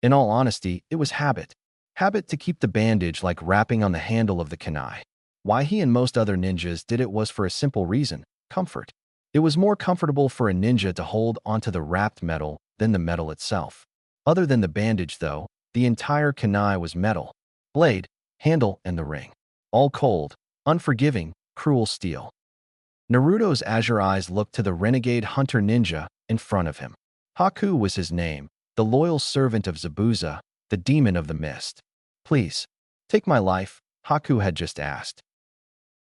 In all honesty, it was habit. Habit to keep the bandage like wrapping on the handle of the kunai. Why he and most other ninjas did it was for a simple reason: comfort. It was more comfortable for a ninja to hold onto the wrapped metal than the metal itself. Other than the bandage, though, the entire kunai was metal. Blade, handle, and the ring. All cold, unforgiving, cruel steel. Naruto's azure eyes looked to the renegade hunter ninja in front of him. Haku was his name, the loyal servant of Zabuza, the demon of the mist. Please, take my life, Haku had just asked.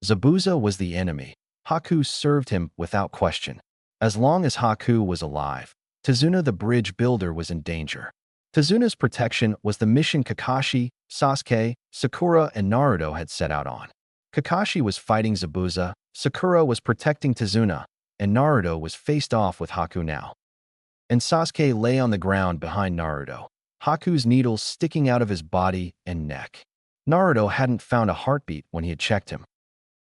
Zabuza was the enemy. Haku served him without question. As long as Haku was alive, Tazuna the bridge builder was in danger. Tazuna's protection was the mission Kakashi, Sasuke, Sakura, and Naruto had set out on. Kakashi was fighting Zabuza, Sakura was protecting Tazuna, and Naruto was faced off with Haku now. And Sasuke lay on the ground behind Naruto, Haku's needles sticking out of his body and neck. Naruto hadn't found a heartbeat when he had checked him.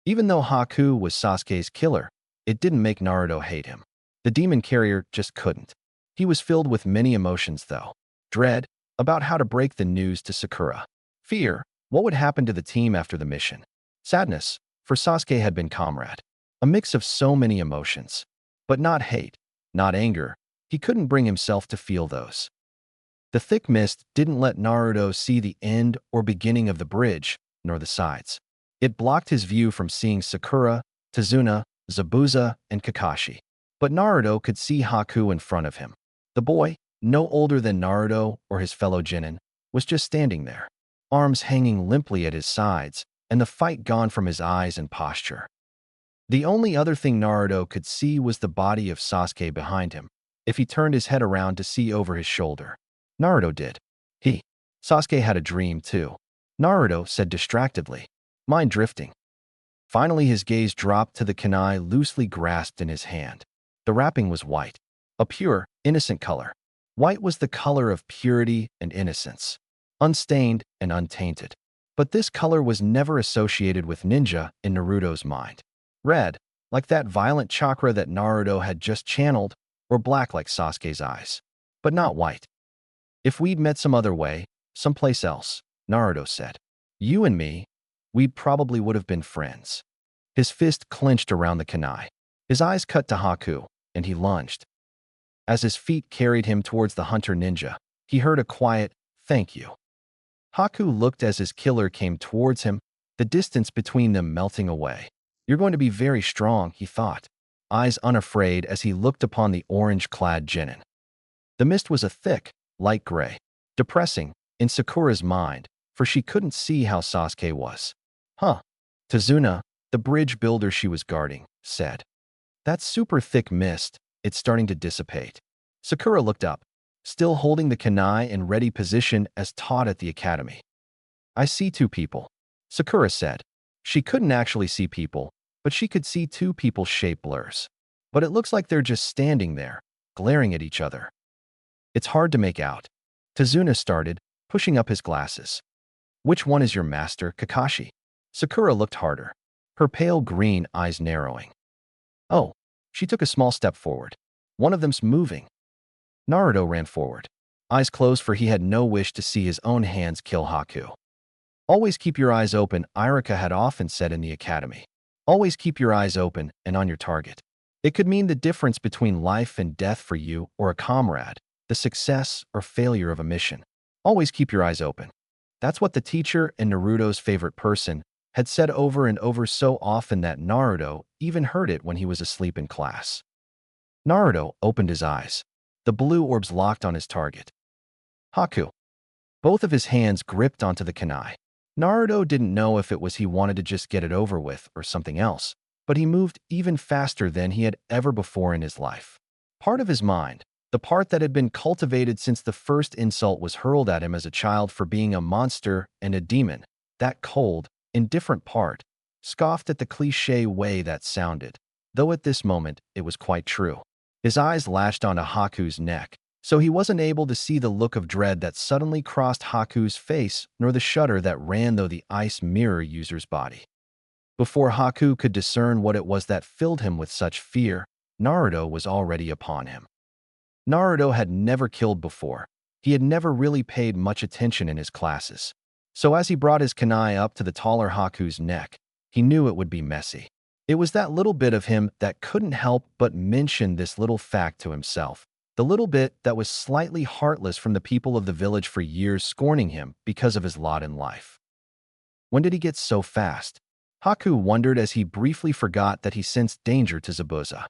Even though Haku was Sasuke's killer, it didn't make Naruto hate him. The demon carrier just couldn't. He was filled with many emotions, though. Dread, about how to break the news to Sakura. Fear, what would happen to the team after the mission. Sadness, for Sasuke had been comrade. A mix of so many emotions. But not hate, not anger. He couldn't bring himself to feel those. The thick mist didn't let Naruto see the end or beginning of the bridge, nor the sides. It blocked his view from seeing Sakura, Tazuna, Zabuza, and Kakashi. But Naruto could see Haku in front of him. The boy, no older than Naruto or his fellow genin, was just standing there, arms hanging limply at his sides, and the fight gone from his eyes and posture. The only other thing Naruto could see was the body of Sasuke behind him, if he turned his head around to see over his shoulder. Naruto did. Sasuke had a dream too, Naruto said distractedly, mind drifting. Finally his gaze dropped to the kunai loosely grasped in his hand. The wrapping was white, a pure, innocent color. White was the color of purity and innocence, unstained and untainted. But this color was never associated with ninja in Naruto's mind. Red, like that violent chakra that Naruto had just channeled, or black like Sasuke's eyes. But not white. If we'd met some other way, someplace else, Naruto said, you and me, we probably would have been friends. His fist clenched around the kunai. His eyes cut to Haku, and he lunged. As his feet carried him towards the hunter ninja, he heard a quiet, thank you. Haku looked as his killer came towards him, the distance between them melting away. You're going to be very strong, he thought, eyes unafraid as he looked upon the orange-clad genin. The mist was a thick, light gray, depressing, in Sakura's mind, for she couldn't see how Sasuke was. Tazuna, the bridge builder she was guarding, said. That super thick mist, it's starting to dissipate. Sakura looked up, still holding the kunai in ready position as taught at the academy. I see two people, Sakura said. She couldn't actually see people, but she could see two people's shape blurs. But it looks like they're just standing there, glaring at each other. It's hard to make out. Tazuna started, pushing up his glasses. Which one is your master, Kakashi? Sakura looked harder, her pale green eyes narrowing. Oh, she took a small step forward. One of them's moving. Naruto ran forward, eyes closed for he had no wish to see his own hands kill Haku. Always keep your eyes open, Irika had often said in the academy. Always keep your eyes open and on your target. It could mean the difference between life and death for you or a comrade, the success or failure of a mission. Always keep your eyes open. That's what the teacher and Naruto's favorite person had said over and over so often that Naruto even heard it when he was asleep in class. Naruto opened his eyes. The blue orbs locked on his target. Haku. Both of his hands gripped onto the kunai. Naruto didn't know if it was he wanted to just get it over with or something else, but he moved even faster than he had ever before in his life. Part of his mind, the part that had been cultivated since the first insult was hurled at him as a child for being a monster and a demon, that cold, indifferent part, scoffed at the cliché way that sounded, though at this moment it was quite true. His eyes lashed onto Haku's neck, so he wasn't able to see the look of dread that suddenly crossed Haku's face nor the shudder that ran through the ice mirror user's body. Before Haku could discern what it was that filled him with such fear, Naruto was already upon him. Naruto had never killed before, He had never really paid much attention in his classes. So as he brought his kunai up to the taller Haku's neck, he knew it would be messy. It was that little bit of him that couldn't help but mention this little fact to himself. The little bit that was slightly heartless from the people of the village for years scorning him because of his lot in life. When did he get so fast? Haku wondered as he briefly forgot that he sensed danger to Zabuza.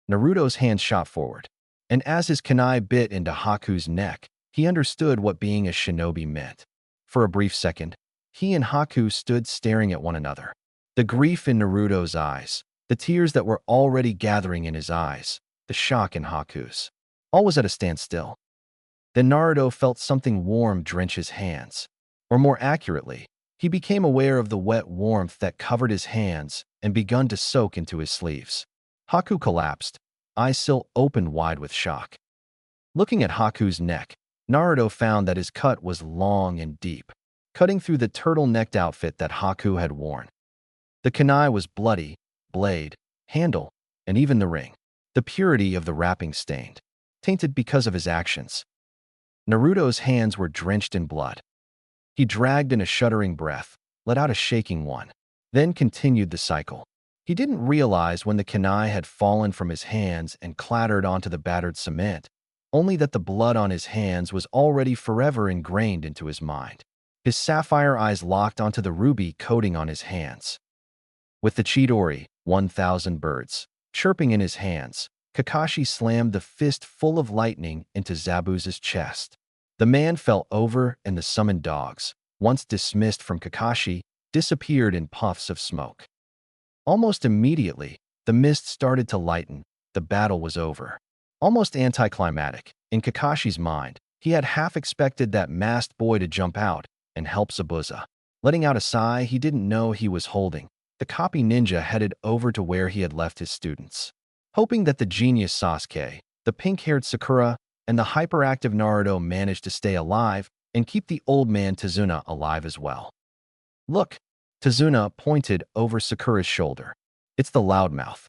Naruto's hand shot forward, and as his kunai bit into Haku's neck, he understood what being a shinobi meant. For a brief second, he and Haku stood staring at one another. The grief in Naruto's eyes, the tears that were already gathering in his eyes, the shock in Haku's. All was at a standstill. Then Naruto felt something warm drench his hands. Or more accurately, he became aware of the wet warmth that covered his hands and begun to soak into his sleeves. Haku collapsed, eyes still opened wide with shock. Looking at Haku's neck, Naruto found that his cut was long and deep, cutting through the turtle-necked outfit that Haku had worn. The kunai was bloody, blade, handle, and even the ring. The purity of the wrapping stained, tainted because of his actions. Naruto's hands were drenched in blood. He dragged in a shuddering breath, let out a shaking one, then continued the cycle. He didn't realize when the kunai had fallen from his hands and clattered onto the battered cement, only that the blood on his hands was already forever ingrained into his mind. His sapphire eyes locked onto the ruby coating on his hands. With the Chidori, 1,000 birds, chirping in his hands, Kakashi slammed the fist full of lightning into Zabuza's chest. The man fell over and the summoned dogs, once dismissed from Kakashi, disappeared in puffs of smoke. Almost immediately, the mist started to lighten. The battle was over. Almost anticlimactic, in Kakashi's mind, he had half expected that masked boy to jump out and help Zabuza. Letting out a sigh he didn't know he was holding, the copy ninja headed over to where he had left his students. Hoping that the genius Sasuke, the pink-haired Sakura, and the hyperactive Naruto managed to stay alive and keep the old man Tazuna alive as well. Look, Tazuna pointed over Sakura's shoulder. It's the loudmouth.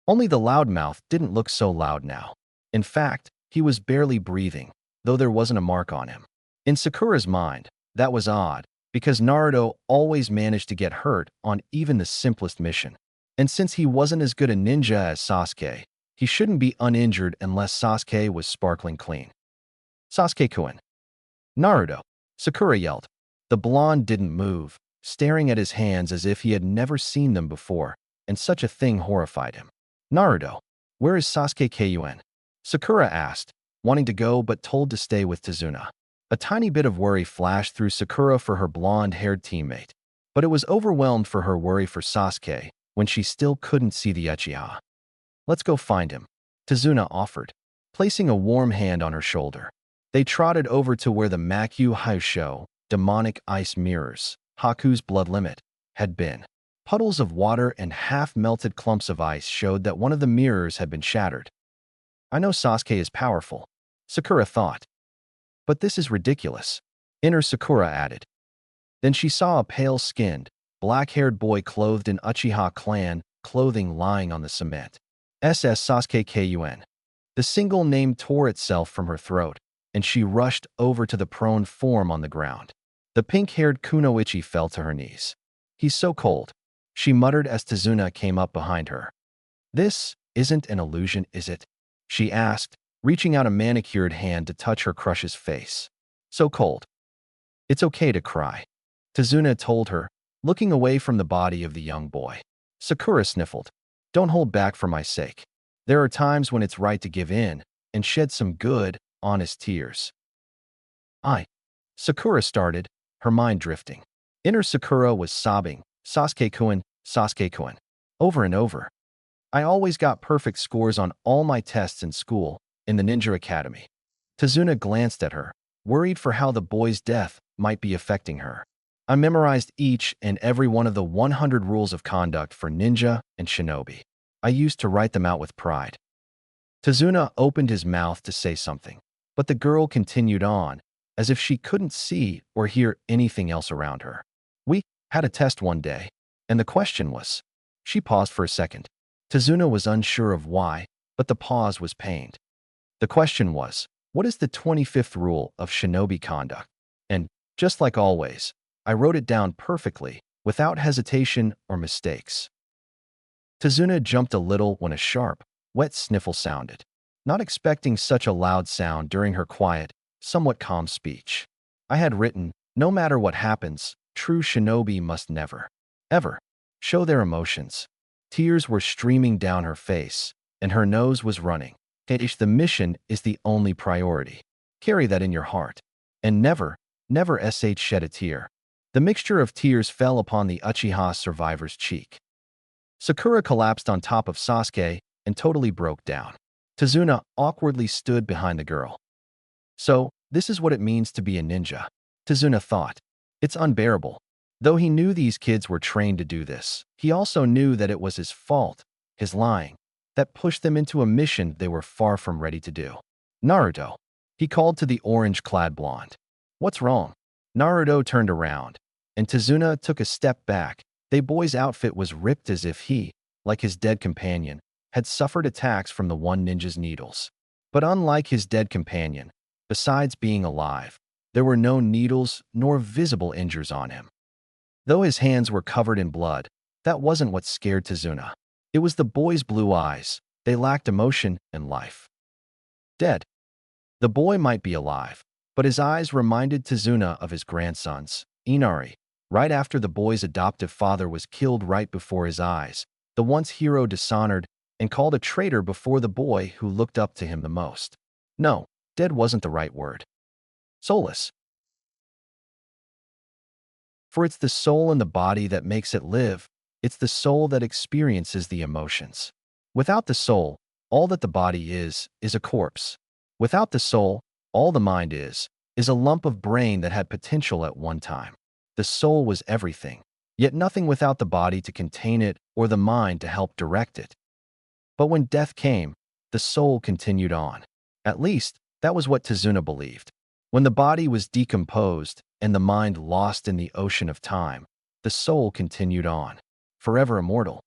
Only the loudmouth didn't look so loud now. In fact, he was barely breathing, though there wasn't a mark on him. In Sakura's mind, that was odd, because Naruto always managed to get hurt on even the simplest mission. And since he wasn't as good a ninja as Sasuke, he shouldn't be uninjured unless Sasuke was sparkling clean. Sasuke-kun. Naruto, Sakura yelled. The blonde didn't move, staring at his hands as if he had never seen them before, and such a thing horrified him. Naruto, where is Sasuke-kun? Sakura asked, wanting to go but told to stay with Tazuna. A tiny bit of worry flashed through Sakura for her blonde-haired teammate, but it was overwhelmed for her worry for Sasuke when she still couldn't see the Uchiha. Let's go find him, Tazuna offered, placing a warm hand on her shoulder. They trotted over to where the Makyu Haisho, demonic ice mirrors, Haku's blood limit, had been. Puddles of water and half-melted clumps of ice showed that one of the mirrors had been shattered. I know Sasuke is powerful, Sakura thought. But this is ridiculous, Inner Sakura added. Then she saw a pale-skinned, black-haired boy clothed in Uchiha clan clothing lying on the cement. SS Sasuke-kun. The single name tore itself from her throat, and she rushed over to the prone form on the ground. The pink-haired Kunoichi fell to her knees. He's so cold, she muttered as Tazuna came up behind her. This isn't an illusion, is it? She asked, reaching out a manicured hand to touch her crush's face. So cold. It's okay to cry, Tazuna told her, looking away from the body of the young boy. Sakura sniffled. Don't hold back for my sake. There are times when it's right to give in and shed some good, honest tears. Sakura started, her mind drifting. Inner Sakura was sobbing, Sasuke-kun, Sasuke-kun, over and over. I always got perfect scores on all my tests in school, in the Ninja Academy. Tazuna glanced at her, worried for how the boy's death might be affecting her. I memorized each and every one of the 100 rules of conduct for ninja and shinobi. I used to write them out with pride. Tazuna opened his mouth to say something, but the girl continued on, as if she couldn't see or hear anything else around her. We had a test one day, and the question was. She paused for a second. Tazuna was unsure of why, but the pause was pained. The question was, What is the 25th rule of shinobi conduct? And, just like always, I wrote it down perfectly, without hesitation or mistakes. Tazuna jumped a little when a sharp, wet sniffle sounded, not expecting such a loud sound during her quiet, somewhat calm speech. I had written, no matter what happens, true shinobi must never, ever, show their emotions. Tears were streaming down her face, and her nose was running. The mission is the only priority. Carry that in your heart. And never, never shed a tear. The mixture of tears fell upon the Uchiha survivor's cheek. Sakura collapsed on top of Sasuke and totally broke down. Tazuna awkwardly stood behind the girl. So, this is what it means to be a ninja, Tazuna thought. It's unbearable. Though he knew these kids were trained to do this, he also knew that it was his fault, his lying, that pushed them into a mission they were far from ready to do. Naruto. He called to the orange-clad blonde. What's wrong? Naruto turned around, and Tazuna took a step back. The boy's outfit was ripped as if he, like his dead companion, had suffered attacks from the one ninja's needles. But unlike his dead companion, besides being alive, there were no needles nor visible injuries on him. Though his hands were covered in blood, that wasn't what scared Tazuna. It was the boy's blue eyes. They lacked emotion and life. Dead. The boy might be alive, but his eyes reminded Tazuna of his grandsons, Inari. Right after the boy's adoptive father was killed right before his eyes, the once hero dishonored and called a traitor before the boy who looked up to him the most. No, dead wasn't the right word. Soulless. For it's the soul in the body that makes it live. It's the soul that experiences the emotions. Without the soul, all that the body is a corpse. Without the soul, all the mind is a lump of brain that had potential at one time. The soul was everything, yet nothing without the body to contain it or the mind to help direct it. But when death came, the soul continued on. At least, that was what Tazuna believed. When the body was decomposed and the mind lost in the ocean of time, the soul continued on, forever immortal.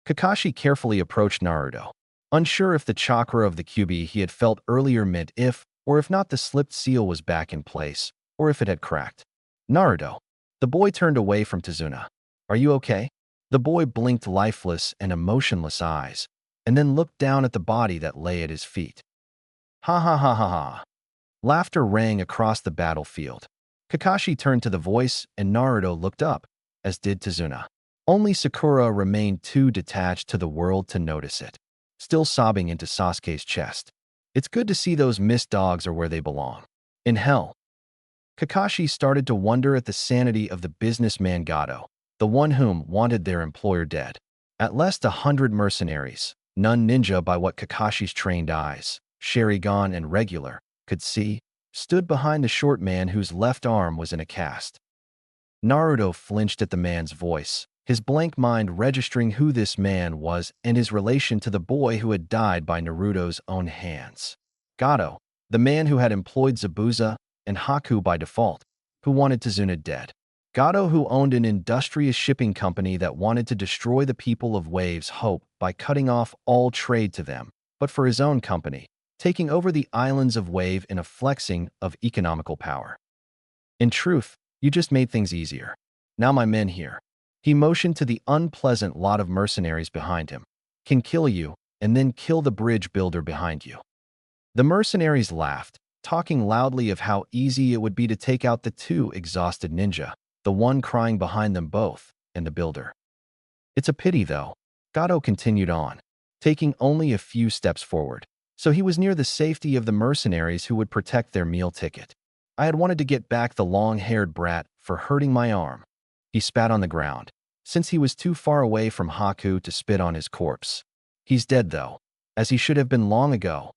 Kakashi carefully approached Naruto, unsure if the chakra of the Kyuubi he had felt earlier meant if, or if not, the slipped seal was back in place, or if it had cracked. Naruto. The boy turned away from Tazuna. Are you okay? The boy blinked lifeless and emotionless eyes, and then looked down at the body that lay at his feet. Ha ha ha ha ha. Laughter rang across the battlefield. Kakashi turned to the voice, and Naruto looked up, as did Tazuna. Only Sakura remained too detached to the world to notice it, still sobbing into Sasuke's chest. It's good to see those mist dogs are where they belong. In hell. Kakashi started to wonder at the sanity of the businessman Gato, the one whom wanted their employer dead. At least 100 mercenaries, none ninja by what Kakashi's trained eyes, Sharingan and regular, could see, stood behind the short man whose left arm was in a cast. Naruto flinched at the man's voice, his blank mind registering who this man was and his relation to the boy who had died by Naruto's own hands. Gato, the man who had employed Zabuza, and Haku by default, who wanted Tazuna dead. Gato, who owned an industrious shipping company that wanted to destroy the people of Wave's hope by cutting off all trade to them, but for his own company, taking over the islands of Wave in a flexing of economical power. In truth, you just made things easier. Now my men here. He motioned to the unpleasant lot of mercenaries behind him. Can kill you, and then kill the bridge builder behind you. The mercenaries laughed, talking loudly of how easy it would be to take out the two exhausted ninja, the one crying behind them both, and the builder. It's a pity, though. Gato continued on, taking only a few steps forward, so he was near the safety of the mercenaries who would protect their meal ticket. I had wanted to get back the long-haired brat for hurting my arm. He spat on the ground, since he was too far away from Haku to spit on his corpse. He's dead, though, as he should have been long ago.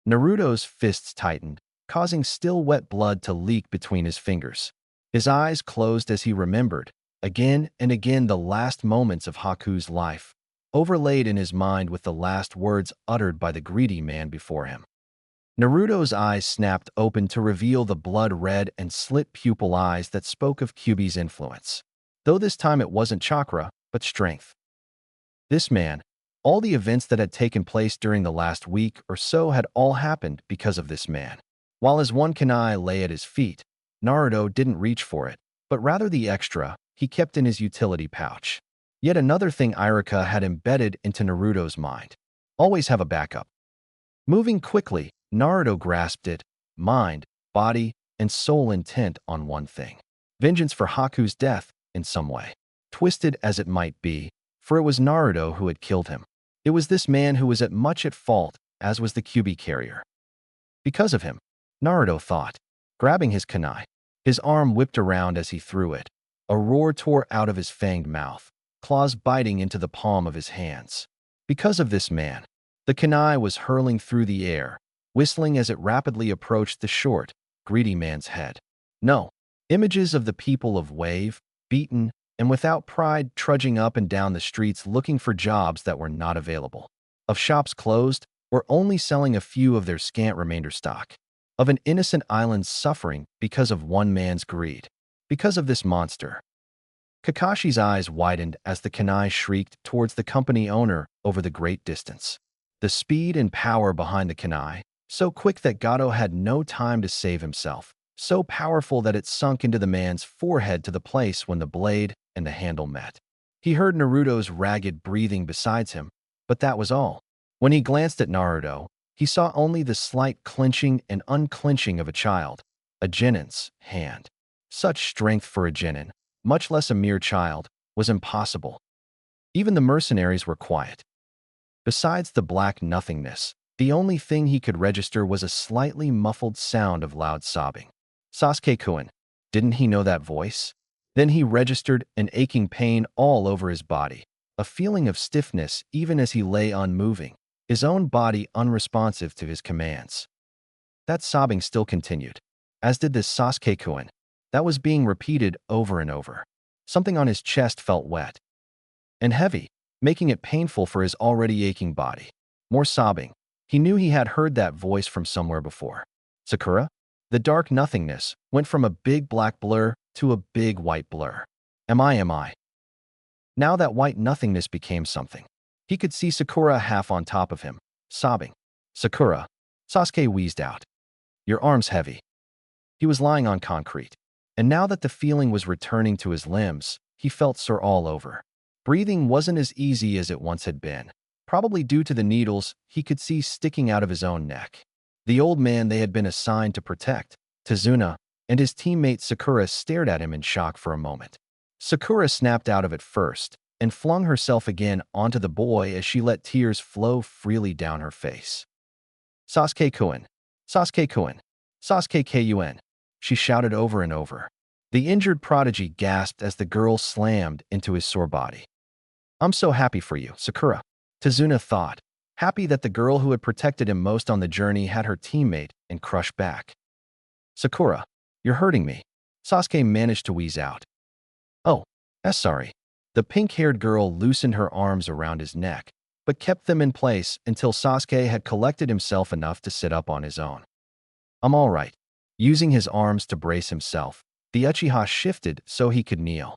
Naruto's fists tightened, causing still wet blood to leak between his fingers. His eyes closed as he remembered, again and again, the last moments of Haku's life, overlaid in his mind with the last words uttered by the greedy man before him. Naruto's eyes snapped open to reveal the blood-red and slit pupil eyes that spoke of Kyuubi's influence, though this time it wasn't chakra, but strength. This man, All the events that had taken place during the last week or so had all happened because of this man. While his one kunai lay at his feet, Naruto didn't reach for it, but rather the extra he kept in his utility pouch. Yet another thing Iruka had embedded into Naruto's mind. Always have a backup. Moving quickly, Naruto grasped it, mind, body, and soul intent on one thing. Vengeance for Haku's death, in some way. Twisted as it might be, for it was Naruto who had killed him. It was this man who was much at fault, as was the QB carrier. Because of him, Naruto thought, grabbing his kunai. His arm whipped around as he threw it. A roar tore out of his fanged mouth, claws biting into the palm of his hands. Because of this man, the kunai was hurling through the air, whistling as it rapidly approached the short, greedy man's head. No, images of the people of Wave, beaten, and without pride trudging up and down the streets looking for jobs that were not available. Of shops closed, or only selling a few of their scant remainder stock. Of an innocent island suffering because of one man's greed. Because of this monster. Kakashi's eyes widened as the kunai shrieked towards the company owner over the great distance. The speed and power behind the kunai, so quick that Gato had no time to save himself, so powerful that it sunk into the man's forehead to the place when the blade and the handle met. He heard Naruto's ragged breathing beside him, but that was all. When he glanced at Naruto, he saw only the slight clenching and unclenching of a child, a genin's hand. Such strength for a genin, much less a mere child, was impossible. Even the mercenaries were quiet. Besides the black nothingness, the only thing he could register was a slightly muffled sound of loud sobbing. Sasuke-kun, didn't he know that voice? Then he registered an aching pain all over his body, a feeling of stiffness even as he lay unmoving, his own body unresponsive to his commands. That sobbing still continued, as did this Sasuke-kun. That was being repeated over and over. Something on his chest felt wet and heavy, making it painful for his already aching body. More sobbing. He knew he had heard that voice from somewhere before. Sakura? The dark nothingness went from a big black blur to a big white blur. Am I? Now that white nothingness became something. He could see Sakura half on top of him, sobbing. Sakura. Sasuke wheezed out. Your arm's heavy. He was lying on concrete. And now that the feeling was returning to his limbs, he felt sore all over. Breathing wasn't as easy as it once had been, probably due to the needles he could see sticking out of his own neck. The old man they had been assigned to protect, Tazuna, and his teammate Sakura stared at him in shock for a moment. Sakura snapped out of it first and flung herself again onto the boy as she let tears flow freely down her face. Sasuke-kun, Sasuke-kun, Sasuke-kun, she shouted over and over. The injured prodigy gasped as the girl slammed into his sore body. I'm so happy for you, Sakura, Tazuna thought, happy that the girl who had protected him most on the journey had her teammate and crushed back. Sakura, you're hurting me, Sasuke managed to wheeze out. Oh, sorry. The pink-haired girl loosened her arms around his neck, but kept them in place until Sasuke had collected himself enough to sit up on his own. I'm all right. Using his arms to brace himself, the Uchiha shifted so he could kneel.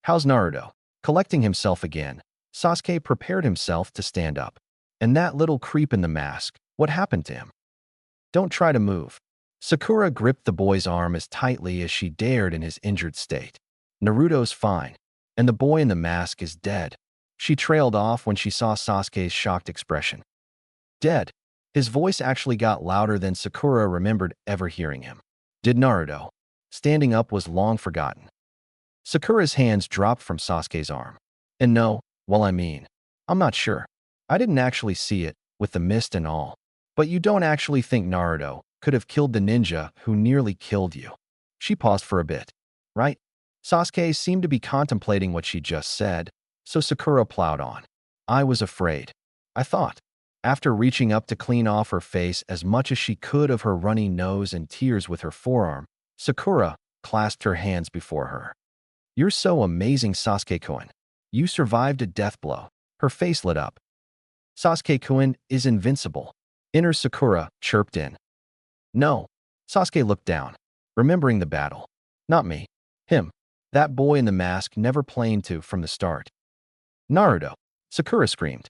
How's Naruto? Collecting himself again, Sasuke prepared himself to stand up. And that little creep in the mask, what happened to him? Don't try to move. Sakura gripped the boy's arm as tightly as she dared in his injured state. Naruto's fine, and the boy in the mask is dead. She trailed off when she saw Sasuke's shocked expression. Dead. His voice actually got louder than Sakura remembered ever hearing him. Did Naruto? Standing up was long forgotten. Sakura's hands dropped from Sasuke's arm. And no, well I'm not sure. I didn't actually see it, with the mist and all. But you don't actually think Naruto could have killed the ninja who nearly killed you. She paused for a bit. Right? Sasuke seemed to be contemplating what she just said, so Sakura plowed on. I was afraid. I thought. After reaching up to clean off her face as much as she could of her runny nose and tears with her forearm, Sakura clasped her hands before her. You're so amazing, Sasuke-kun. You survived a death blow. Her face lit up. Sasuke-kun is invincible. Inner Sakura chirped in. No. Sasuke looked down, remembering the battle. Not me. Him. That boy in the mask never played to from the start. Naruto. Sakura screamed.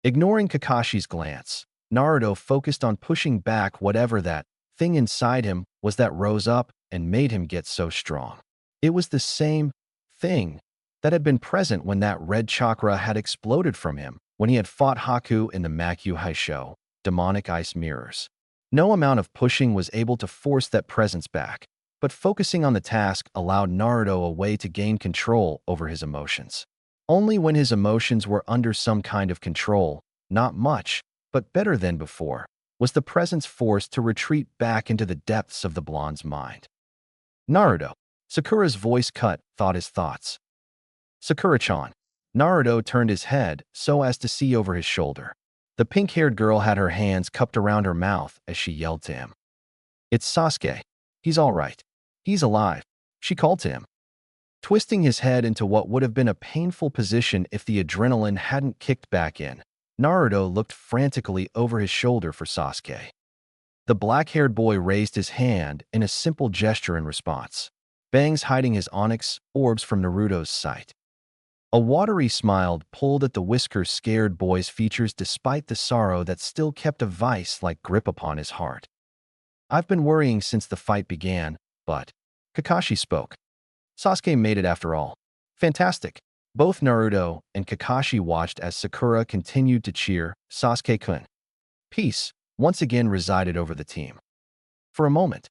Ignoring Kakashi's glance, Naruto focused on pushing back whatever that thing inside him was that rose up and made him get so strong. It was the same thing that had been present when that red chakra had exploded from him when he had fought Haku in the Makyuhai show, demonic ice mirrors. No amount of pushing was able to force that presence back, but focusing on the task allowed Naruto a way to gain control over his emotions. Only when his emotions were under some kind of control, not much, but better than before, was the presence forced to retreat back into the depths of the blonde's mind. Naruto. Sakura's voice thought his thoughts. Sakura-chan. Naruto turned his head so as to see over his shoulder. The pink-haired girl had her hands cupped around her mouth as she yelled to him. It's Sasuke. He's all right. He's alive, she called to him. Twisting his head into what would have been a painful position if the adrenaline hadn't kicked back in, Naruto looked frantically over his shoulder for Sasuke. The black-haired boy raised his hand in a simple gesture in response, bangs hiding his onyx orbs from Naruto's sight. A watery smile pulled at the whisker-scared boy's features despite the sorrow that still kept a vice-like grip upon his heart. I've been worrying since the fight began, but Kakashi spoke. Sasuke made it after all. Fantastic. Both Naruto and Kakashi watched as Sakura continued to cheer Sasuke-kun. Peace once again resided over the team. For a moment.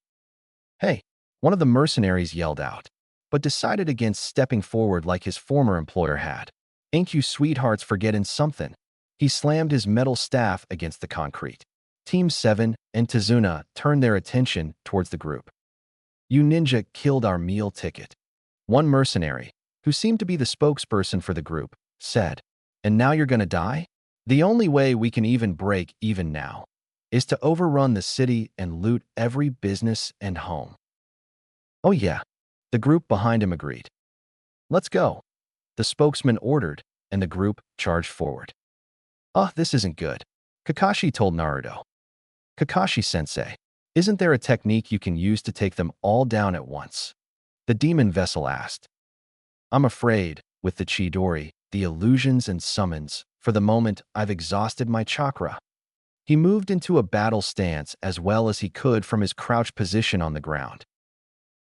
Hey, one of the mercenaries yelled out, but decided against stepping forward like his former employer had. Ain't you sweethearts forgetting something? He slammed his metal staff against the concrete. Team 7 and Tazuna turned their attention towards the group. You ninja killed our meal ticket. One mercenary, who seemed to be the spokesperson for the group, said, and now you're gonna die? The only way we can even break even now is to overrun the city and loot every business and home. Oh yeah, the group behind him agreed. Let's go, the spokesman ordered, and the group charged forward. This isn't good, Kakashi told Naruto. Kakashi-sensei, isn't there a technique you can use to take them all down at once? The demon vessel asked. I'm afraid, with the Chidori, the illusions and summons, for the moment I've exhausted my chakra. He moved into a battle stance as well as he could from his crouched position on the ground.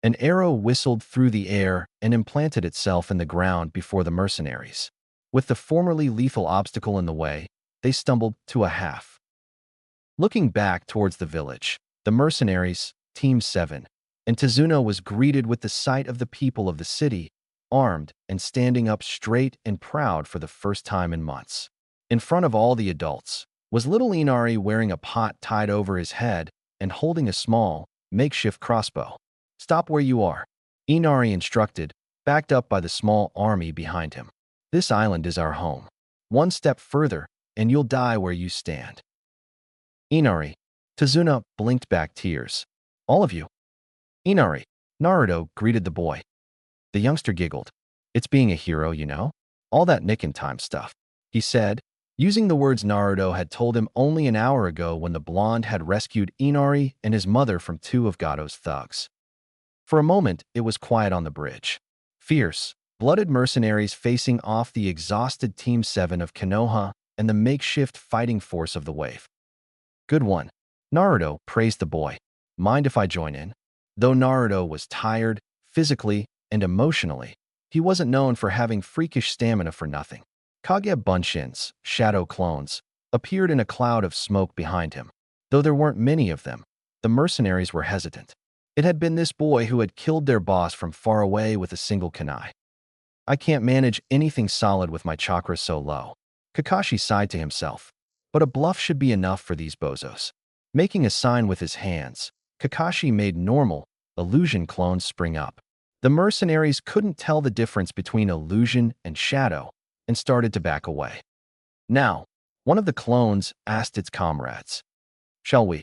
An arrow whistled through the air and implanted itself in the ground before the mercenaries. With the formerly lethal obstacle in the way, they stumbled to a half. Looking back towards the village, the mercenaries, Team 7, and Tazuna was greeted with the sight of the people of the city, armed and standing up straight and proud for the first time in months. In front of all the adults was little Inari wearing a pot tied over his head and holding a small, makeshift crossbow. Stop where you are, Inari instructed, backed up by the small army behind him. This island is our home. One step further, and you'll die where you stand. Inari. Tazuna blinked back tears. All of you. Inari. Naruto greeted the boy. The youngster giggled. It's being a hero, you know? All that Nikken time stuff, he said, using the words Naruto had told him only an hour ago when the blonde had rescued Inari and his mother from two of Gato's thugs. For a moment, it was quiet on the bridge. Fierce, blooded mercenaries facing off the exhausted Team 7 of Konoha and the makeshift fighting force of the wave. Good one. Naruto praised the boy. Mind if I join in? Though Naruto was tired, physically and emotionally, he wasn't known for having freakish stamina for nothing. Kage Bunshins, shadow clones, appeared in a cloud of smoke behind him. Though there weren't many of them, the mercenaries were hesitant. It had been this boy who had killed their boss from far away with a single kunai. I can't manage anything solid with my chakra so low. Kakashi sighed to himself. But a bluff should be enough for these bozos. Making a sign with his hands, Kakashi made normal, illusion clones spring up. The mercenaries couldn't tell the difference between illusion and shadow and started to back away. Now, one of the clones asked its comrades, "Shall we?"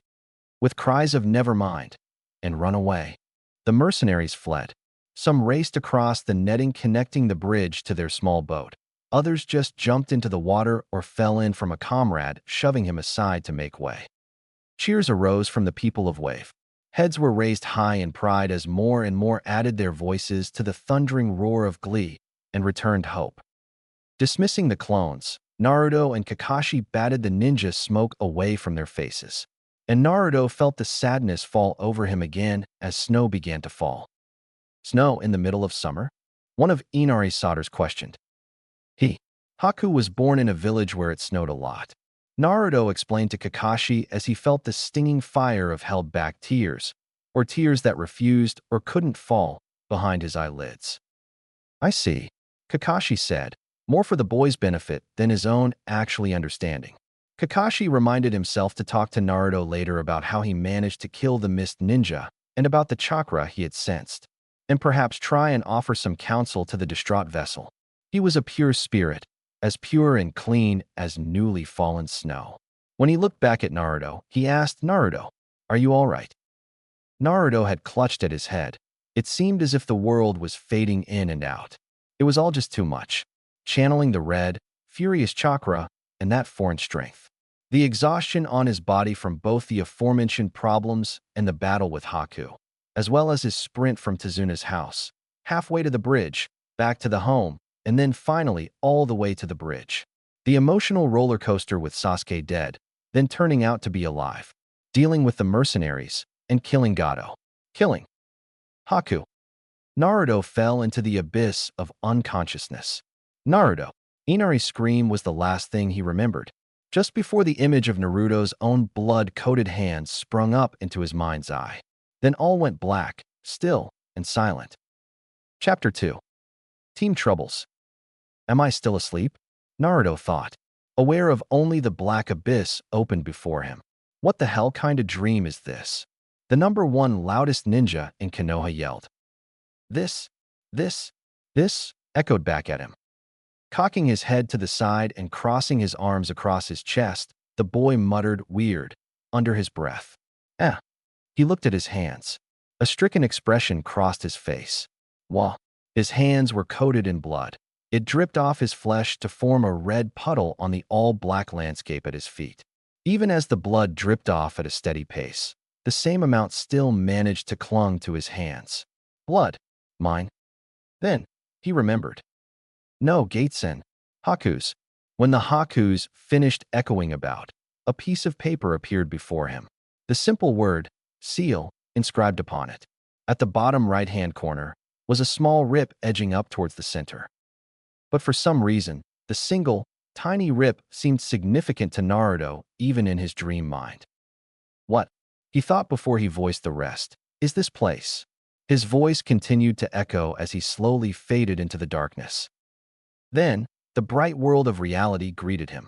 With cries of "never mind," and run away. The mercenaries fled. Some raced across the netting connecting the bridge to their small boat. Others just jumped into the water or fell in from a comrade, shoving him aside to make way. Cheers arose from the people of Wave. Heads were raised high in pride as more and more added their voices to the thundering roar of glee and returned hope. Dismissing the clones, Naruto and Kakashi batted the ninja smoke away from their faces. And Naruto felt the sadness fall over him again as snow began to fall. Snow in the middle of summer? One of Inari's Solders questioned. Haku was born in a village where it snowed a lot. Naruto explained to Kakashi as he felt the stinging fire of held-back tears, or tears that refused or couldn't fall behind his eyelids. I see, Kakashi said, more for the boy's benefit than his own actually understanding. Kakashi reminded himself to talk to Naruto later about how he managed to kill the mist ninja and about the chakra he had sensed, and perhaps try and offer some counsel to the distraught vessel. He was a pure spirit, as pure and clean as newly fallen snow. When he looked back at Naruto, he asked, Naruto, are you all right? Naruto had clutched at his head. It seemed as if the world was fading in and out. It was all just too much. Channeling the red, furious chakra and that foreign strength. The exhaustion on his body from both the aforementioned problems and the battle with Haku, as well as his sprint from Tezuna's house, halfway to the bridge, back to the home, and then finally all the way to the bridge. The emotional roller coaster with Sasuke dead, then turning out to be alive, dealing with the mercenaries, and killing Gato. Killing Haku. Naruto fell into the abyss of unconsciousness. Naruto. Inari's scream was the last thing he remembered. Just before the image of Naruto's own blood-coated hands sprung up into his mind's eye. Then all went black, still, and silent. Chapter 2. Team Troubles. Am I still asleep? Naruto thought, aware of only the black abyss open before him. What the hell kind of dream is this? The number one loudest ninja in Konoha yelled. This, echoed back at him. Cocking his head to the side and crossing his arms across his chest, the boy muttered weird, under his breath. He looked at his hands. A stricken expression crossed his face. Wah. His hands were coated in blood. It dripped off his flesh to form a red puddle on the all-black landscape at his feet. Even as the blood dripped off at a steady pace, the same amount still managed to clung to his hands. Blood. Mine. Then, he remembered. No, Gateson. Haku's. When the Hakus finished echoing about, a piece of paper appeared before him. The simple word, seal, inscribed upon it. At the bottom right-hand corner was a small rip edging up towards the center. But for some reason, the single, tiny rip seemed significant to Naruto even in his dream mind. What? He thought before he voiced the rest. Is this place? His voice continued to echo as he slowly faded into the darkness. Then, the bright world of reality greeted him.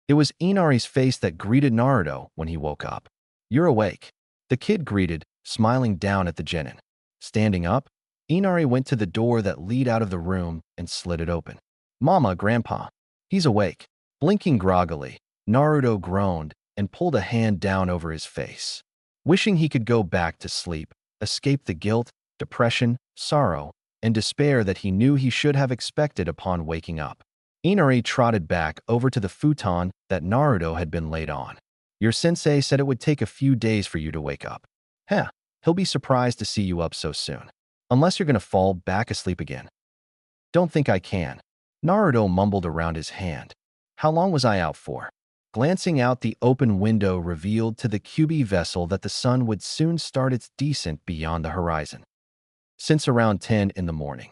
It was Inari's face that greeted Naruto when he woke up. You're awake. The kid greeted, smiling down at the genin. Standing up, Inari went to the door that led out of the room and slid it open. Mama, Grandpa. He's awake. Blinking groggily, Naruto groaned and pulled a hand down over his face. Wishing he could go back to sleep, escape the guilt, depression, sorrow, and despair that he knew he should have expected upon waking up. Inari trotted back over to the futon that Naruto had been laid on. Your sensei said it would take a few days for you to wake up. He'll be surprised to see you up so soon. Unless you're gonna fall back asleep again. Don't think I can. Naruto mumbled around his hand. How long was I out for? Glancing out the open window revealed to the Kyuubi vessel that the sun would soon start its descent beyond the horizon. Since around 10 in the morning.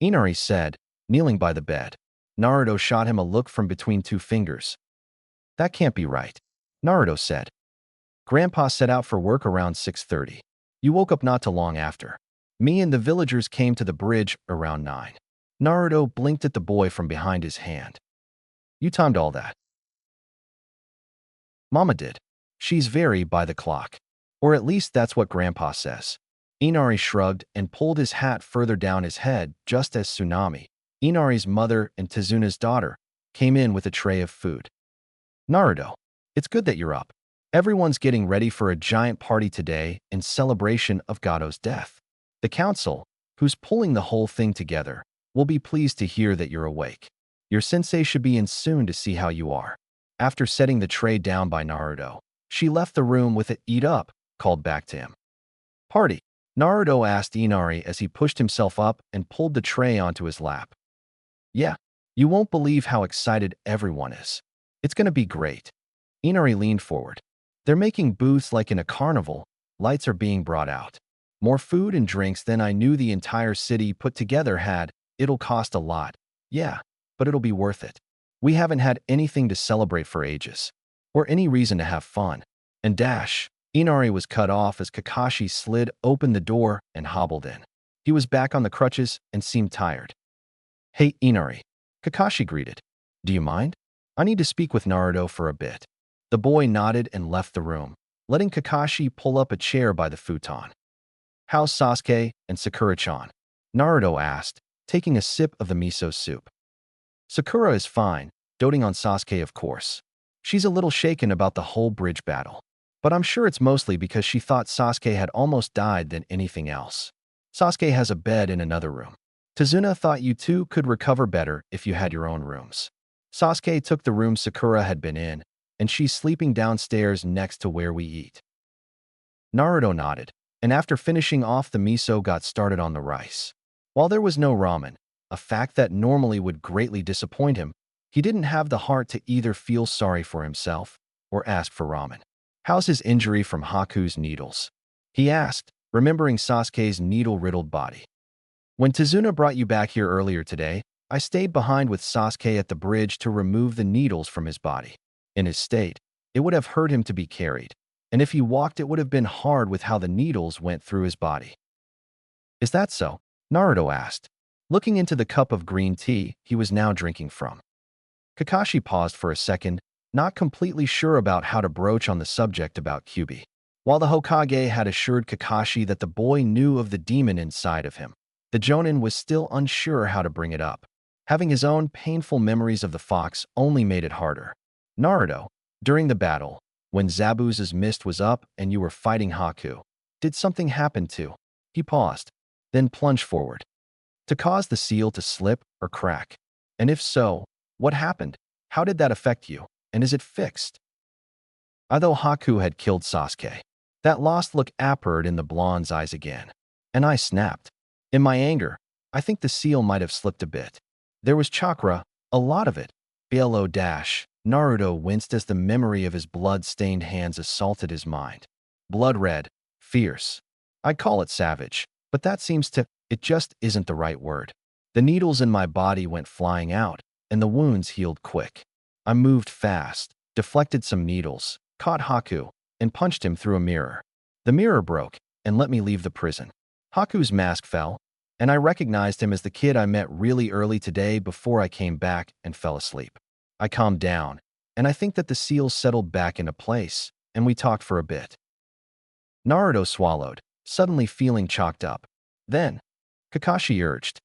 Inari said, kneeling by the bed. Naruto shot him a look from between two fingers. That can't be right. Naruto said. Grandpa set out for work around 6:30. You woke up not too long after. Me and the villagers came to the bridge around 9. Naruto blinked at the boy from behind his hand. You timed all that. Mama did. She's very by the clock. Or at least that's what Grandpa says. Inari shrugged and pulled his hat further down his head just as Tsunami, Inari's mother and Tezuna's daughter, came in with a tray of food. Naruto, it's good that you're up. Everyone's getting ready for a giant party today in celebration of Gato's death. The council, who's pulling the whole thing together, will be pleased to hear that you're awake. Your sensei should be in soon to see how you are. After setting the tray down by Naruto, she left the room with it. Eat up, called back to him. Party, Naruto asked Inari as he pushed himself up and pulled the tray onto his lap. Yeah, You won't believe how excited everyone is. It's gonna be great. Inari leaned forward. They're making booths like in a carnival. Lights are being brought out. More food and drinks than I knew the entire city put together had. It'll cost a lot. Yeah, but it'll be worth it. We haven't had anything to celebrate for ages. Or any reason to have fun. And dash. Inari was cut off as Kakashi slid open the door and hobbled in. He was back on the crutches and seemed tired. Hey, Inari. Kakashi greeted. Do you mind? I need to speak with Naruto for a bit. The boy nodded and left the room, letting Kakashi pull up a chair by the futon. How's Sasuke and Sakura-chan? Naruto asked, taking a sip of the miso soup. Sakura is fine, doting on Sasuke of course. She's a little shaken about the whole bridge battle. But I'm sure it's mostly because she thought Sasuke had almost died than anything else. Sasuke has a bed in another room. Tazuna thought you two could recover better if you had your own rooms. Sasuke took the room Sakura had been in, and she's sleeping downstairs next to where we eat. Naruto nodded, and after finishing off the miso got started on the rice. While there was no ramen, a fact that normally would greatly disappoint him, he didn't have the heart to either feel sorry for himself or ask for ramen. How's his injury from Haku's needles? He asked, remembering Sasuke's needle-riddled body. When Tazuna brought you back here earlier today, I stayed behind with Sasuke at the bridge to remove the needles from his body. In his state, it would have hurt him to be carried, and if he walked it would have been hard with how the needles went through his body. Is that so? Naruto asked, looking into the cup of green tea he was now drinking from. Kakashi paused for a second, not completely sure about how to broach on the subject about Kyuubi. While the Hokage had assured Kakashi that the boy knew of the demon inside of him, the Jonin was still unsure how to bring it up. Having his own painful memories of the fox only made it harder. Naruto, during the battle, when Zabuza's mist was up and you were fighting Haku, did something happen to? He paused, then plunged forward. To cause the seal to slip or crack? And if so, what happened? How did that affect you? And is it fixed? Although Haku had killed Sasuke, that lost look appeared in the blonde's eyes again, and I snapped. In my anger, I think the seal might have slipped a bit. There was chakra, a lot of it. BLO dash. Naruto winced as the memory of his blood-stained hands assaulted his mind. Blood red, fierce. I'd call it savage, but that seems to, it just isn't the right word. The needles in my body went flying out, and the wounds healed quick. I moved fast, deflected some needles, caught Haku, and punched him through a mirror. The mirror broke and let me leave the prison. Haku's mask fell, and I recognized him as the kid I met really early today before I came back and fell asleep. I calmed down, and I think that the seals settled back into place, and we talked for a bit. Naruto swallowed, suddenly feeling chalked up. Then, Kakashi urged.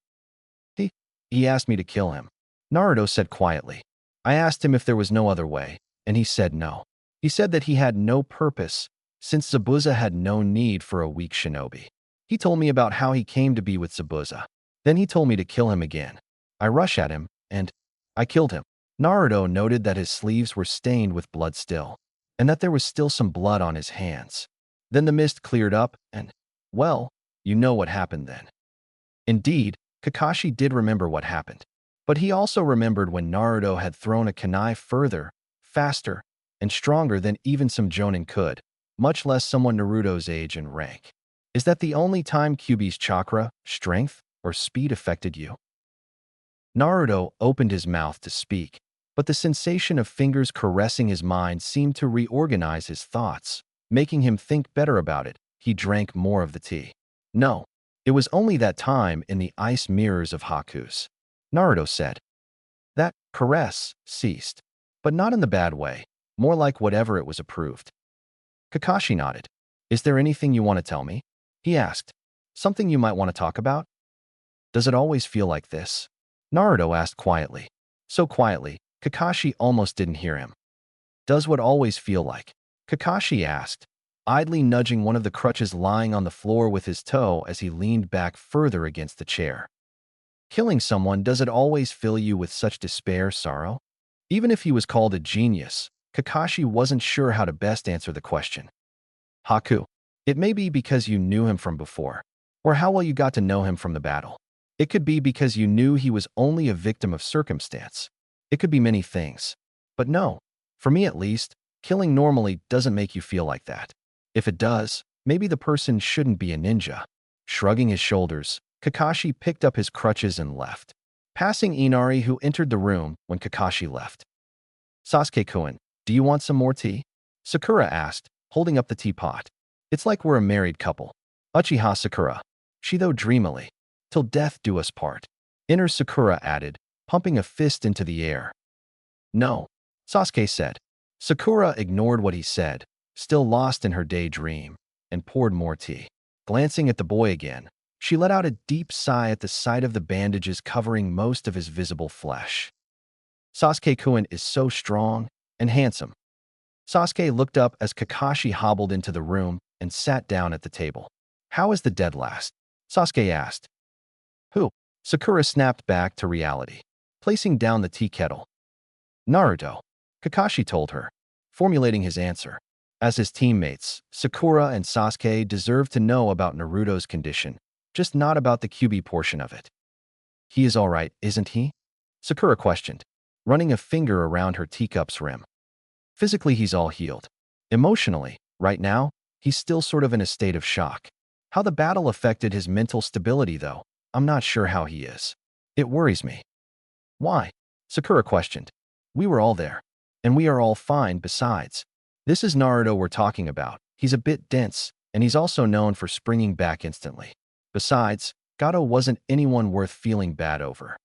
He asked me to kill him. Naruto said quietly. I asked him if there was no other way, and he said no. He said that he had no purpose, since Zabuza had no need for a weak shinobi. He told me about how he came to be with Zabuza. Then he told me to kill him again. I rushed at him, and I killed him. Naruto noted that his sleeves were stained with blood still, and that there was still some blood on his hands. Then the mist cleared up, and, well, you know what happened then. Indeed, Kakashi did remember what happened. But he also remembered when Naruto had thrown a kunai further, faster, and stronger than even some Jonin could, much less someone Naruto's age and rank. Is that the only time Kyuubi's chakra, strength, or speed affected you? Naruto opened his mouth to speak, but the sensation of fingers caressing his mind seemed to reorganize his thoughts, making him think better about it. He drank more of the tea. No, it was only that time in the ice mirrors of Haku's. Naruto said. That caress ceased, but not in the bad way, more like whatever it was approved. Kakashi nodded. Is there anything you want to tell me? He asked. Something you might want to talk about? Does it always feel like this? Naruto asked quietly. So quietly, Kakashi almost didn't hear him. Does what always feel like? Kakashi asked, idly nudging one of the crutches lying on the floor with his toe as he leaned back further against the chair. Killing someone, does it always fill you with such despair, sorrow? Even if he was called a genius, Kakashi wasn't sure how to best answer the question. Haku, it may be because you knew him from before, or how well you got to know him from the battle. It could be because you knew he was only a victim of circumstance. It could be many things. But no, for me at least, killing normally doesn't make you feel like that. If it does, maybe the person shouldn't be a ninja. Shrugging his shoulders, Kakashi picked up his crutches and left, passing Inari, who entered the room when Kakashi left. Sasuke-kun, do you want some more tea? Sakura asked, holding up the teapot. It's like we're a married couple. Uchiha Sakura. Shido dreamily. Till death do us part. Inner Sakura added, pumping a fist into the air. No, Sasuke said. Sakura ignored what he said, still lost in her daydream, and poured more tea. Glancing at the boy again, she let out a deep sigh at the sight of the bandages covering most of his visible flesh. Sasuke-kun is so strong and handsome. Sasuke looked up as Kakashi hobbled into the room and sat down at the table. How is the dead last? Sasuke asked. Who? Sakura snapped back to reality, placing down the tea kettle. Naruto, Kakashi told her, formulating his answer. As his teammates, Sakura and Sasuke deserve to know about Naruto's condition, just not about the QB portion of it. He is all right, isn't he? Sakura questioned, running a finger around her teacup's rim. Physically, he's all healed. Emotionally, right now, he's still sort of in a state of shock. How the battle affected his mental stability, though, I'm not sure how he is. It worries me. Why? Sakura questioned. We were all there. And we are all fine besides. This is Naruto we're talking about. He's a bit dense, and he's also known for springing back instantly. Besides, Gato wasn't anyone worth feeling bad over.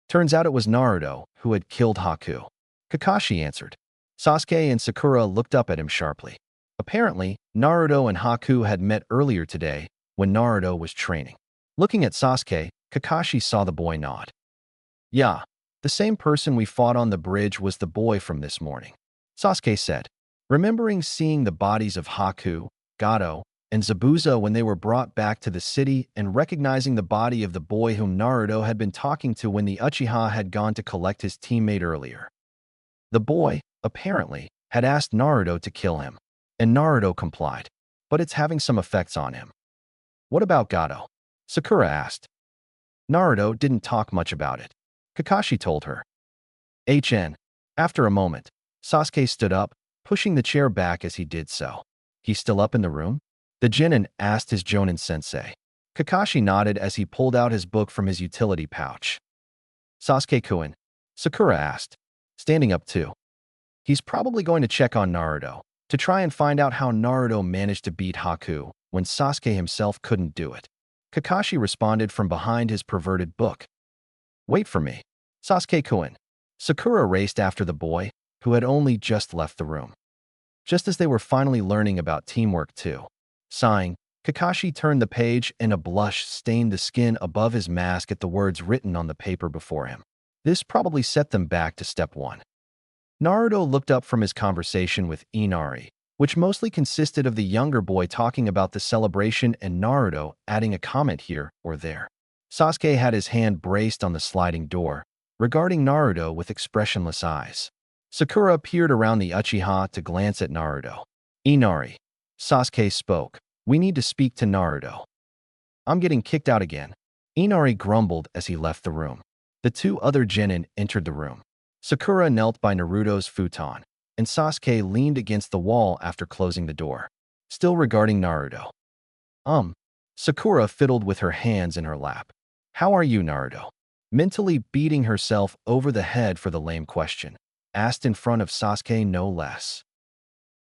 Turns out it was Naruto who had killed Haku. Kakashi answered. Sasuke and Sakura looked up at him sharply. Apparently, Naruto and Haku had met earlier today when Naruto was training. Looking at Sasuke, Kakashi saw the boy nod. Yeah, the same person we fought on the bridge was the boy from this morning, Sasuke said, remembering seeing the bodies of Haku, Gato, and Zabuza when they were brought back to the city and recognizing the body of the boy whom Naruto had been talking to when the Uchiha had gone to collect his teammate earlier. The boy, apparently, had asked Naruto to kill him, and Naruto complied, but it's having some effects on him. What about Gato? Sakura asked. Naruto didn't talk much about it. Kakashi told her. After a moment, Sasuke stood up, pushing the chair back as he did so. He's still up in the room? The Genin asked his Jonin sensei. Kakashi nodded as he pulled out his book from his utility pouch. Sasuke-kun, Sakura asked, standing up too. He's probably going to check on Naruto, to try and find out how Naruto managed to beat Haku when Sasuke himself couldn't do it. Kakashi responded from behind his perverted book. Wait for me, Sasuke-kun. Sakura raced after the boy, who had only just left the room. Just as they were finally learning about teamwork too. Sighing, Kakashi turned the page and a blush stained the skin above his mask at the words written on the paper before him. This probably set them back to step 1. Naruto looked up from his conversation with Inari, which mostly consisted of the younger boy talking about the celebration and Naruto adding a comment here or there. Sasuke had his hand braced on the sliding door, regarding Naruto with expressionless eyes. Sakura peered around the Uchiha to glance at Naruto. Inari. Sasuke spoke. We need to speak to Naruto. I'm getting kicked out again. Inari grumbled as he left the room. The two other genin entered the room. Sakura knelt by Naruto's futon, and Sasuke leaned against the wall after closing the door, still regarding Naruto. Sakura fiddled with her hands in her lap. How are you, Naruto? Mentally beating herself over the head for the lame question, asked in front of Sasuke no less.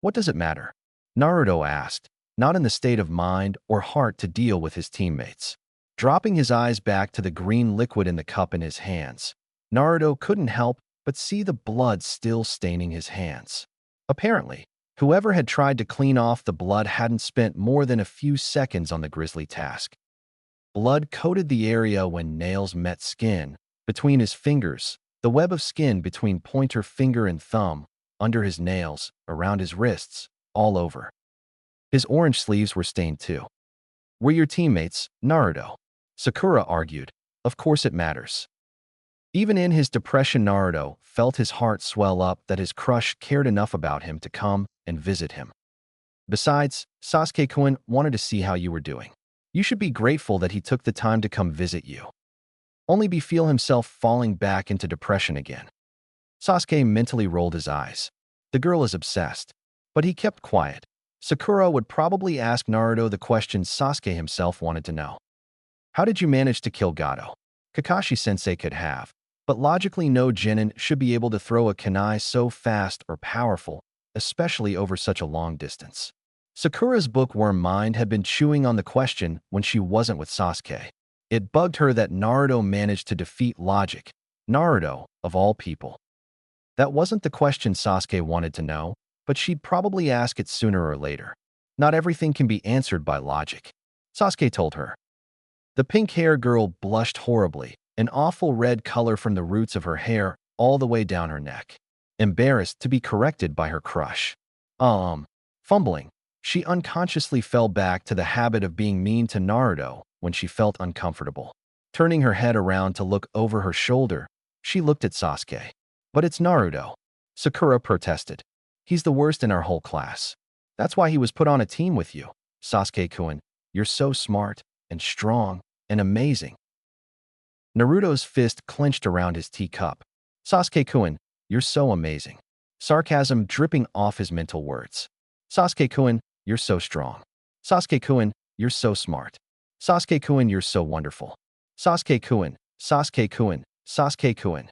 What does it matter? Naruto asked, not in the state of mind or heart to deal with his teammates. Dropping his eyes back to the green liquid in the cup in his hands, Naruto couldn't help but see the blood still staining his hands. Apparently, whoever had tried to clean off the blood hadn't spent more than a few seconds on the grisly task. Blood coated the area when nails met skin, between his fingers, the web of skin between pointer finger and thumb, under his nails, around his wrists, all over. His orange sleeves were stained too. We're your teammates, Naruto. Sakura argued. Of course it matters. Even in his depression, Naruto felt his heart swell up that his crush cared enough about him to come and visit him. Besides, Sasuke-kun wanted to see how you were doing. You should be grateful that he took the time to come visit you. only to feel himself falling back into depression again. Sasuke mentally rolled his eyes. The girl is obsessed. But he kept quiet. Sakura would probably ask Naruto the questions Sasuke himself wanted to know. How did you manage to kill Gato? Kakashi-sensei could have. But logically no genin should be able to throw a kunai so fast or powerful, especially over such a long distance. Sakura's bookworm mind had been chewing on the question when she wasn't with Sasuke. It bugged her that Naruto managed to defeat logic. Naruto, of all people. That wasn't the question Sasuke wanted to know, but she'd probably ask it sooner or later. Not everything can be answered by logic. Sasuke told her. The pink-haired girl blushed horribly, an awful red color from the roots of her hair all the way down her neck. Embarrassed to be corrected by her crush. Fumbling, she unconsciously fell back to the habit of being mean to Naruto when she felt uncomfortable. Turning her head around to look over her shoulder, she looked at Sasuke. But it's Naruto. Sakura protested. He's the worst in our whole class. That's why he was put on a team with you. Sasuke-kun, you're so smart and strong and amazing. Naruto's fist clenched around his teacup. Sasuke-kun, you're so amazing. Sarcasm dripping off his mental words. Sasuke-kun, you're so strong. Sasuke-kun, you're so smart. Sasuke-kun, you're so wonderful. Sasuke-kun, Sasuke-kun, Sasuke-kun.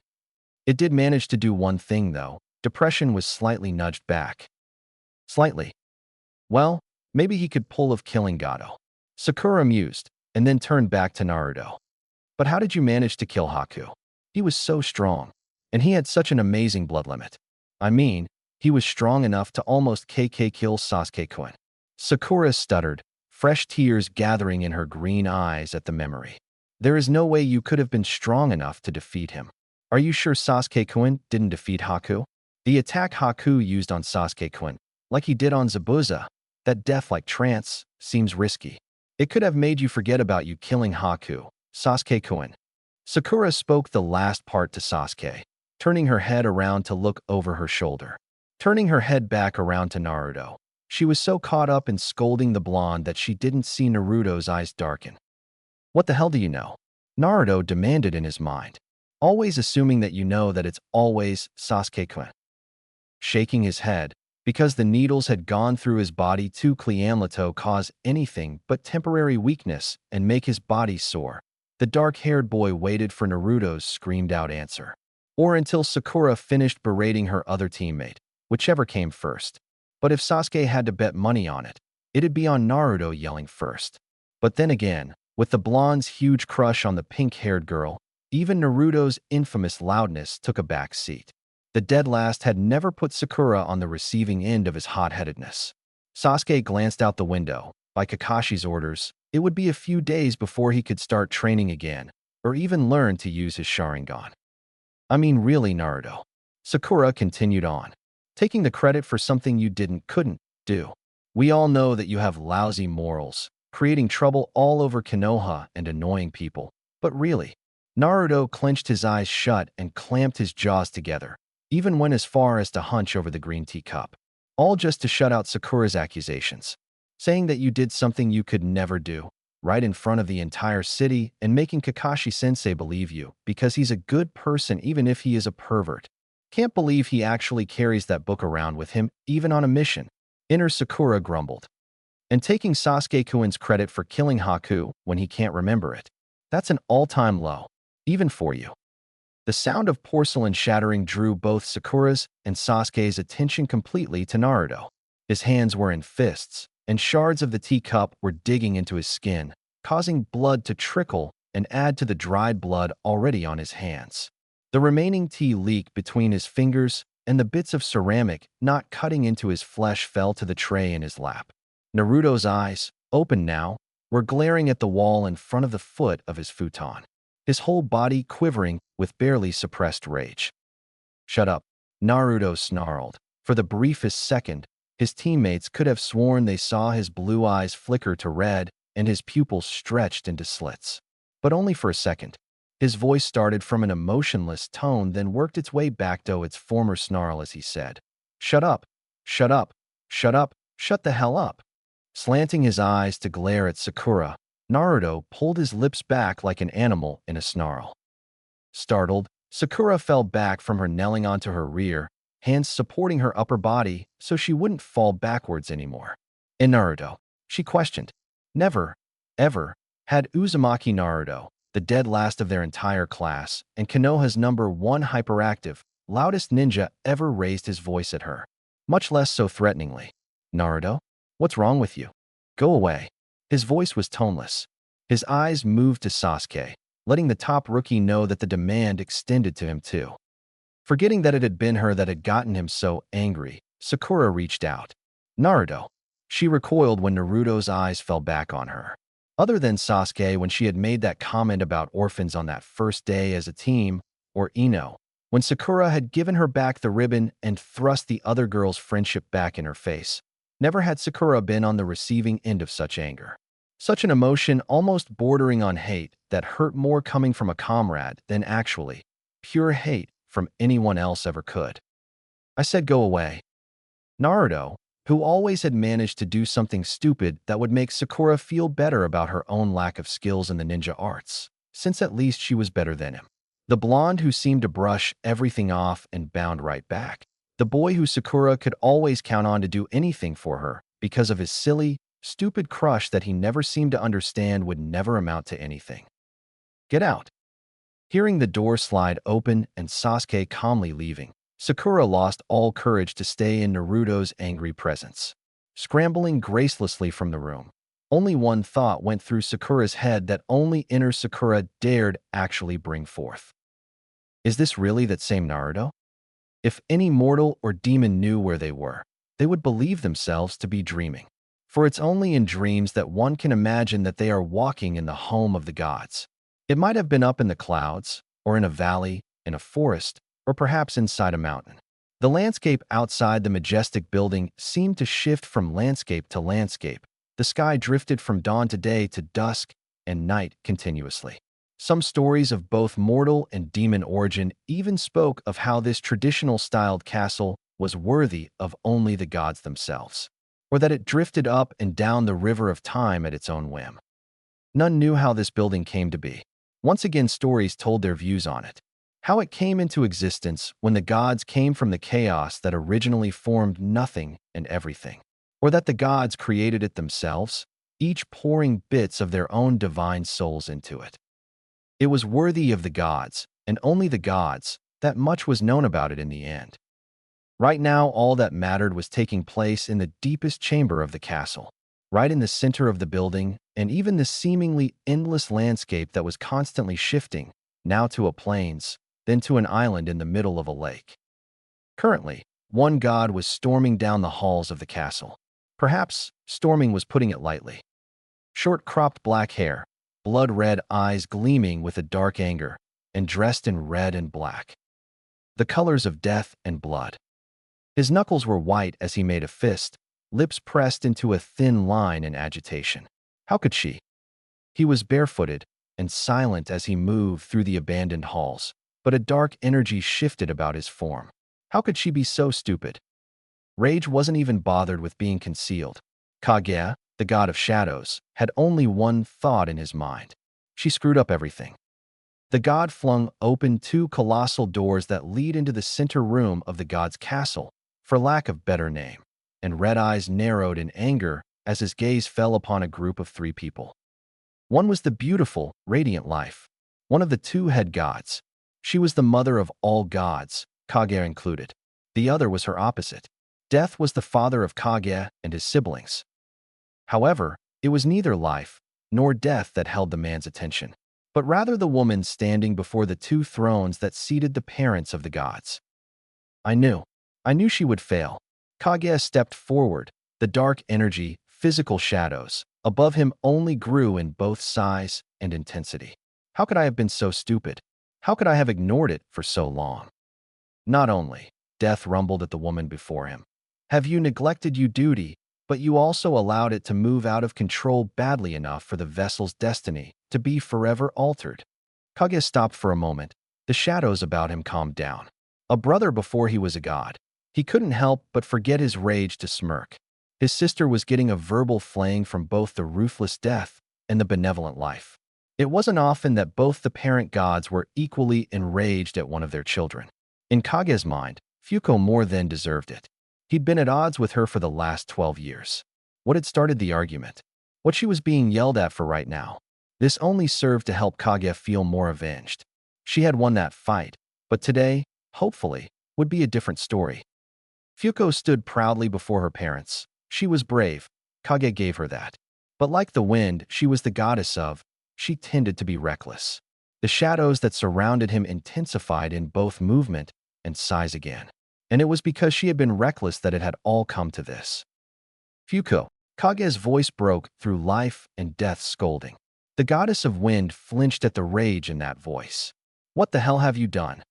It did manage to do one thing, though. Depression was slightly nudged back. Slightly. Well, maybe he could pull of killing Gato. Sakura mused, and then turned back to Naruto. But how did you manage to kill Haku? He was so strong, and he had such an amazing blood limit. I mean, he was strong enough to almost KK kill Sasuke-kun. Sakura stuttered, fresh tears gathering in her green eyes at the memory. There is no way you could have been strong enough to defeat him. Are you sure Sasuke-kun didn't defeat Haku? The attack Haku used on Sasuke-kun, like he did on Zabuza, that death-like trance, seems risky. It could have made you forget about you killing Haku, Sasuke-kun. Sakura spoke the last part to Sasuke, turning her head around to look over her shoulder. Turning her head back around to Naruto. She was so caught up in scolding the blonde that she didn't see Naruto's eyes darken. What the hell do you know? Naruto demanded in his mind. Always assuming that you know that it's always Sasuke-kun. Shaking his head, because the needles had gone through his body to Cleamlato cause anything but temporary weakness and make his body sore. The dark-haired boy waited for Naruto's screamed-out answer. Or until Sakura finished berating her other teammate, whichever came first. But if Sasuke had to bet money on it, it'd be on Naruto yelling first. But then again, with the blonde's huge crush on the pink-haired girl, even Naruto's infamous loudness took a back seat. The dead last had never put Sakura on the receiving end of his hot-headedness. Sasuke glanced out the window. By Kakashi's orders, it would be a few days before he could start training again, or even learn to use his Sharingan. I mean, really, Naruto. Sakura continued on, taking the credit for something you couldn't do. We all know that you have lousy morals, creating trouble all over Konoha and annoying people. But really, Naruto clenched his eyes shut and clamped his jaws together, even went as far as to hunch over the green teacup. All just to shut out Sakura's accusations, saying that you did something you could never do, right in front of the entire city and making Kakashi-sensei believe you because he's a good person even if he is a pervert. Can't believe he actually carries that book around with him, even on a mission. Inner Sakura grumbled. And taking Sasuke-kun's credit for killing Haku when he can't remember it. That's an all-time low, even for you. The sound of porcelain shattering drew both Sakura's and Sasuke's attention completely to Naruto. His hands were in fists, and shards of the teacup were digging into his skin, causing blood to trickle and add to the dried blood already on his hands. The remaining tea leaked between his fingers, and the bits of ceramic not cutting into his flesh fell to the tray in his lap. Naruto's eyes, open now, were glaring at the wall in front of the foot of his futon, his whole body quivering with barely suppressed rage. Shut up, Naruto snarled. For the briefest second, his teammates could have sworn they saw his blue eyes flicker to red and his pupils stretched into slits. But only for a second. His voice started from an emotionless tone, then worked its way back to its former snarl as he said, "Shut up, shut up, shut up, shut the hell up." Slanting his eyes to glare at Sakura, Naruto pulled his lips back like an animal in a snarl. Startled, Sakura fell back from her, knelling onto her rear, hands supporting her upper body so she wouldn't fall backwards anymore. In Naruto, she questioned. Never, ever, had Uzumaki Naruto, the dead last of their entire class, and Konoha's #1 hyperactive, loudest ninja, ever raised his voice at her, much less so threateningly. Naruto, what's wrong with you? Go away. His voice was toneless. His eyes moved to Sasuke, letting the top rookie know that the demand extended to him too. Forgetting that it had been her that had gotten him so angry, Sakura reached out. Naruto. She recoiled when Naruto's eyes fell back on her. Other than Sasuke when she had made that comment about orphans on that first day as a team, or Ino, when Sakura had given her back the ribbon and thrust the other girl's friendship back in her face. Never had Sakura been on the receiving end of such anger. Such an emotion almost bordering on hate that hurt more coming from a comrade than actually pure hate from anyone else ever could. I said go away. Naruto, who always had managed to do something stupid that would make Sakura feel better about her own lack of skills in the ninja arts, since at least she was better than him. The blonde who seemed to brush everything off and bound right back. The boy who Sakura could always count on to do anything for her because of his silly, stupid crush that he never seemed to understand would never amount to anything. Get out. Hearing the door slide open and Sasuke calmly leaving, Sakura lost all courage to stay in Naruto's angry presence. Scrambling gracelessly from the room, only one thought went through Sakura's head that only inner Sakura dared actually bring forth. Is this really that same Naruto? If any mortal or demon knew where they were, they would believe themselves to be dreaming. For it's only in dreams that one can imagine that they are walking in the home of the gods. It might have been up in the clouds, or in a valley, in a forest, or perhaps inside a mountain. The landscape outside the majestic building seemed to shift from landscape to landscape. The sky drifted from dawn to day to dusk and night continuously. Some stories of both mortal and demon origin even spoke of how this traditional-styled castle was worthy of only the gods themselves, or that it drifted up and down the river of time at its own whim. None knew how this building came to be. Once again, stories told their views on it. How it came into existence when the gods came from the chaos that originally formed nothing and everything, or that the gods created it themselves, each pouring bits of their own divine souls into it. It was worthy of the gods, and only the gods, that much was known about it in the end. Right now, all that mattered was taking place in the deepest chamber of the castle, right in the center of the building, and even the seemingly endless landscape that was constantly shifting, now to a plains, then to an island in the middle of a lake. Currently, one god was storming down the halls of the castle. Perhaps storming was putting it lightly. Short-cropped black hair, blood-red eyes gleaming with a dark anger, and dressed in red and black, the colors of death and blood. His knuckles were white as he made a fist, lips pressed into a thin line in agitation. How could she? He was barefooted and silent as he moved through the abandoned halls, but a dark energy shifted about his form. How could she be so stupid? Rage wasn't even bothered with being concealed. Kage, the god of shadows, had only one thought in his mind. She screwed up everything. The god flung open two colossal doors that lead into the center room of the god's castle, for lack of better name, and red eyes narrowed in anger as his gaze fell upon a group of 3 people. One was the beautiful, radiant life, one of the 2 head gods. She was the mother of all gods, Kage included. The other was her opposite. Death was the father of Kage and his siblings. However, it was neither life nor death that held the man's attention, but rather the woman standing before the 2 thrones that seated the parents of the gods. I knew she would fail. Kage stepped forward. The dark energy, physical shadows, above him only grew in both size and intensity. How could I have been so stupid? How could I have ignored it for so long? Not only, death rumbled at the woman before him, have you neglected your duty, but you also allowed it to move out of control badly enough for the vessel's destiny to be forever altered. Kage stopped for a moment. The shadows about him calmed down. A brother before he was a god. He couldn't help but forget his rage to smirk. His sister was getting a verbal flaying from both the ruthless death and the benevolent life. It wasn't often that both the parent gods were equally enraged at one of their children. In Kage's mind, Fuko more than deserved it. He'd been at odds with her for the last 12 years. What had started the argument? What she was being yelled at for right now? This only served to help Kage feel more avenged. She had won that fight, but today, hopefully, would be a different story. Fuko stood proudly before her parents. She was brave. Kage gave her that. But like the wind she was the goddess of, she tended to be reckless. The shadows that surrounded him intensified in both movement and size again. And it was because she had been reckless that it had all come to this. Fuko, Kage's voice broke through life and death scolding. The goddess of wind flinched at the rage in that voice. What the hell have you done?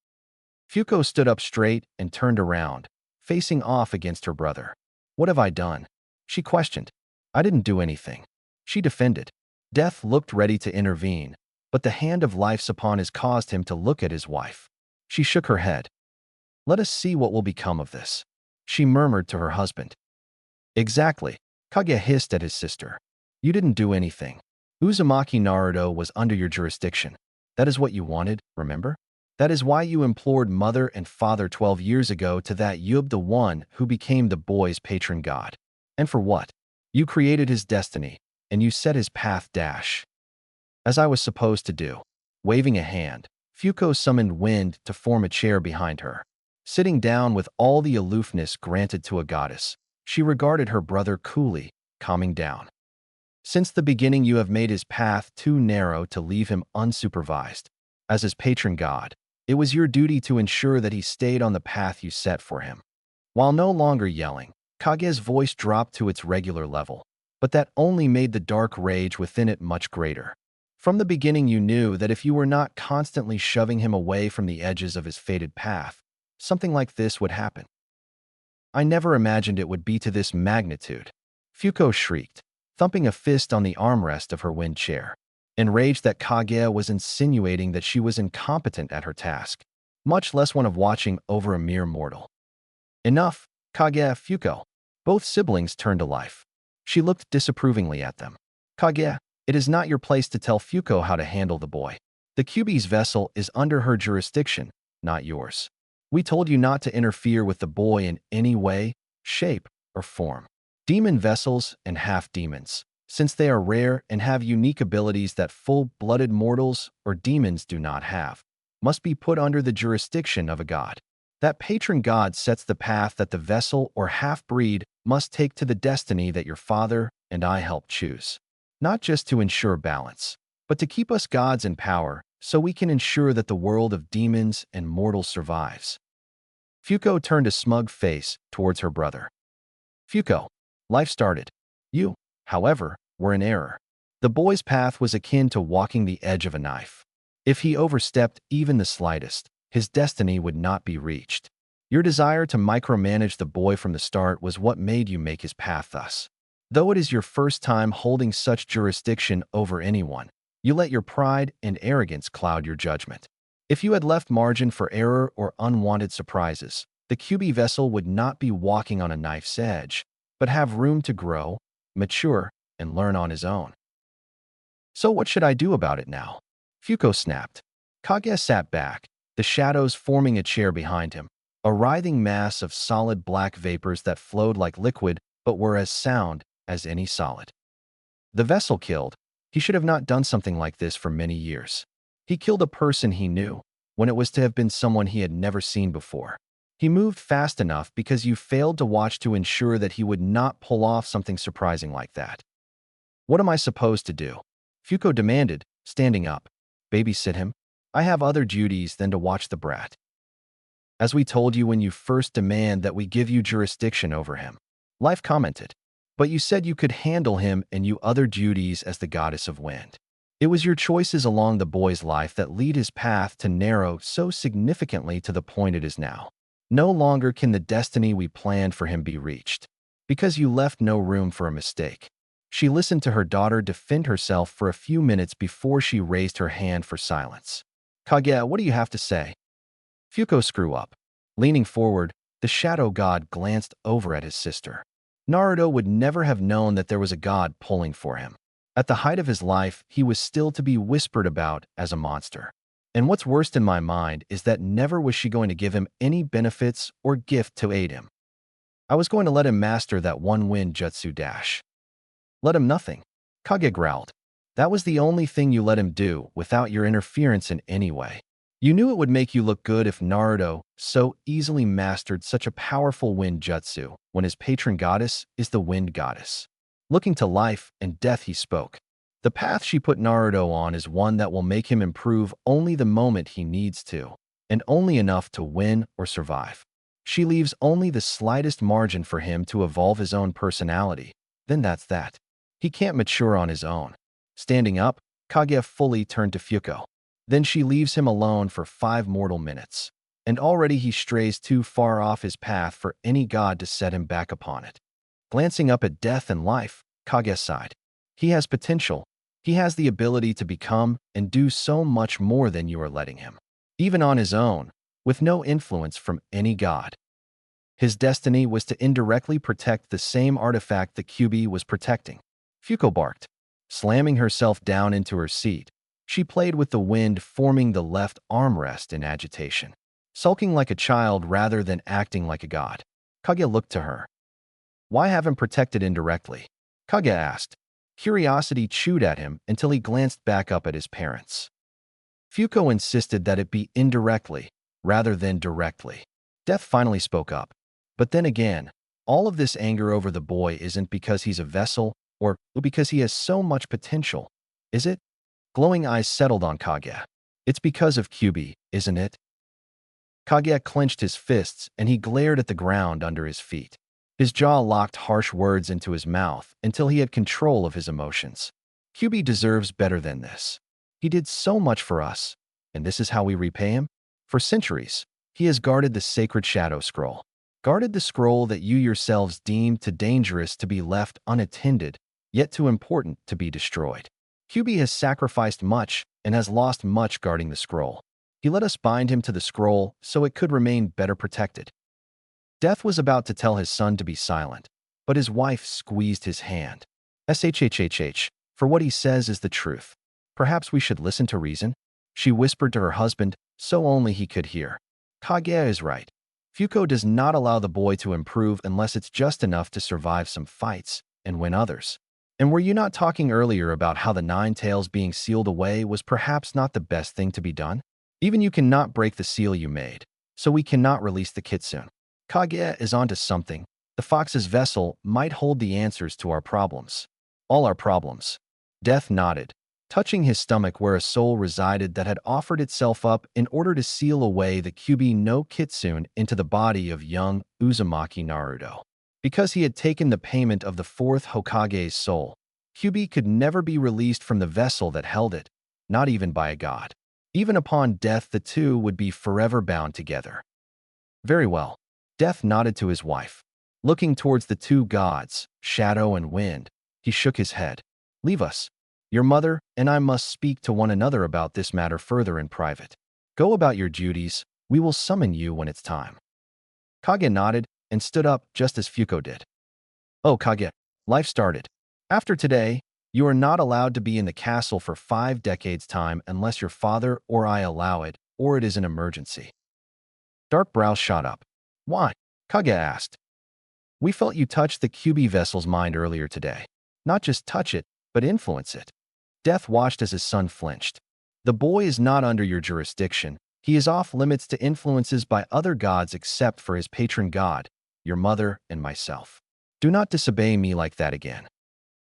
Fuko stood up straight and turned around, facing off against her brother. What have I done? She questioned. I didn't do anything. She defended. Death looked ready to intervene, but the hand of life's upon his caused him to look at his wife. She shook her head. Let us see what will become of this, she murmured to her husband. Exactly, Kage hissed at his sister. You didn't do anything. Uzumaki Naruto was under your jurisdiction. That is what you wanted, remember? That is why you implored mother and father 12 years ago to that Yub, the one who became the boy's patron god. And for what? You created his destiny, and you set his path dash. As I was supposed to do. Waving a hand, Fuko summoned wind to form a chair behind her. Sitting down with all the aloofness granted to a goddess, she regarded her brother coolly, calming down. Since the beginning you have made his path too narrow to leave him unsupervised. As his patron god, it was your duty to ensure that he stayed on the path you set for him. While no longer yelling, Kage's voice dropped to its regular level, but that only made the dark rage within it much greater. From the beginning you knew that if you were not constantly shoving him away from the edges of his fated path, something like this would happen. I never imagined it would be to this magnitude. Fuko shrieked, thumping a fist on the armrest of her wind chair, enraged that Kage was insinuating that she was incompetent at her task, much less one of watching over a mere mortal. Enough, Kage, Fuko. Both siblings turned to life. She looked disapprovingly at them. Kage, it is not your place to tell Fuko how to handle the boy. The Kyuubi's vessel is under her jurisdiction, not yours. We told you not to interfere with the boy in any way, shape, or form. Demon vessels and half-demons, since they are rare and have unique abilities that full-blooded mortals or demons do not have, must be put under the jurisdiction of a god. That patron god sets the path that the vessel or half-breed must take to the destiny that your father and I helped choose. Not just to ensure balance, but to keep us gods in power so we can ensure that the world of demons and mortals survives. Fuko turned a smug face towards her brother. Fuko, life started. You, however, were in error. The boy's path was akin to walking the edge of a knife. If he overstepped even the slightest, his destiny would not be reached. Your desire to micromanage the boy from the start was what made you make his path thus. Though it is your first time holding such jurisdiction over anyone, you let your pride and arrogance cloud your judgment. If you had left margin for error or unwanted surprises, the Kyuubi vessel would not be walking on a knife's edge, but have room to grow, mature, and learn on his own. So what should I do about it now? Fuko snapped. Kage sat back, the shadows forming a chair behind him, a writhing mass of solid black vapors that flowed like liquid but were as sound as any solid. The vessel killed. He should have not done something like this for many years. He killed a person he knew, when it was to have been someone he had never seen before. He moved fast enough because you failed to watch to ensure that he would not pull off something surprising like that. What am I supposed to do? Fuko demanded, standing up. Babysit him? I have other duties than to watch the brat. As we told you when you first demand that we give you jurisdiction over him. Life commented. But you said you could handle him and you other duties as the goddess of wind. It was your choices along the boy's life that lead his path to narrow so significantly to the point it is now. No longer can the destiny we planned for him be reached, because you left no room for a mistake. She listened to her daughter defend herself for a few minutes before she raised her hand for silence. Kage, what do you have to say? Fuko screw up. Leaning forward, the shadow god glanced over at his sister. Naruto would never have known that there was a god pulling for him. At the height of his life, he was still to be whispered about as a monster. And what's worst in my mind is that never was she going to give him any benefits or gift to aid him. I was going to let him master that one wind jutsu dash. Let him nothing. Kage growled. That was the only thing you let him do without your interference in any way. You knew it would make you look good if Naruto so easily mastered such a powerful wind jutsu when his patron goddess is the wind goddess. Looking to life and death, he spoke. The path she put Naruto on is one that will make him improve only the moment he needs to, and only enough to win or survive. She leaves only the slightest margin for him to evolve his own personality. Then that's that. He can't mature on his own. Standing up, Kage fully turned to Fuko. Then she leaves him alone for 5 mortal minutes, and already he strays too far off his path for any god to set him back upon it. Glancing up at death and life, Kage sighed. He has potential. He has the ability to become and do so much more than you are letting him. Even on his own, with no influence from any god. His destiny was to indirectly protect the same artifact that Kyuubi was protecting. Fuko barked. Slamming herself down into her seat, she played with the wind, forming the left armrest in agitation. Sulking like a child rather than acting like a god. Kage looked to her. Why have him protected indirectly? Kage asked. Curiosity chewed at him until he glanced back up at his parents. Fuko insisted that it be indirectly, rather than directly. Death finally spoke up. But then again, all of this anger over the boy isn't because he's a vessel, or because he has so much potential, is it? Glowing eyes settled on Kage. It's because of Kyuubi, isn't it? Kage clenched his fists and he glared at the ground under his feet. His jaw locked harsh words into his mouth until he had control of his emotions. Kyuubi deserves better than this. He did so much for us, and this is how we repay him? For centuries, he has guarded the sacred shadow scroll. Guarded the scroll that you yourselves deemed too dangerous to be left unattended, yet too important to be destroyed. Kyuubi has sacrificed much and has lost much guarding the scroll. He let us bind him to the scroll so it could remain better protected. Death was about to tell his son to be silent, but his wife squeezed his hand. SHHHH, for what he says is the truth. Perhaps we should listen to reason? She whispered to her husband, so only he could hear. Kage is right. Fuko does not allow the boy to improve unless it's just enough to survive some fights and win others. And were you not talking earlier about how the 9 tails being sealed away was perhaps not the best thing to be done? Even you cannot break the seal you made, so we cannot release the kitsune. Kage is onto something. The fox's vessel might hold the answers to our problems. All our problems. Death nodded, touching his stomach where a soul resided that had offered itself up in order to seal away the Kyuubi no Kitsune into the body of young Uzumaki Naruto. Because he had taken the payment of the 4th Hokage's soul, Kyuubi could never be released from the vessel that held it, not even by a god. Even upon death, the two would be forever bound together. Very well. Death nodded to his wife. Looking towards the 2 gods, Shadow and Wind, he shook his head. Leave us. Your mother and I must speak to one another about this matter further in private. Go about your duties. We will summon you when it's time. Kage nodded and stood up just as Fuko did. Oh, Kage, life started. After today, you are not allowed to be in the castle for 5 decades' time unless your father or I allow it, or it is an emergency. Dark brows shot up. Why? Kage asked. We felt you touched the Kyuubi vessel's mind earlier today. Not just touch it, but influence it. Death watched as his son flinched. The boy is not under your jurisdiction. He is off limits to influences by other gods except for his patron god, your mother and myself. Do not disobey me like that again.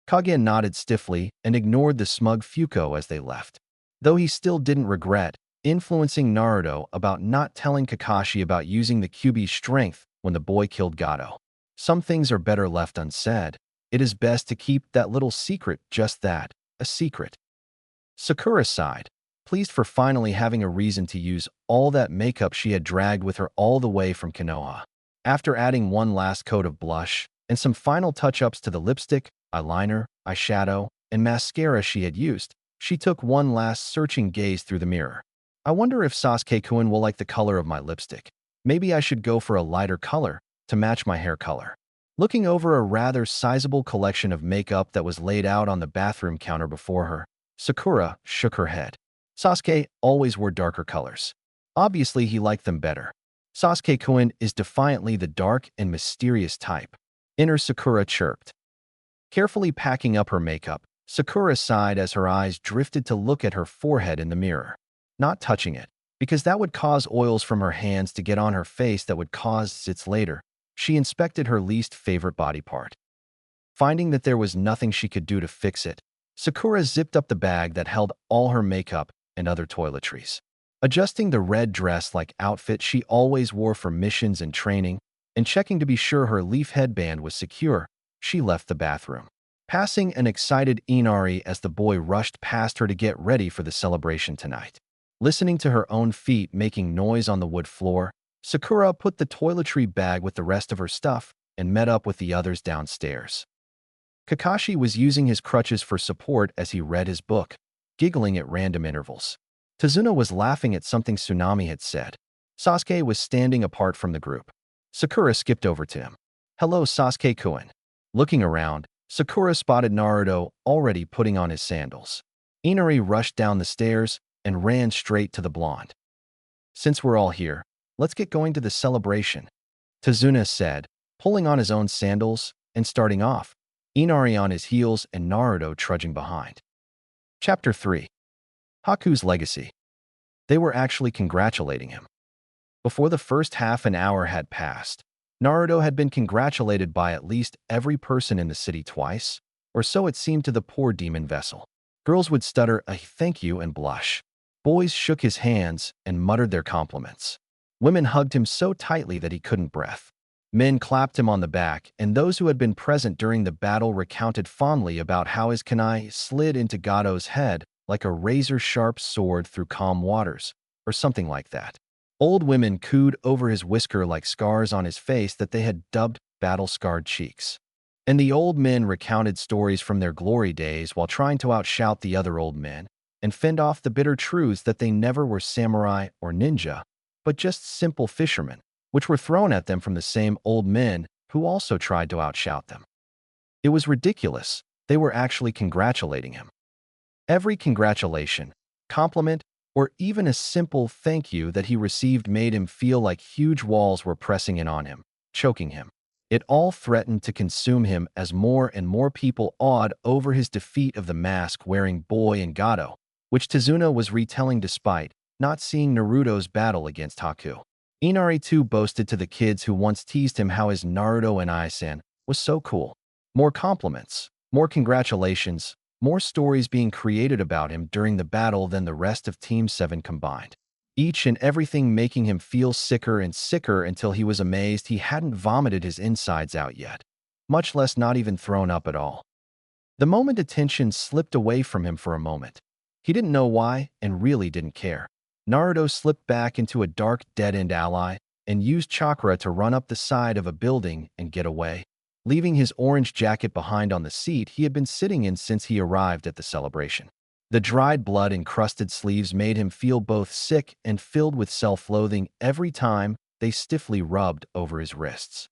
Kage nodded stiffly and ignored the smug Fuko as they left. Though he still didn't regret influencing Naruto about not telling Kakashi about using the Kyuubi's strength when the boy killed Gato. Some things are better left unsaid. It is best to keep that little secret, just that, a secret. Sakura sighed, pleased for finally having a reason to use all that makeup she had dragged with her all the way from Konoha. After adding one last coat of blush and some final touch-ups to the lipstick, eyeliner, eyeshadow, and mascara she had used, she took one last searching gaze through the mirror. I wonder if Sasuke-kun will like the color of my lipstick. Maybe I should go for a lighter color to match my hair color. Looking over a rather sizable collection of makeup that was laid out on the bathroom counter before her, Sakura shook her head. Sasuke always wore darker colors. Obviously, he liked them better. Sasuke-kun is defiantly the dark and mysterious type. Inner Sakura chirped. Carefully packing up her makeup, Sakura sighed as her eyes drifted to look at her forehead in the mirror. Not touching it, because that would cause oils from her hands to get on her face that would cause zits later. She inspected her least favorite body part. Finding that there was nothing she could do to fix it, Sakura zipped up the bag that held all her makeup and other toiletries. Adjusting the red dress-like outfit she always wore for missions and training, and checking to be sure her leaf headband was secure, she left the bathroom. Passing an excited Inari as the boy rushed past her to get ready for the celebration tonight. Listening to her own feet making noise on the wood floor, Sakura put the toiletry bag with the rest of her stuff and met up with the others downstairs. Kakashi was using his crutches for support as he read his book, giggling at random intervals. Tazuna was laughing at something Tsunami had said. Sasuke was standing apart from the group. Sakura skipped over to him. "Hello, Sasuke-kun." Looking around, Sakura spotted Naruto already putting on his sandals. Inari rushed down the stairs and ran straight to the blonde. "Since we're all here, let's get going to the celebration," Tazuna said, pulling on his own sandals and starting off, Inari on his heels and Naruto trudging behind. Chapter 3. Haku's Legacy. They were actually congratulating him. Before the first half an hour had passed, Naruto had been congratulated by at least every person in the city twice, or so it seemed to the poor demon vessel. Girls would stutter a thank you and blush. Boys shook his hands and muttered their compliments. Women hugged him so tightly that he couldn't breathe. Men clapped him on the back, and those who had been present during the battle recounted fondly about how his kunai slid into Gado's head like a razor-sharp sword through calm waters, or something like that. Old women cooed over his whisker-like scars on his face that they had dubbed battle-scarred cheeks. And the old men recounted stories from their glory days while trying to outshout the other old men and fend off the bitter truths that they never were samurai or ninja, but just simple fishermen, which were thrown at them from the same old men who also tried to outshout them. It was ridiculous. They were actually congratulating him. Every congratulation, compliment, or even a simple thank you that he received made him feel like huge walls were pressing in on him, choking him. It all threatened to consume him as more and more people awed over his defeat of the mask-wearing boy and Gado, which Tazuna was retelling despite not seeing Naruto's battle against Haku. Inari too boasted to the kids who once teased him how his Naruto and Aisan was so cool. More compliments, more congratulations, more stories being created about him during the battle than the rest of Team 7 combined. Each and everything making him feel sicker and sicker until he was amazed he hadn't vomited his insides out yet, much less not even thrown up at all. The moment attention slipped away from him for a moment. He didn't know why and really didn't care. Naruto slipped back into a dark dead-end alley and used chakra to run up the side of a building and get away, leaving his orange jacket behind on the seat he had been sitting in since he arrived at the celebration. The dried blood-encrusted sleeves made him feel both sick and filled with self-loathing every time they stiffly rubbed over his wrists.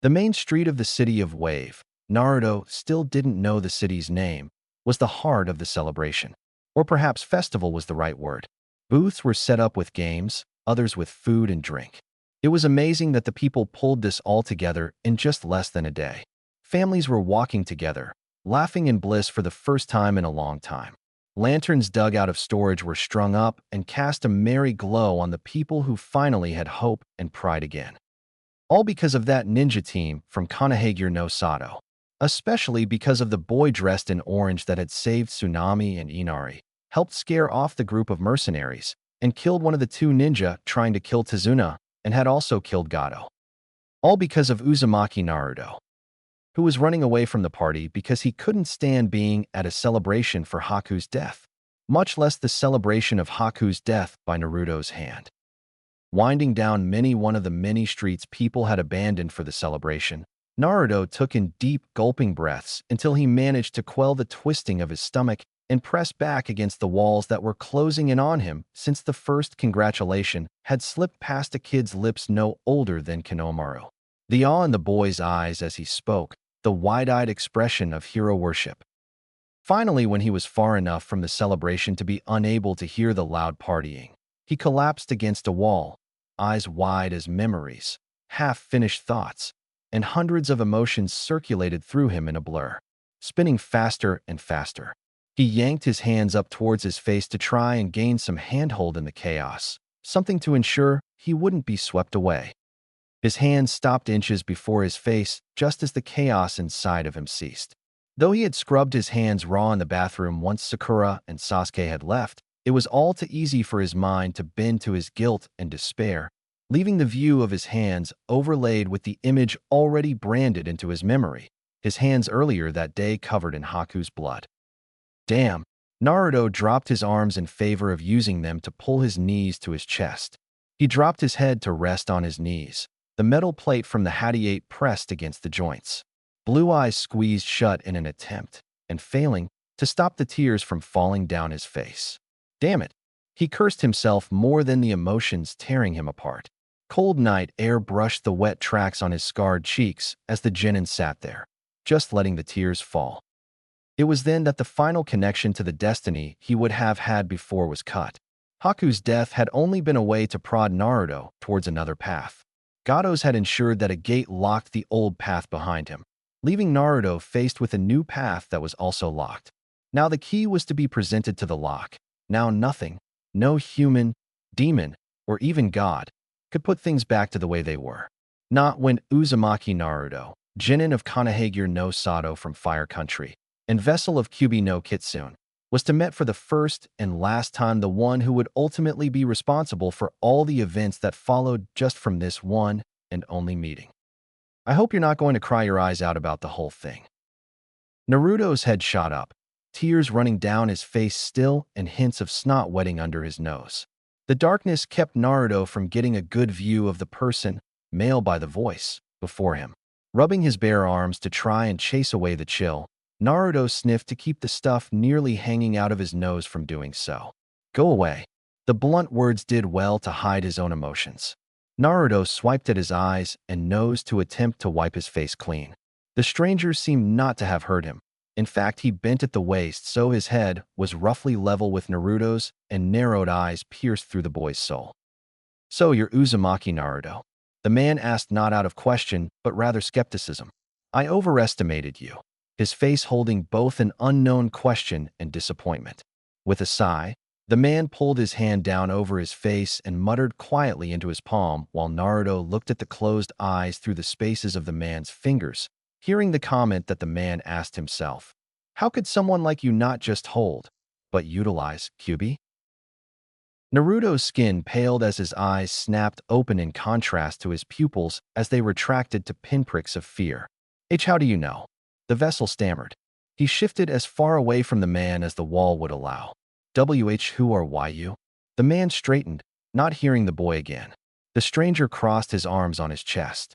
The main street of the city of Wave, Naruto still didn't know the city's name, was the heart of the celebration. Or perhaps festival was the right word. Booths were set up with games, others with food and drink. It was amazing that the people pulled this all together in just less than a day. Families were walking together, laughing in bliss for the first time in a long time. Lanterns dug out of storage were strung up and cast a merry glow on the people who finally had hope and pride again. All because of that ninja team from Konohagure no Sato. Especially because of the boy dressed in orange that had saved Tsunami and Inari, helped scare off the group of mercenaries, and killed one of the two ninja trying to kill Tazuna, and had also killed Gado. All because of Uzumaki Naruto, who was running away from the party because he couldn't stand being at a celebration for Haku's death, much less the celebration of Haku's death by Naruto's hand. Winding down one of the many streets people had abandoned for the celebration, Naruto took in deep, gulping breaths until he managed to quell the twisting of his stomach and press back against the walls that were closing in on him since the first congratulation had slipped past a kid's lips no older than Kinomaru. The awe in the boy's eyes as he spoke, the wide-eyed expression of hero worship. Finally, when he was far enough from the celebration to be unable to hear the loud partying, he collapsed against a wall, eyes wide as memories, half-finished thoughts, and hundreds of emotions circulated through him in a blur, spinning faster and faster. He yanked his hands up towards his face to try and gain some handhold in the chaos, something to ensure he wouldn't be swept away. His hands stopped inches before his face just as the chaos inside of him ceased. Though he had scrubbed his hands raw in the bathroom once Sakura and Sasuke had left, it was all too easy for his mind to bend to his guilt and despair, leaving the view of his hands overlaid with the image already branded into his memory, his hands earlier that day covered in Haku's blood. Damn! Naruto dropped his arms in favor of using them to pull his knees to his chest. He dropped his head to rest on his knees, the metal plate from the Hadiate pressed against the joints. Blue eyes squeezed shut in an attempt, and failing, to stop the tears from falling down his face. Damn it! He cursed himself more than the emotions tearing him apart. Cold night air brushed the wet tracks on his scarred cheeks as the genin sat there, just letting the tears fall. It was then that the final connection to the destiny he would have had before was cut. Haku's death had only been a way to prod Naruto towards another path. Gatos had ensured that a gate locked the old path behind him, leaving Naruto faced with a new path that was also locked. Now the key was to be presented to the lock. Now nothing, no human, demon, or even God, could put things back to the way they were. Not when Uzumaki Naruto, genin of Konohagure no Sato from Fire Country, and vessel of Kyubi no Kitsune, was to meet for the first and last time the one who would ultimately be responsible for all the events that followed just from this one and only meeting. I hope you're not going to cry your eyes out about the whole thing. Naruto's head shot up, tears running down his face still and hints of snot wetting under his nose. The darkness kept Naruto from getting a good view of the person, male by the voice, before him. Rubbing his bare arms to try and chase away the chill, Naruto sniffed to keep the stuff nearly hanging out of his nose from doing so. Go away. The blunt words did well to hide his own emotions. Naruto swiped at his eyes and nose to attempt to wipe his face clean. The stranger seemed not to have heard him. In fact, he bent at the waist so his head was roughly level with Naruto's and narrowed eyes pierced through the boy's soul. So you're Uzumaki Naruto. The man asked not out of question, but rather skepticism. I overestimated you. His face holding both an unknown question and disappointment. With a sigh, the man pulled his hand down over his face and muttered quietly into his palm while Naruto looked at the closed eyes through the spaces of the man's fingers, hearing the comment that the man asked himself. How could someone like you not just hold, but utilize Kyubi? Naruto's skin paled as his eyes snapped open in contrast to his pupils as they retracted to pinpricks of fear. How do you know? The vessel stammered. He shifted as far away from the man as the wall would allow. Who are you? The man straightened, not hearing the boy again. The stranger crossed his arms on his chest.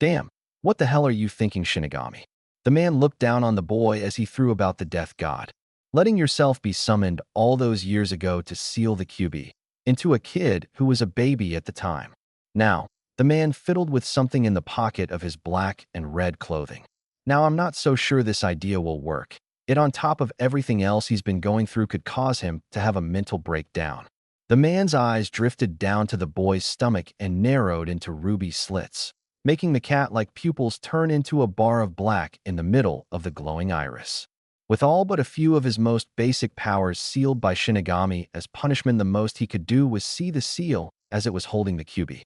Damn, what the hell are you thinking, Shinigami? The man looked down on the boy as he threw about the death god. Letting yourself be summoned all those years ago to seal the Kyubi into a kid who was a baby at the time. Now, the man fiddled with something in the pocket of his black and red clothing. Now I'm not so sure this idea will work. It on top of everything else he's been going through could cause him to have a mental breakdown. The man's eyes drifted down to the boy's stomach and narrowed into ruby slits, making the cat-like pupils turn into a bar of black in the middle of the glowing iris. With all but a few of his most basic powers sealed by Shinigami as punishment, the most he could do was see the seal as it was holding the Kyubi.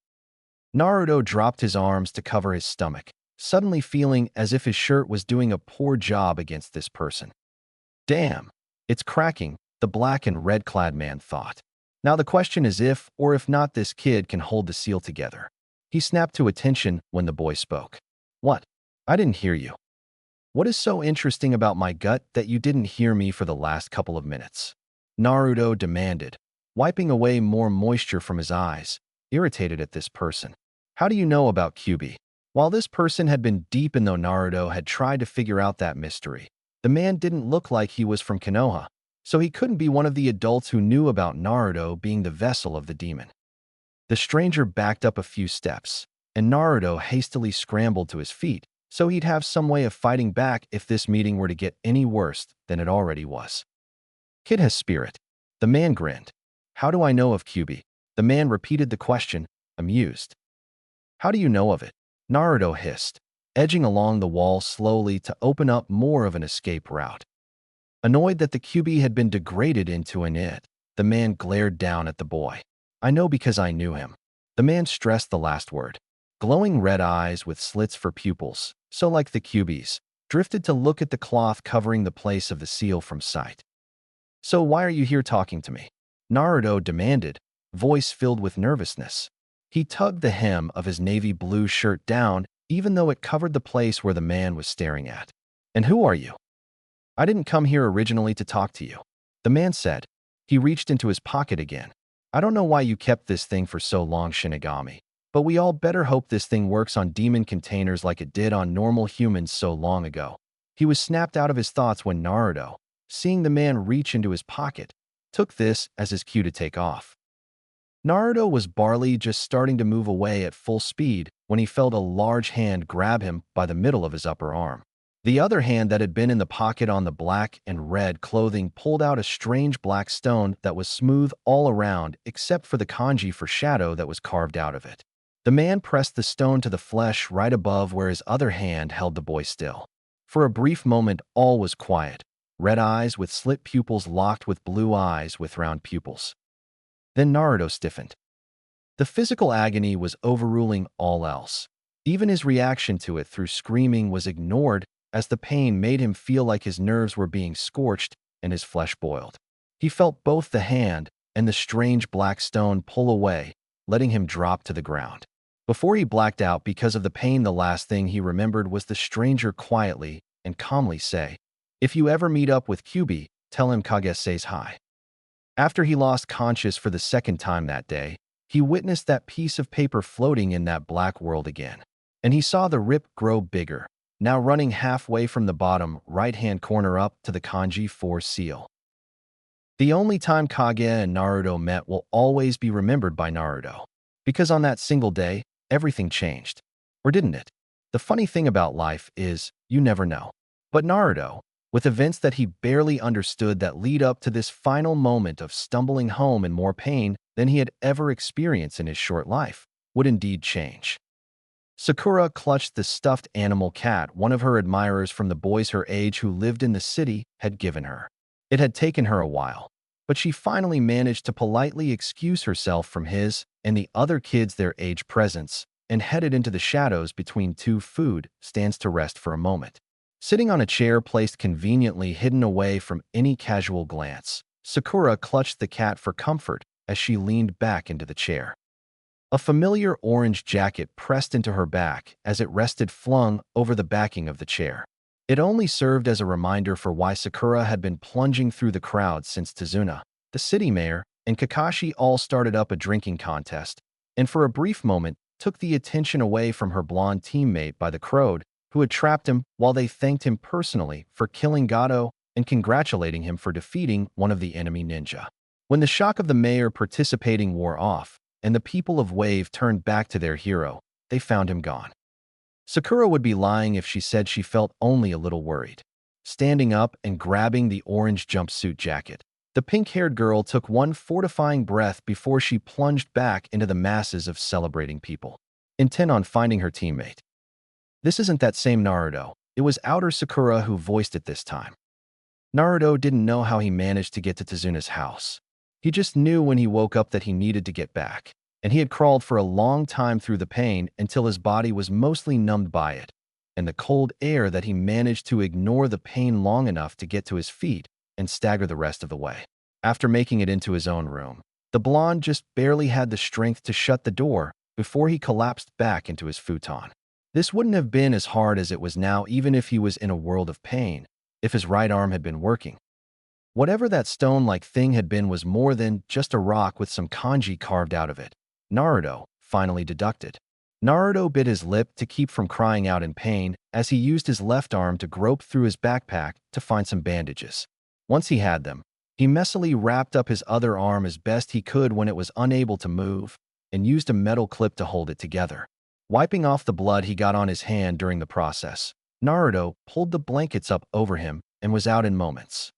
Naruto dropped his arms to cover his stomach, suddenly feeling as if his shirt was doing a poor job against this person. Damn, it's cracking, the black and red-clad man thought. Now the question is if or if not this kid can hold the seal together. He snapped to attention when the boy spoke. What? I didn't hear you. What is so interesting about my gut that you didn't hear me for the last couple of minutes? Naruto demanded, wiping away more moisture from his eyes, irritated at this person. How do you know about Kyubi? While this person had been deep in, though Naruto had tried to figure out that mystery, the man didn't look like he was from Konoha, so he couldn't be one of the adults who knew about Naruto being the vessel of the demon. The stranger backed up a few steps, and Naruto hastily scrambled to his feet so he'd have some way of fighting back if this meeting were to get any worse than it already was. Kid has spirit. The man grinned. How do I know of Kyuubi? The man repeated the question, amused. How do you know of it? Naruto hissed, edging along the wall slowly to open up more of an escape route. Annoyed that the Kyuubi had been degraded into an it, the man glared down at the boy. I know because I knew him. The man stressed the last word. Glowing red eyes with slits for pupils, so like the Kyuubi's, drifted to look at the cloth covering the place of the seal from sight. So why are you here talking to me? Naruto demanded, voice filled with nervousness. He tugged the hem of his navy blue shirt down, even though it covered the place where the man was staring at. And who are you? I didn't come here originally to talk to you. The man said. He reached into his pocket again. I don't know why you kept this thing for so long, Shinigami, but we all better hope this thing works on demon containers like it did on normal humans so long ago. He was snapped out of his thoughts when Naruto, seeing the man reach into his pocket, took this as his cue to take off. Naruto was barely just starting to move away at full speed when he felt a large hand grab him by the middle of his upper arm. The other hand that had been in the pocket on the black and red clothing pulled out a strange black stone that was smooth all around except for the kanji for shadow that was carved out of it. The man pressed the stone to the flesh right above where his other hand held the boy still. For a brief moment, all was quiet. Red eyes with slit pupils locked with blue eyes with round pupils. Then Naruto stiffened. The physical agony was overruling all else. Even his reaction to it through screaming was ignored as the pain made him feel like his nerves were being scorched and his flesh boiled. He felt both the hand and the strange black stone pull away, letting him drop to the ground. Before he blacked out because of the pain, the last thing he remembered was the stranger quietly and calmly say, "If you ever meet up with Kyuubi, tell him Kage says hi." After he lost conscious for the second time that day, he witnessed that piece of paper floating in that black world again. And he saw the rip grow bigger, now running halfway from the bottom right-hand corner up to the kanji 4 seal. The only time Kage and Naruto met will always be remembered by Naruto, because on that single day, everything changed. Or didn't it? The funny thing about life is, you never know. But Naruto, with events that he barely understood that lead up to this final moment of stumbling home in more pain than he had ever experienced in his short life, would indeed change. Sakura clutched the stuffed animal cat one of her admirers from the boys her age who lived in the city had given her. It had taken her a while, but she finally managed to politely excuse herself from his and the other kids their age presence and headed into the shadows between two food stands to rest for a moment. Sitting on a chair placed conveniently hidden away from any casual glance, Sakura clutched the cat for comfort as she leaned back into the chair. A familiar orange jacket pressed into her back as it rested flung over the backing of the chair. It only served as a reminder for why Sakura had been plunging through the crowd since Tazuna, the city mayor, and Kakashi all started up a drinking contest, and for a brief moment took the attention away from her blonde teammate by the crowd who had trapped him while they thanked him personally for killing Gato and congratulating him for defeating one of the enemy ninja. When the shock of the mayor participating wore off, and the people of Wave turned back to their hero, they found him gone. Sakura would be lying if she said she felt only a little worried. Standing up and grabbing the orange jumpsuit jacket, the pink-haired girl took one fortifying breath before she plunged back into the masses of celebrating people, intent on finding her teammate. This isn't that same Naruto. It was outer Sakura who voiced it this time. Naruto didn't know how he managed to get to Tazuna's house. He just knew when he woke up that he needed to get back, and he had crawled for a long time through the pain until his body was mostly numbed by it, and the cold air that he managed to ignore the pain long enough to get to his feet and stagger the rest of the way. After making it into his own room, the blonde just barely had the strength to shut the door before he collapsed back into his futon. This wouldn't have been as hard as it was now even if he was in a world of pain, if his right arm had been working. Whatever that stone-like thing had been was more than just a rock with some kanji carved out of it, Naruto finally deducted. Naruto bit his lip to keep from crying out in pain as he used his left arm to grope through his backpack to find some bandages. Once he had them, he messily wrapped up his other arm as best he could when it was unable to move and used a metal clip to hold it together. Wiping off the blood he got on his hand during the process, Naruto pulled the blankets up over him and was out in moments.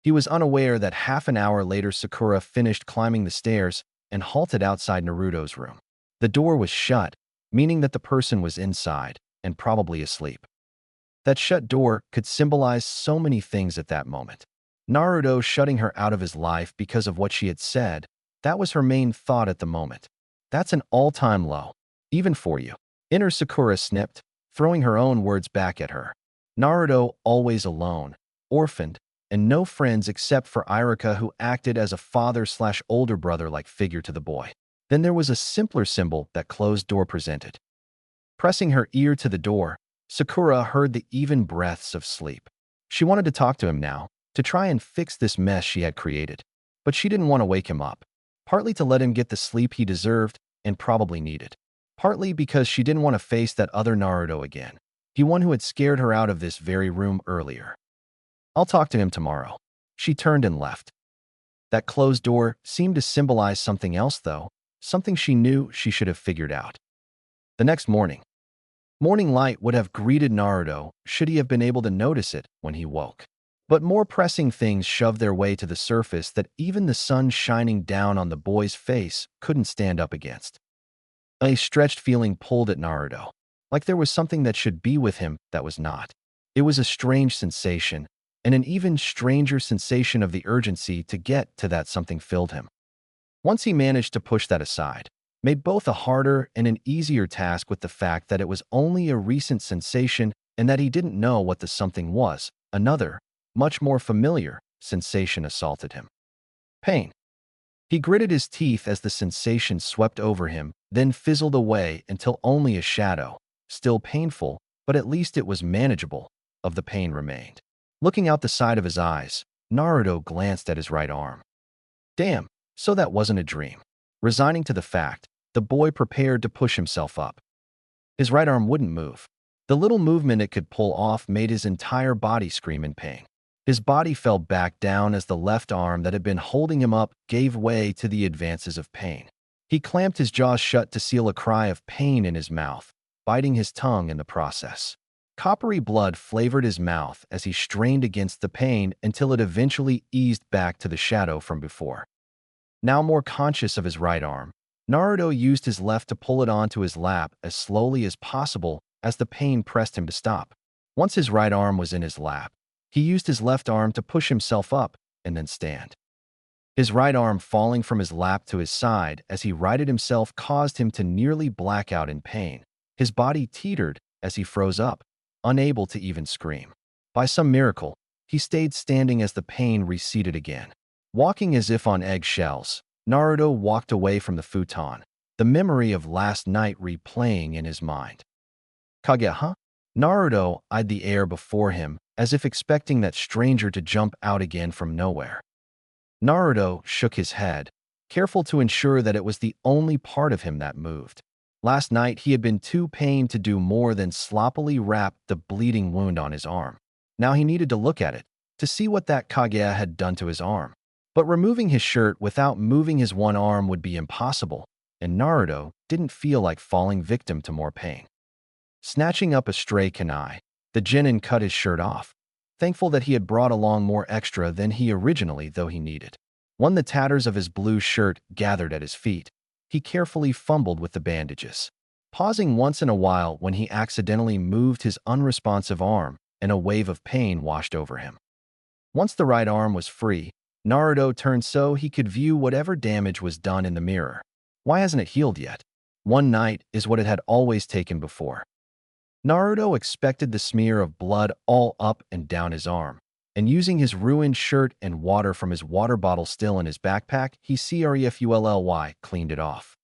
He was unaware that half an hour later Sakura finished climbing the stairs and halted outside Naruto's room. The door was shut, meaning that the person was inside and probably asleep. That shut door could symbolize so many things at that moment. Naruto shutting her out of his life because of what she had said, that was her main thought at the moment. That's an all-time low, even for you. Inner Sakura snipped, throwing her own words back at her. Naruto always alone, orphaned, and no friends except for Iruka, who acted as a father/older brother-like figure to the boy. Then there was a simpler symbol that closed door presented. Pressing her ear to the door, Sakura heard the even breaths of sleep. She wanted to talk to him now, to try and fix this mess she had created. But she didn't want to wake him up, partly to let him get the sleep he deserved and probably needed. Partly because she didn't want to face that other Naruto again, the one who had scared her out of this very room earlier. I'll talk to him tomorrow. She turned and left. That closed door seemed to symbolize something else, though, something she knew she should have figured out. The next morning, morning light would have greeted Naruto should he have been able to notice it when he woke. But more pressing things shoved their way to the surface that even the sun shining down on the boy's face couldn't stand up against. A stretched feeling pulled at Naruto, like there was something that should be with him that was not. It was a strange sensation, and an even stranger sensation of the urgency to get to that something filled him. Once he managed to push that aside, made both a harder and an easier task with the fact that it was only a recent sensation and that he didn't know what the something was, another, much more familiar, sensation assaulted him. Pain. He gritted his teeth as the sensation swept over him, then fizzled away until only a shadow, still painful, but at least it was manageable, of the pain remained. Looking out the side of his eyes, Naruto glanced at his right arm. Damn, so that wasn't a dream. Resigning to the fact, the boy prepared to push himself up. His right arm wouldn't move. The little movement it could pull off made his entire body scream in pain. His body fell back down as the left arm that had been holding him up gave way to the advances of pain. He clamped his jaws shut to seal a cry of pain in his mouth, biting his tongue in the process. Coppery blood flavored his mouth as he strained against the pain until it eventually eased back to the shadow from before. Now more conscious of his right arm, Naruto used his left to pull it onto his lap as slowly as possible as the pain pressed him to stop. Once his right arm was in his lap, he used his left arm to push himself up and then stand. His right arm falling from his lap to his side as he righted himself caused him to nearly black out in pain. His body teetered as he froze up, unable to even scream. By some miracle, he stayed standing as the pain receded again. Walking as if on eggshells, Naruto walked away from the futon, the memory of last night replaying in his mind. Kage, huh? Naruto eyed the air before him as if expecting that stranger to jump out again from nowhere. Naruto shook his head, careful to ensure that it was the only part of him that moved. Last night he had been too pained to do more than sloppily wrap the bleeding wound on his arm. Now he needed to look at it, to see what that Kage had done to his arm. But removing his shirt without moving his one arm would be impossible, and Naruto didn't feel like falling victim to more pain. Snatching up a stray kunai, the genin cut his shirt off, thankful that he had brought along more extra than he originally though he needed. When the tatters of his blue shirt gathered at his feet, he carefully fumbled with the bandages, pausing once in a while when he accidentally moved his unresponsive arm and a wave of pain washed over him. Once the right arm was free, Naruto turned so he could view whatever damage was done in the mirror. Why hasn't it healed yet? One night is what it had always taken before. Naruto expected the smear of blood all up and down his arm, and using his ruined shirt and water from his water bottle still in his backpack, he carefully cleaned it off.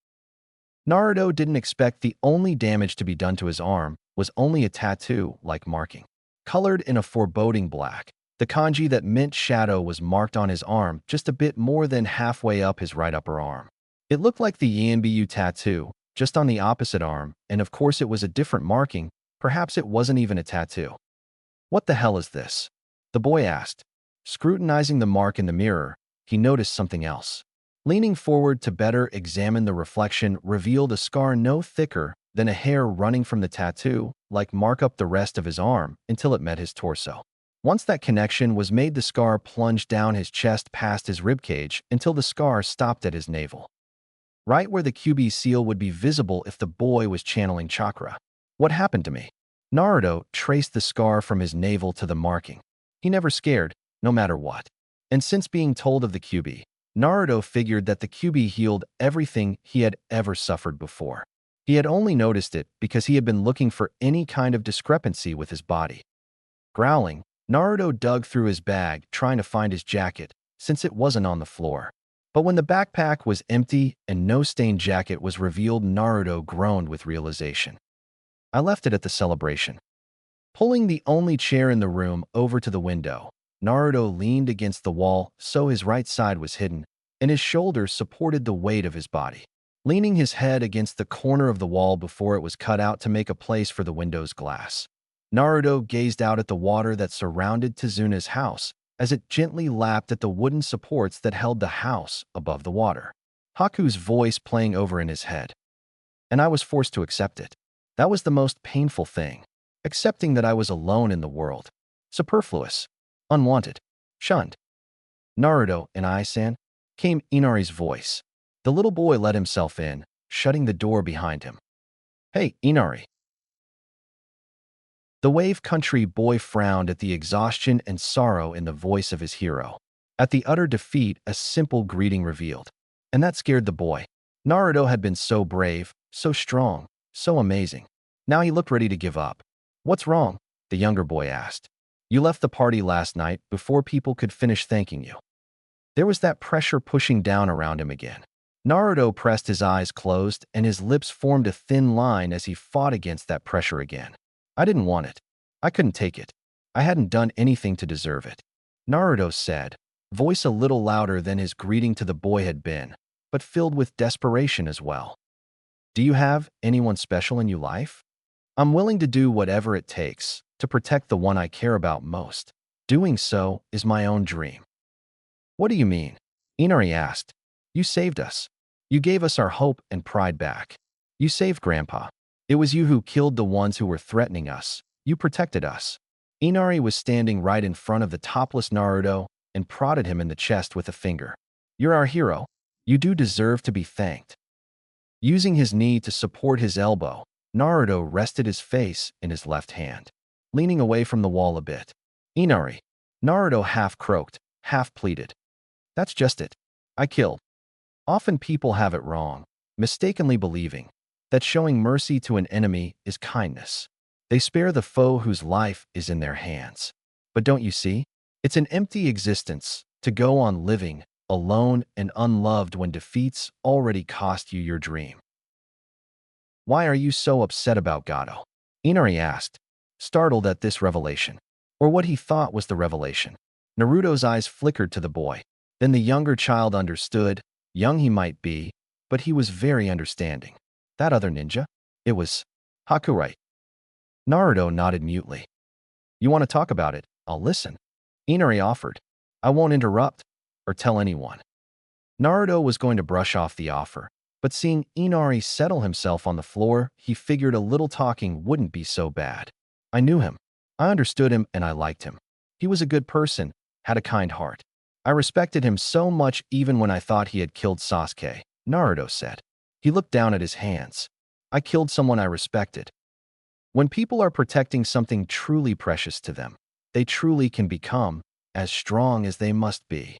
Naruto didn't expect the only damage to be done to his arm was only a tattoo-like marking. Colored in a foreboding black, the kanji that meant shadow was marked on his arm just a bit more than halfway up his right upper arm. It looked like the Yanbiyu tattoo, just on the opposite arm, and of course it was a different marking. Perhaps it wasn't even a tattoo. What the hell is this? The boy asked. Scrutinizing the mark in the mirror, he noticed something else. Leaning forward to better examine the reflection revealed a scar no thicker then a hair running from the tattoo, like mark up the rest of his arm until it met his torso. Once that connection was made, the scar plunged down his chest past his ribcage until the scar stopped at his navel, right where the QB seal would be visible if the boy was channeling chakra. What happened to me? Naruto traced the scar from his navel to the marking. He never scared, no matter what. And since being told of the QB, Naruto figured that the QB healed everything he had ever suffered before. He had only noticed it because he had been looking for any kind of discrepancy with his body. Growling, Naruto dug through his bag trying to find his jacket, since it wasn't on the floor. But when the backpack was empty and no stained jacket was revealed, Naruto groaned with realization. I left it at the celebration. Pulling the only chair in the room over to the window, Naruto leaned against the wall so his right side was hidden, and his shoulders supported the weight of his body. Leaning his head against the corner of the wall before it was cut out to make a place for the window's glass, Naruto gazed out at the water that surrounded Tezuna's house as it gently lapped at the wooden supports that held the house above the water. Haku's voice playing over in his head. And I was forced to accept it. That was the most painful thing. Accepting that I was alone in the world. Superfluous. Unwanted. Shunned. Naruto and I-san, came Inari's voice. The little boy let himself in, shutting the door behind him. Hey, Inari. The Wave Country boy frowned at the exhaustion and sorrow in the voice of his hero. At the utter defeat, a simple greeting revealed. And that scared the boy. Naruto had been so brave, so strong, so amazing. Now he looked ready to give up. What's wrong? The younger boy asked. You left the party last night before people could finish thanking you. There was that pressure pushing down around him again. Naruto pressed his eyes closed and his lips formed a thin line as he fought against that pressure again. I didn't want it. I couldn't take it. I hadn't done anything to deserve it. Naruto said, voice a little louder than his greeting to the boy had been, but filled with desperation as well. Do you have anyone special in your life? I'm willing to do whatever it takes to protect the one I care about most. Doing so is my own dream. What do you mean? Inari asked. You saved us. You gave us our hope and pride back. You saved Grandpa. It was you who killed the ones who were threatening us. You protected us. Inari was standing right in front of the topless Naruto and prodded him in the chest with a finger. You're our hero. You do deserve to be thanked. Using his knee to support his elbow, Naruto rested his face in his left hand, leaning away from the wall a bit. Inari. Naruto half croaked, half pleaded. That's just it. I killed. Often people have it wrong, mistakenly believing that showing mercy to an enemy is kindness. They spare the foe whose life is in their hands. But don't you see? It's an empty existence to go on living alone and unloved when defeats already cost you your dream. Why are you so upset about Gato? Inari asked, startled at this revelation, or what he thought was the revelation. Naruto's eyes flickered to the boy. Then the younger child understood. Young he might be, but he was very understanding. That other ninja? It was Haku, right? Naruto nodded mutely. You want to talk about it? I'll listen. Inari offered. I won't interrupt or tell anyone. Naruto was going to brush off the offer, but seeing Inari settle himself on the floor, he figured a little talking wouldn't be so bad. I knew him. I understood him and I liked him. He was a good person, had a kind heart. I respected him so much even when I thought he had killed Sasuke, Naruto said. He looked down at his hands. I killed someone I respected. When people are protecting something truly precious to them, they truly can become as strong as they must be.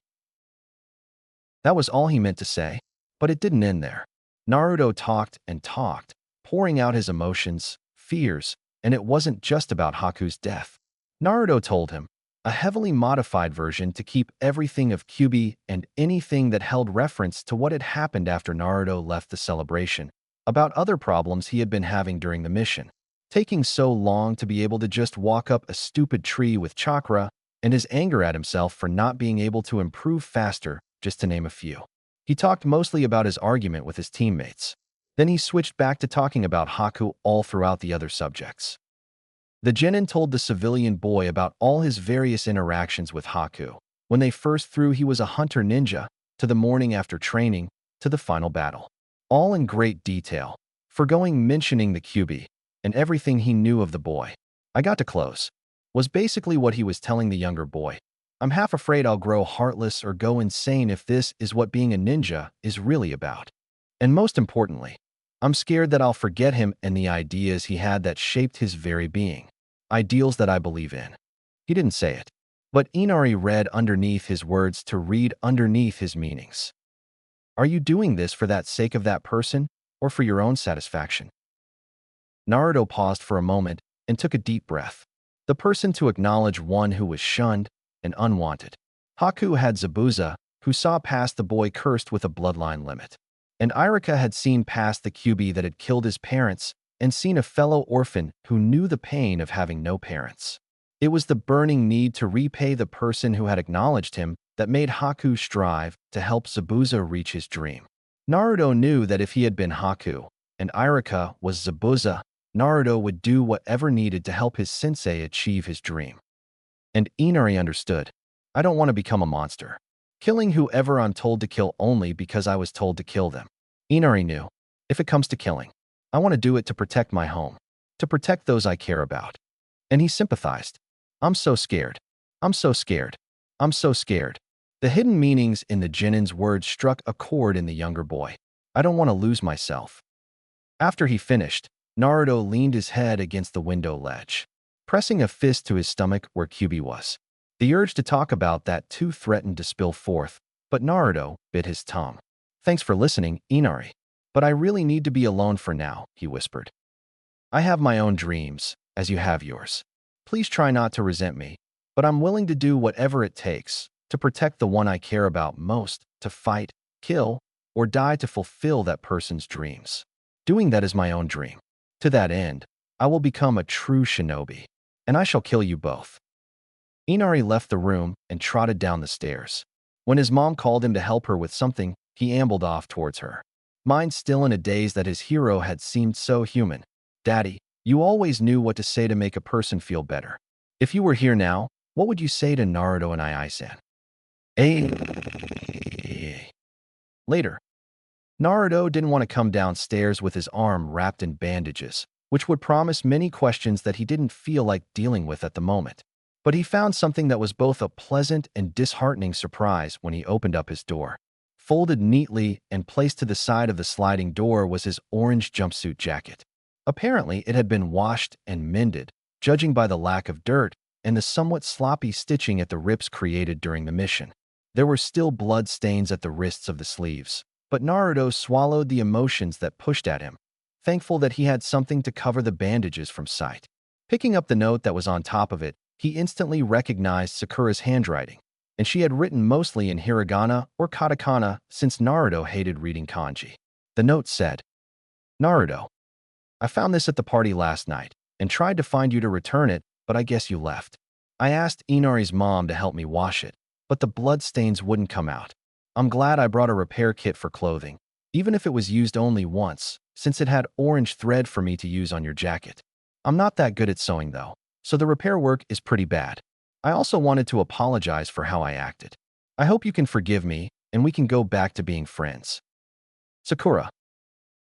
That was all he meant to say, but it didn't end there. Naruto talked and talked, pouring out his emotions, fears, and it wasn't just about Haku's death. Naruto told him, a heavily modified version to keep everything of Kyuubi and anything that held reference to what had happened after Naruto left the celebration, about other problems he had been having during the mission, taking so long to be able to just walk up a stupid tree with chakra, and his anger at himself for not being able to improve faster, just to name a few. He talked mostly about his argument with his teammates. Then he switched back to talking about Haku all throughout the other subjects. The genin told the civilian boy about all his various interactions with Haku, when they first threw he was a hunter ninja, to the morning after training, to the final battle. All in great detail, forgoing mentioning the QB and everything he knew of the boy. I got to close, was basically what he was telling the younger boy. I'm half afraid I'll grow heartless or go insane if this is what being a ninja is really about. And most importantly, I'm scared that I'll forget him and the ideas he had that shaped his very being. Ideals that I believe in. He didn't say it, but Inari read underneath his words to read underneath his meanings. Are you doing this for that sake of that person or for your own satisfaction? Naruto paused for a moment and took a deep breath. The person to acknowledge one who was shunned and unwanted. Haku had Zabuza, who saw past the boy cursed with a bloodline limit. And Irika had seen past the QB that had killed his parents and seen a fellow orphan who knew the pain of having no parents. It was the burning need to repay the person who had acknowledged him that made Haku strive to help Zabuza reach his dream. Naruto knew that if he had been Haku and Irika was Zabuza, Naruto would do whatever needed to help his sensei achieve his dream. And Inari understood. I don't want to become a monster, killing whoever I'm told to kill only because I was told to kill them. Inari knew, if it comes to killing, I want to do it to protect my home, to protect those I care about. And he sympathized. I'm so scared. I'm so scared. I'm so scared. The hidden meanings in the Genin's words struck a chord in the younger boy. I don't want to lose myself. After he finished, Naruto leaned his head against the window ledge, pressing a fist to his stomach where Kyuubi was. The urge to talk about that too threatened to spill forth, but Naruto bit his tongue. Thanks for listening, Inari. But I really need to be alone for now, he whispered. I have my own dreams, as you have yours. Please try not to resent me, but I'm willing to do whatever it takes to protect the one I care about most, to fight, kill, or die to fulfill that person's dreams. Doing that is my own dream. To that end, I will become a true shinobi, and I shall kill you both. Inari left the room and trotted down the stairs. When his mom called him to help her with something, he ambled off towards her. Mind still in a daze that his hero had seemed so human. Daddy, you always knew what to say to make a person feel better. If you were here now, what would you say to Naruto and Ai-san? Later, Naruto didn't want to come downstairs with his arm wrapped in bandages, which would promise many questions that he didn't feel like dealing with at the moment. But he found something that was both a pleasant and disheartening surprise when he opened up his door. Folded neatly and placed to the side of the sliding door was his orange jumpsuit jacket. Apparently, it had been washed and mended, judging by the lack of dirt and the somewhat sloppy stitching at the rips created during the mission. There were still blood stains at the wrists of the sleeves, but Naruto swallowed the emotions that pushed at him, thankful that he had something to cover the bandages from sight. Picking up the note that was on top of it, he instantly recognized Sakura's handwriting, and she had written mostly in hiragana or katakana since Naruto hated reading kanji. The note said, Naruto, I found this at the party last night and tried to find you to return it, but I guess you left. I asked Inari's mom to help me wash it, but the blood stains wouldn't come out. I'm glad I brought a repair kit for clothing, even if it was used only once, since it had orange thread for me to use on your jacket. I'm not that good at sewing though, so the repair work is pretty bad. I also wanted to apologize for how I acted. I hope you can forgive me and we can go back to being friends. Sakura.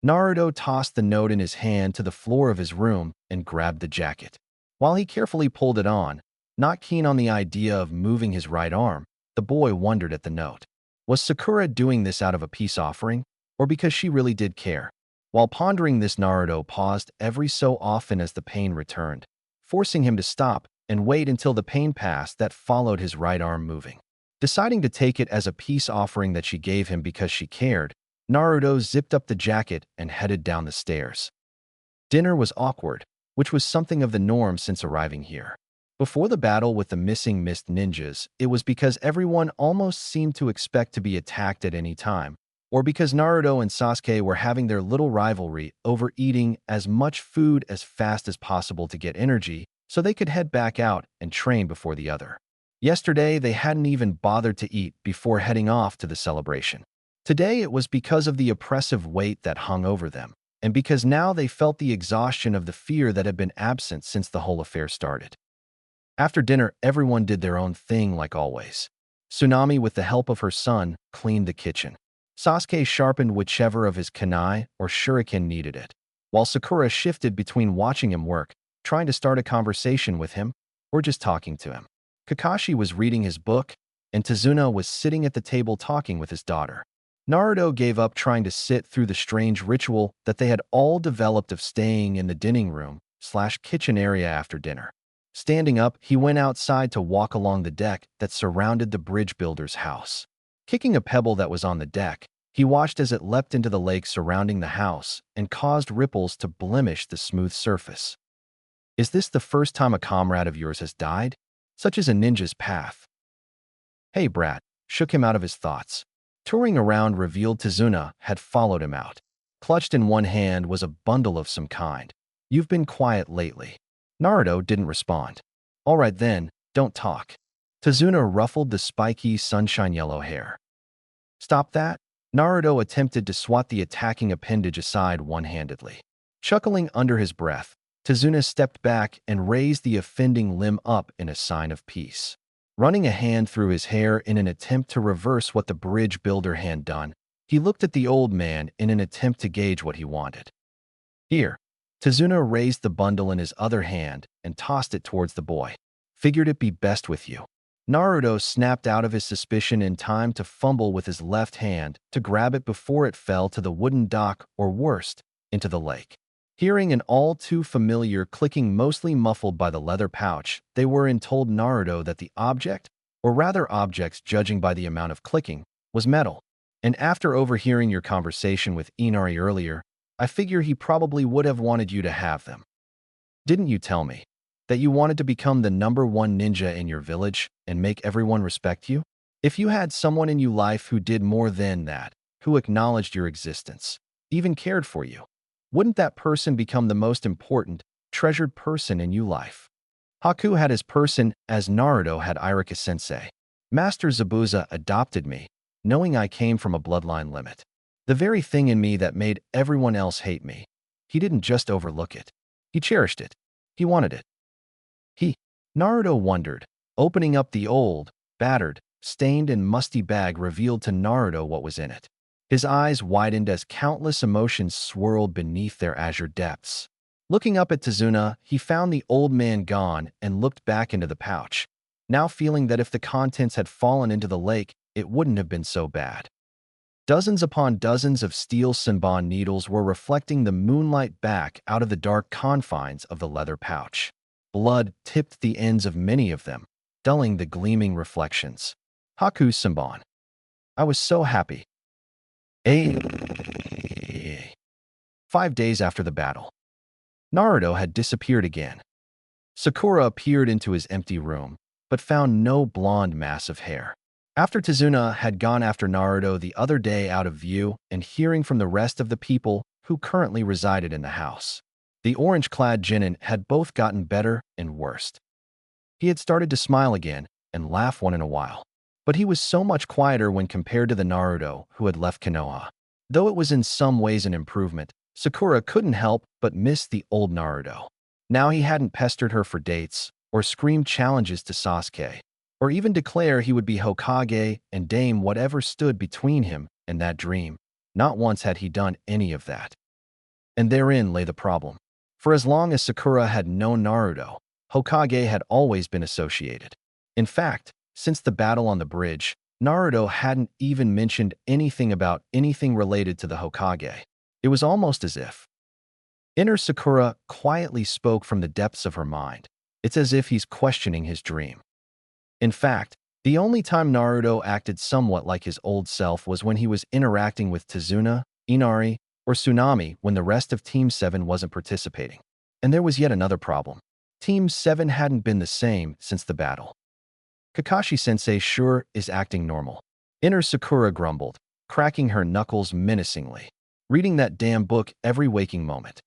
Naruto tossed the note in his hand to the floor of his room and grabbed the jacket. While he carefully pulled it on, not keen on the idea of moving his right arm, the boy wondered at the note. Was Sakura doing this out of a peace offering, or because she really did care? While pondering this, Naruto paused every so often as the pain returned, forcing him to stop and wait until the pain passed that followed his right arm moving. Deciding to take it as a peace offering that she gave him because she cared, Naruto zipped up the jacket and headed down the stairs. Dinner was awkward, which was something of the norm since arriving here. Before the battle with the missing mist ninjas, it was because everyone almost seemed to expect to be attacked at any time, or because Naruto and Sasuke were having their little rivalry over eating as much food as fast as possible to get energy so they could head back out and train before the other. Yesterday, they hadn't even bothered to eat before heading off to the celebration. Today, it was because of the oppressive weight that hung over them, and because now they felt the exhaustion of the fear that had been absent since the whole affair started. After dinner, everyone did their own thing like always. Tsunami, with the help of her son, cleaned the kitchen. Sasuke sharpened whichever of his kunai or shuriken needed it. while Sakura shifted between watching him work, trying to start a conversation with him, or just talking to him. Kakashi was reading his book, and Tazuna was sitting at the table talking with his daughter. Naruto gave up trying to sit through the strange ritual that they had all developed of staying in the dining room/kitchen area after dinner. Standing up, he went outside to walk along the deck that surrounded the bridge builder's house. Kicking a pebble that was on the deck, he watched as it leapt into the lake surrounding the house and caused ripples to blemish the smooth surface. Is this the first time a comrade of yours has died? Such is a ninja's path. Hey, brat, shook him out of his thoughts. Touring around revealed Tazuna had followed him out. Clutched in one hand was a bundle of some kind. You've been quiet lately. Naruto didn't respond. All right then, don't talk. Tazuna ruffled the spiky sunshine yellow hair. Stop that. Naruto attempted to swat the attacking appendage aside one-handedly. Chuckling under his breath, Tazuna stepped back and raised the offending limb up in a sign of peace. Running a hand through his hair in an attempt to reverse what the bridge builder had done, he looked at the old man in an attempt to gauge what he wanted. Here. Tazuna raised the bundle in his other hand and tossed it towards the boy. Figured it'd be best with you. Naruto snapped out of his suspicion in time to fumble with his left hand to grab it before it fell to the wooden dock or worst, into the lake. Hearing an all-too-familiar clicking mostly muffled by the leather pouch, they were in told Naruto that the object, or rather objects judging by the amount of clicking, was metal. And after overhearing your conversation with Inari earlier, I figure he probably would have wanted you to have them. Didn't you tell me that you wanted to become the #1 ninja in your village and make everyone respect you? If you had someone in your life who did more than that, who acknowledged your existence, even cared for you, wouldn't that person become the most important, treasured person in your life? Haku had his person as Naruto had Iruka-sensei. Master Zabuza adopted me, knowing I came from a bloodline limit. The very thing in me that made everyone else hate me. He didn't just overlook it. He cherished it. He wanted it. Naruto wondered. Opening up the old, battered, stained and musty bag revealed to Naruto what was in it. His eyes widened as countless emotions swirled beneath their azure depths. Looking up at Tazuna, he found the old man gone and looked back into the pouch, now feeling that if the contents had fallen into the lake, it wouldn't have been so bad. Dozens upon dozens of steel Senbon needles were reflecting the moonlight back out of the dark confines of the leather pouch. Blood tipped the ends of many of them, dulling the gleaming reflections. Haku's Senbon. I was so happy. 5 days after the battle, Naruto had disappeared again. Sakura appeared into his empty room, but found no blonde mass of hair. After Tazuna had gone after Naruto the other day out of view and hearing from the rest of the people who currently resided in the house, the orange-clad genin had both gotten better and worse. He had started to smile again and laugh once in a while, but he was so much quieter when compared to the Naruto who had left Konoha. Though it was in some ways an improvement, Sakura couldn't help but miss the old Naruto. Now he hadn't pestered her for dates or screamed challenges to Sasuke, or even declare he would be Hokage and Dame whatever stood between him and that dream. Not once had he done any of that. And therein lay the problem. For as long as Sakura had known Naruto, Hokage had always been associated. In fact, since the battle on the bridge, Naruto hadn't even mentioned anything about anything related to the Hokage. It was almost as if inner Sakura quietly spoke from the depths of her mind. It's as if he's questioning his dream. In fact, the only time Naruto acted somewhat like his old self was when he was interacting with Tazuna, Inari, or Tsunami when the rest of Team 7 wasn't participating. And there was yet another problem. Team 7 hadn't been the same since the battle. Kakashi-sensei sure is acting normal. Inner Sakura grumbled, cracking her knuckles menacingly, reading that damn book every waking moment.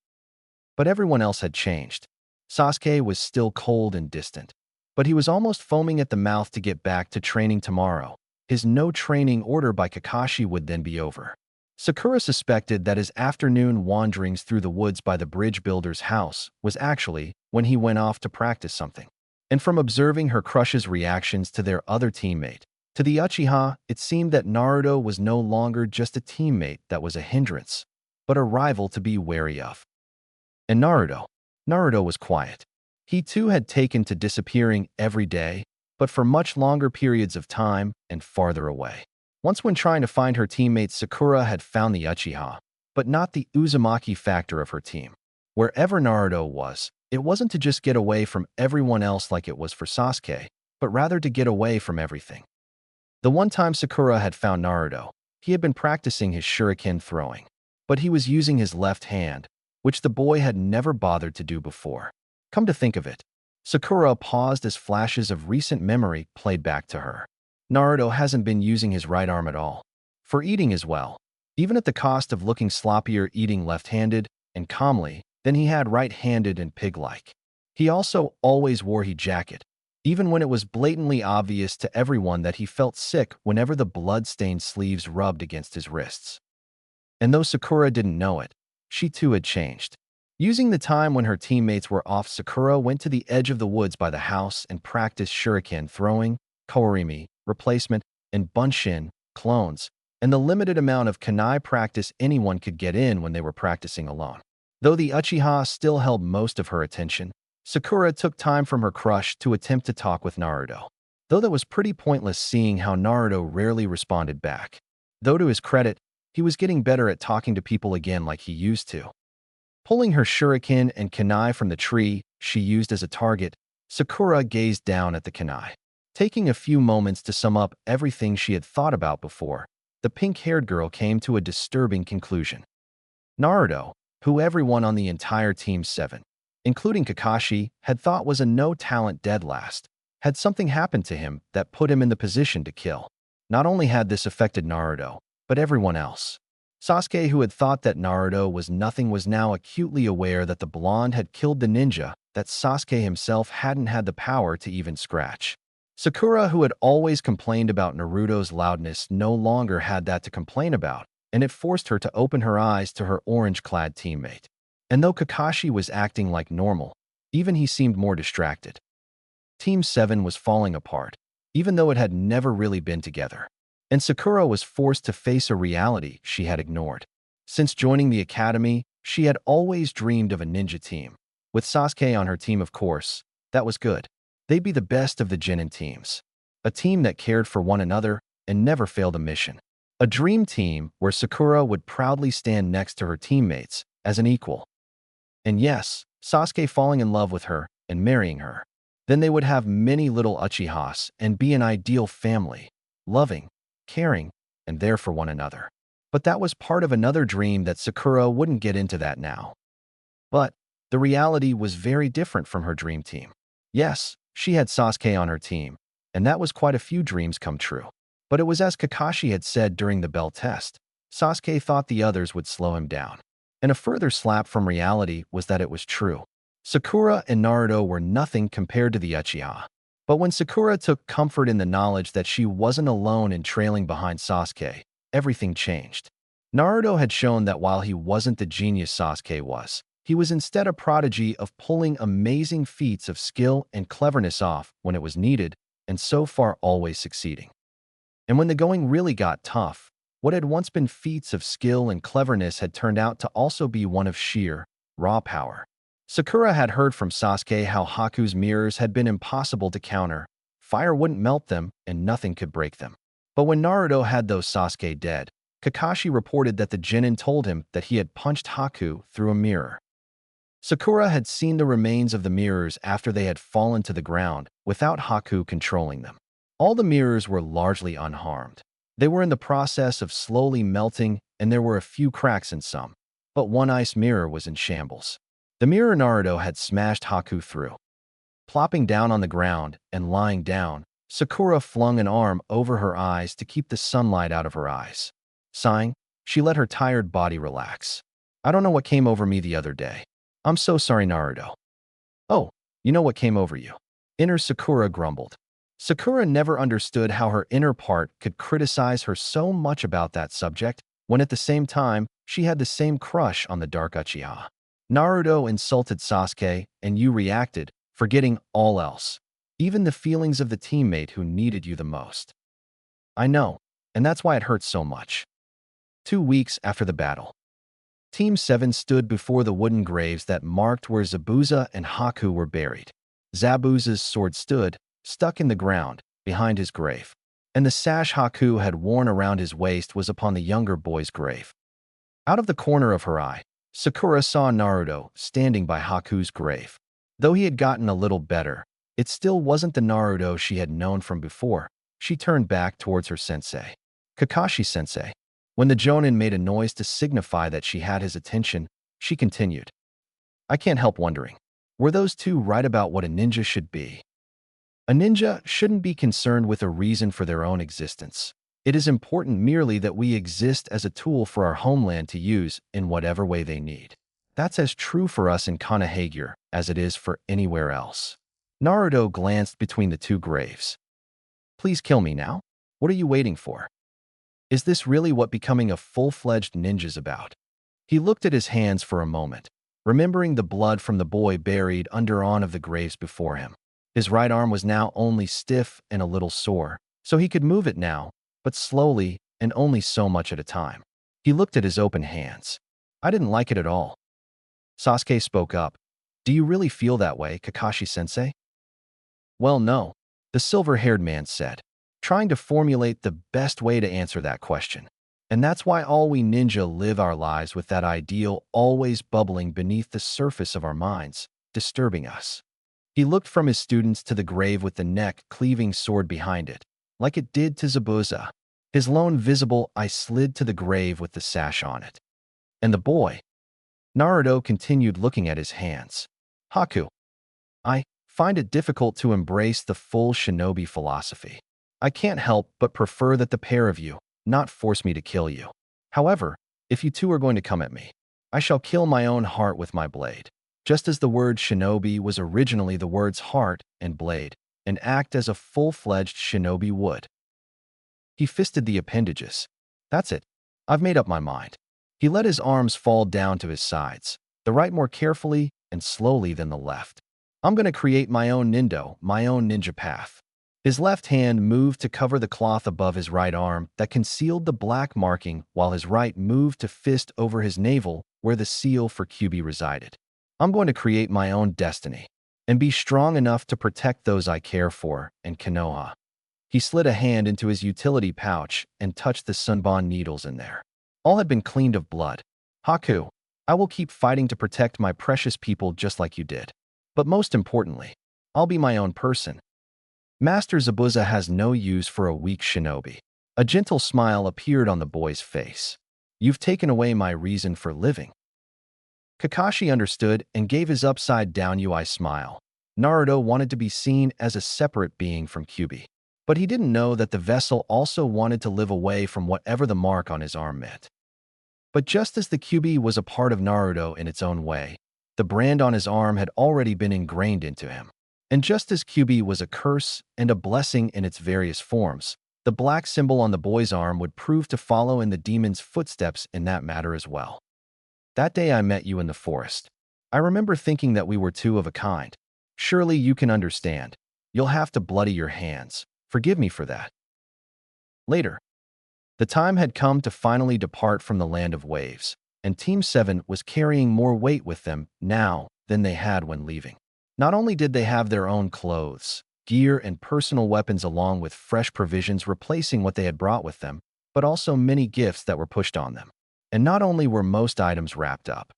But everyone else had changed. Sasuke was still cold and distant, but he was almost foaming at the mouth to get back to training tomorrow. His no-training order by Kakashi would then be over. Sakura suspected that his afternoon wanderings through the woods by the bridge builder's house was actually when he went off to practice something. And from observing her crush's reactions to their other teammate, to the Uchiha, it seemed that Naruto was no longer just a teammate that was a hindrance, but a rival to be wary of. And Naruto? Naruto was quiet. He too had taken to disappearing every day, but for much longer periods of time and farther away. Once when trying to find her teammate, Sakura had found the Uchiha, but not the Uzumaki factor of her team. Wherever Naruto was, it wasn't to just get away from everyone else like it was for Sasuke, but rather to get away from everything. The one time Sakura had found Naruto, he had been practicing his shuriken throwing, but he was using his left hand, which the boy had never bothered to do before. Come to think of it, Sakura paused as flashes of recent memory played back to her. Naruto hasn't been using his right arm at all. For eating as well, even at the cost of looking sloppier eating left-handed and calmly than he had right-handed and pig-like. He also always wore his jacket, even when it was blatantly obvious to everyone that he felt sick whenever the blood-stained sleeves rubbed against his wrists. And though Sakura didn't know it, she too had changed. Using the time when her teammates were off, Sakura went to the edge of the woods by the house and practiced shuriken throwing, kourimi, replacement, and bunshin, clones, and the limited amount of kunai practice anyone could get in when they were practicing alone. Though the Uchiha still held most of her attention, Sakura took time from her crush to attempt to talk with Naruto. Though that was pretty pointless seeing how Naruto rarely responded back. Though to his credit, he was getting better at talking to people again like he used to. Pulling her shuriken and kunai from the tree she used as a target, Sakura gazed down at the kunai. Taking a few moments to sum up everything she had thought about before, the pink-haired girl came to a disturbing conclusion. Naruto, who everyone on the entire Team 7, including Kakashi, had thought was a no-talent dead last, had something happened to him that put him in the position to kill. Not only had this affected Naruto, but everyone else. Sasuke, who had thought that Naruto was nothing, was now acutely aware that the blonde had killed the ninja that Sasuke himself hadn't had the power to even scratch. Sakura, who had always complained about Naruto's loudness, no longer had that to complain about, and it forced her to open her eyes to her orange-clad teammate. And though Kakashi was acting like normal, even he seemed more distracted. Team 7 was falling apart, even though it had never really been together. And Sakura was forced to face a reality she had ignored. Since joining the academy, she had always dreamed of a ninja team. With Sasuke on her team, of course, that was good. They'd be the best of the Genin teams. A team that cared for one another and never failed a mission. A dream team where Sakura would proudly stand next to her teammates as an equal. And yes, Sasuke falling in love with her and marrying her. Then they would have many little Uchihas and be an ideal family, loving, caring, and there for one another. But that was part of another dream that Sakura wouldn't get into that now. But the reality was very different from her dream team. Yes, she had Sasuke on her team, and that was quite a few dreams come true. But it was as Kakashi had said during the bell test, Sasuke thought the others would slow him down. And a further slap from reality was that it was true. Sakura and Naruto were nothing compared to the Uchiha. But when Sakura took comfort in the knowledge that she wasn't alone in trailing behind Sasuke, everything changed. Naruto had shown that while he wasn't the genius Sasuke was, he was instead a prodigy of pulling amazing feats of skill and cleverness off when it was needed, and so far always succeeding. And when the going really got tough, what had once been feats of skill and cleverness had turned out to also be one of sheer, raw power. Sakura had heard from Sasuke how Haku's mirrors had been impossible to counter. Fire wouldn't melt them, and nothing could break them. But when Naruto had those Sasuke dead, Kakashi reported that the Genin told him that he had punched Haku through a mirror. Sakura had seen the remains of the mirrors after they had fallen to the ground, without Haku controlling them. All the mirrors were largely unharmed. They were in the process of slowly melting, and there were a few cracks in some. But one ice mirror was in shambles. The mirror Naruto had smashed Haku through. Plopping down on the ground and lying down, Sakura flung an arm over her eyes to keep the sunlight out of her eyes. Sighing, she let her tired body relax. I don't know what came over me the other day. I'm so sorry, Naruto. Oh, you know what came over you. Inner Sakura grumbled. Sakura never understood how her inner part could criticize her so much about that subject, when at the same time, she had the same crush on the Dark Uchiha. Naruto insulted Sasuke, and you reacted, forgetting all else. Even the feelings of the teammate who needed you the most. I know, and that's why it hurts so much. 2 weeks after the battle. Team 7 stood before the wooden graves that marked where Zabuza and Haku were buried. Zabuza's sword stood, stuck in the ground, behind his grave, and the sash Haku had worn around his waist was upon the younger boy's grave. Out of the corner of her eye, Sakura saw Naruto standing by Haku's grave. Though he had gotten a little better, it still wasn't the Naruto she had known from before. She turned back towards her sensei. Kakashi-sensei. When the Jonin made a noise to signify that she had his attention, she continued. I can't help wondering, were those two right about what a ninja should be? A ninja shouldn't be concerned with a reason for their own existence. It is important merely that we exist as a tool for our homeland to use in whatever way they need. That's as true for us in Konohagure as it is for anywhere else. Naruto glanced between the two graves. Please kill me now? What are you waiting for? Is this really what becoming a full-fledged ninja's about? He looked at his hands for a moment, remembering the blood from the boy buried under one of the graves before him. His right arm was now only stiff and a little sore, so he could move it now, but slowly and only so much at a time. He looked at his open hands. I didn't like it at all. Sasuke spoke up. Do you really feel that way, Kakashi-sensei? Well, no, the silver-haired man said, trying to formulate the best way to answer that question. And that's why all we ninja live our lives with that ideal always bubbling beneath the surface of our minds, disturbing us. He looked from his students to the grave with the neck-cleaving sword behind it, like it did to Zabuza. His lone visible eye slid to the grave with the sash on it. And the boy? Naruto continued looking at his hands. Haku. I find it difficult to embrace the full shinobi philosophy. I can't help but prefer that the pair of you not force me to kill you. However, if you two are going to come at me, I shall kill my own heart with my blade. Just as the word shinobi was originally the words heart and blade, and act as a full-fledged shinobi would. He fisted the appendages. That's it. I've made up my mind. He let his arms fall down to his sides, the right more carefully and slowly than the left. I'm going to create my own nindo, my own ninja path. His left hand moved to cover the cloth above his right arm that concealed the black marking, while his right moved to fist over his navel where the seal for Kyuubi resided. I'm going to create my own destiny and be strong enough to protect those I care for and Konoha. He slid a hand into his utility pouch and touched the sunbon needles in there. All had been cleaned of blood. Haku, I will keep fighting to protect my precious people just like you did. But most importantly, I'll be my own person. Master Zabuza has no use for a weak shinobi. A gentle smile appeared on the boy's face. You've taken away my reason for living. Kakashi understood and gave his upside-down UI smile. Naruto wanted to be seen as a separate being from Kyuubi, but he didn't know that the vessel also wanted to live away from whatever the mark on his arm meant. But just as the Kyuubi was a part of Naruto in its own way, the brand on his arm had already been ingrained into him. And just as Kyuubi was a curse and a blessing in its various forms, the black symbol on the boy's arm would prove to follow in the demon's footsteps in that matter as well. That day I met you in the forest, I remember thinking that we were two of a kind. Surely you can understand. You'll have to bloody your hands. Forgive me for that. Later, the time had come to finally depart from the land of waves, and Team 7 was carrying more weight with them now than they had when leaving. Not only did they have their own clothes, gear, and personal weapons along with fresh provisions replacing what they had brought with them, but also many gifts that were pushed on them. And not only were most items wrapped up,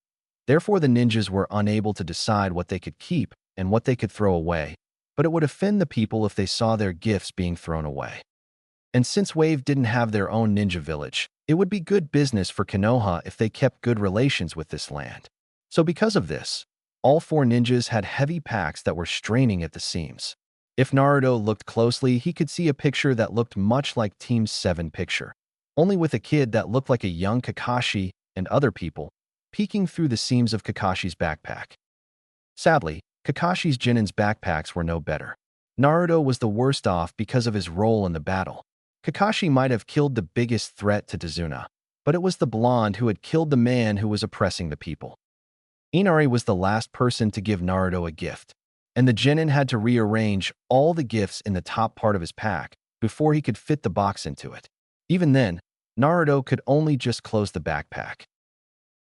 therefore the ninjas were unable to decide what they could keep and what they could throw away, but it would offend the people if they saw their gifts being thrown away. And since Wave didn't have their own ninja village, it would be good business for Konoha if they kept good relations with this land. So because of this, all four ninjas had heavy packs that were straining at the seams. If Naruto looked closely, he could see a picture that looked much like Team 7 picture, only with a kid that looked like a young Kakashi and other people peeking through the seams of Kakashi's backpack. Sadly, Kakashi's Genin's backpacks were no better. Naruto was the worst off because of his role in the battle. Kakashi might have killed the biggest threat to Tazuna, but it was the blonde who had killed the man who was oppressing the people. Inari was the last person to give Naruto a gift, and the Genin had to rearrange all the gifts in the top part of his pack before he could fit the box into it. Even then, Naruto could only just close the backpack.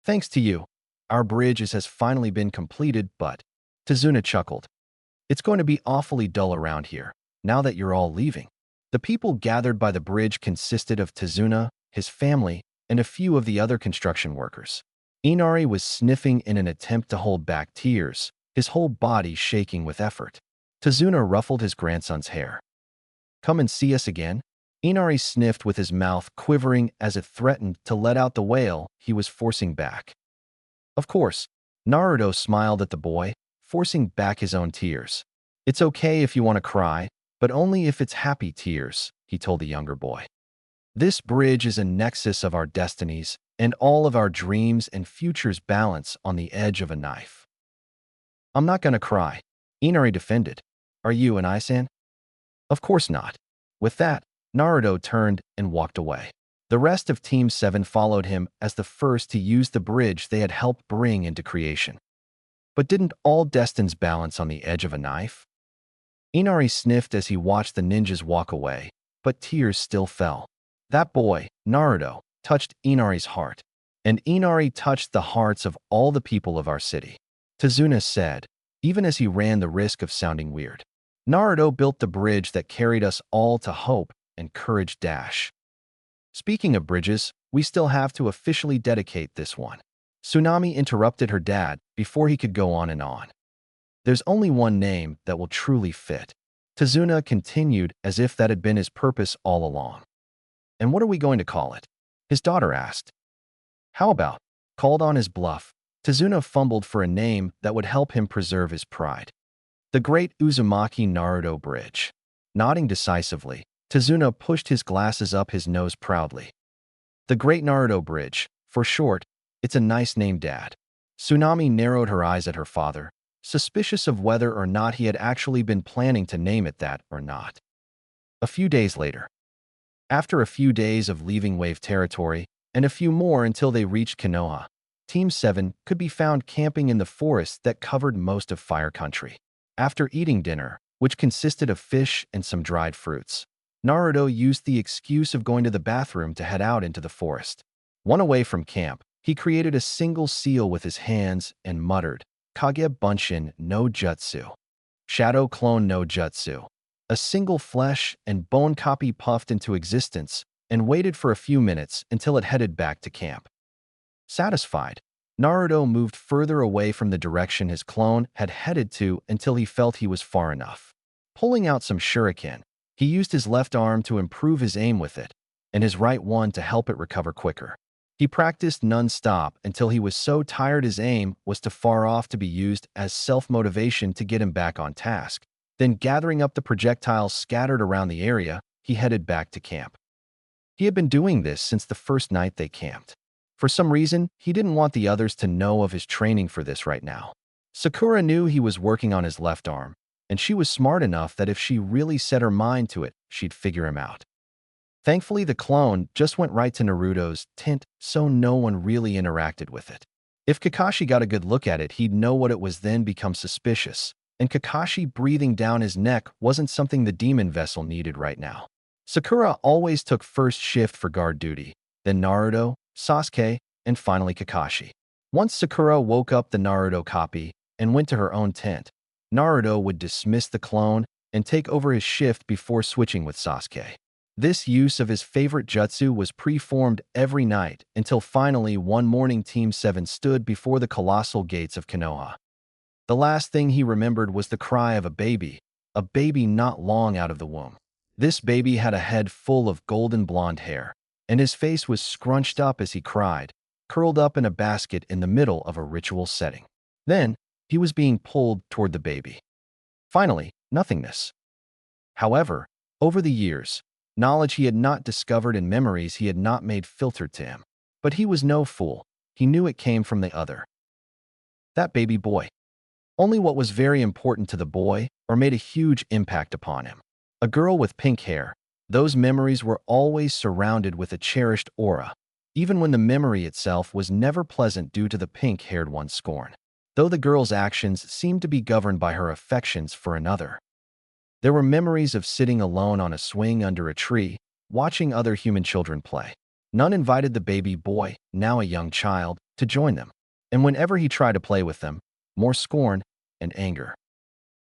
Thanks to you, our bridge has finally been completed, but Tazuna chuckled. It's going to be awfully dull around here, now that you're all leaving. The people gathered by the bridge consisted of Tazuna, his family, and a few of the other construction workers. Inari was sniffing in an attempt to hold back tears, his whole body shaking with effort. Tazuna ruffled his grandson's hair. Come and see us again? Inari sniffed with his mouth quivering as it threatened to let out the wail he was forcing back. Of course, Naruto smiled at the boy, forcing back his own tears. It's okay if you want to cry, but only if it's happy tears, he told the younger boy. This bridge is a nexus of our destinies, and all of our dreams and futures balance on the edge of a knife. I'm not gonna cry, Inari defended. Are you and Isan? Of course not. With that, Naruto turned and walked away. The rest of Team 7 followed him as the first to use the bridge they had helped bring into creation. But didn't all destinies balance on the edge of a knife? Inari sniffed as he watched the ninjas walk away, but tears still fell. That boy, Naruto, touched Inari's heart, and Inari touched the hearts of all the people of our city. Tazuna said, even as he ran the risk of sounding weird. Naruto built the bridge that carried us all to hope and courage dash. Speaking of bridges, we still have to officially dedicate this one. Tsunami interrupted her dad before he could go on and on. There's only one name that will truly fit. Tazuna continued as if that had been his purpose all along. And what are we going to call it? His daughter asked. How about? Called on his bluff, Tazuna fumbled for a name that would help him preserve his pride. The Great Uzumaki Naruto Bridge. Nodding decisively, Tazuna pushed his glasses up his nose proudly. The Great Naruto Bridge, for short, it's a nice name, Dad. Tsunami narrowed her eyes at her father, suspicious of whether or not he had actually been planning to name it that or not. A few days later. After a few days of leaving Wave Territory, and a few more until they reached Konoha, Team 7 could be found camping in the forest that covered most of Fire Country. After eating dinner, which consisted of fish and some dried fruits, Naruto used the excuse of going to the bathroom to head out into the forest. One away from camp, he created a single seal with his hands and muttered, Kage Bunshin no Jutsu. Shadow Clone no Jutsu. A single flesh and bone copy puffed into existence and waited for a few minutes until it headed back to camp. Satisfied, Naruto moved further away from the direction his clone had headed to until he felt he was far enough. Pulling out some shuriken, he used his left arm to improve his aim with it, and his right one to help it recover quicker. He practiced non-stop until he was so tired his aim was too far off to be used as self-motivation to get him back on task. Then gathering up the projectiles scattered around the area, he headed back to camp. He had been doing this since the first night they camped. For some reason, he didn't want the others to know of his training for this right now. Sakura knew he was working on his left arm, and she was smart enough that if she really set her mind to it, she'd figure him out. Thankfully, the clone just went right to Naruto's tent, so no one really interacted with it. If Kakashi got a good look at it, he'd know what it was, then become suspicious, and Kakashi breathing down his neck wasn't something the demon vessel needed right now. Sakura always took first shift for guard duty, then Naruto, Sasuke, and finally Kakashi. Once Sakura woke up the Naruto copy and went to her own tent, Naruto would dismiss the clone and take over his shift before switching with Sasuke. This use of his favorite jutsu was pre-formed every night until finally one morning Team 7 stood before the colossal gates of Konoha. The last thing he remembered was the cry of a baby not long out of the womb. This baby had a head full of golden blonde hair, and his face was scrunched up as he cried, curled up in a basket in the middle of a ritual setting. Then, he was being pulled toward the baby. Finally, nothingness. However, over the years, knowledge he had not discovered and memories he had not made filtered to him. But he was no fool. He knew it came from the other. That baby boy. Only what was very important to the boy or made a huge impact upon him. A girl with pink hair. Those memories were always surrounded with a cherished aura, even when the memory itself was never pleasant due to the pink-haired one's scorn. Though the girl's actions seemed to be governed by her affections for another. There were memories of sitting alone on a swing under a tree, watching other human children play. None invited the baby boy, now a young child, to join them. And whenever he tried to play with them, more scorn and anger.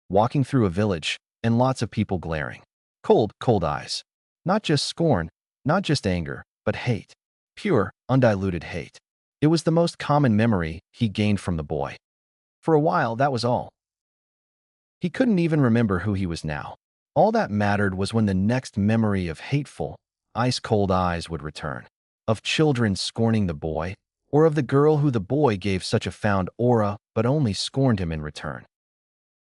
Walking through a village, and lots of people glaring. Cold, cold eyes. Not just scorn, not just anger, but hate. Pure, undiluted hate. It was the most common memory he gained from the boy. For a while, that was all. He couldn't even remember who he was now. All that mattered was when the next memory of hateful, ice-cold eyes would return. Of children scorning the boy, or of the girl who the boy gave such a fond aura but only scorned him in return.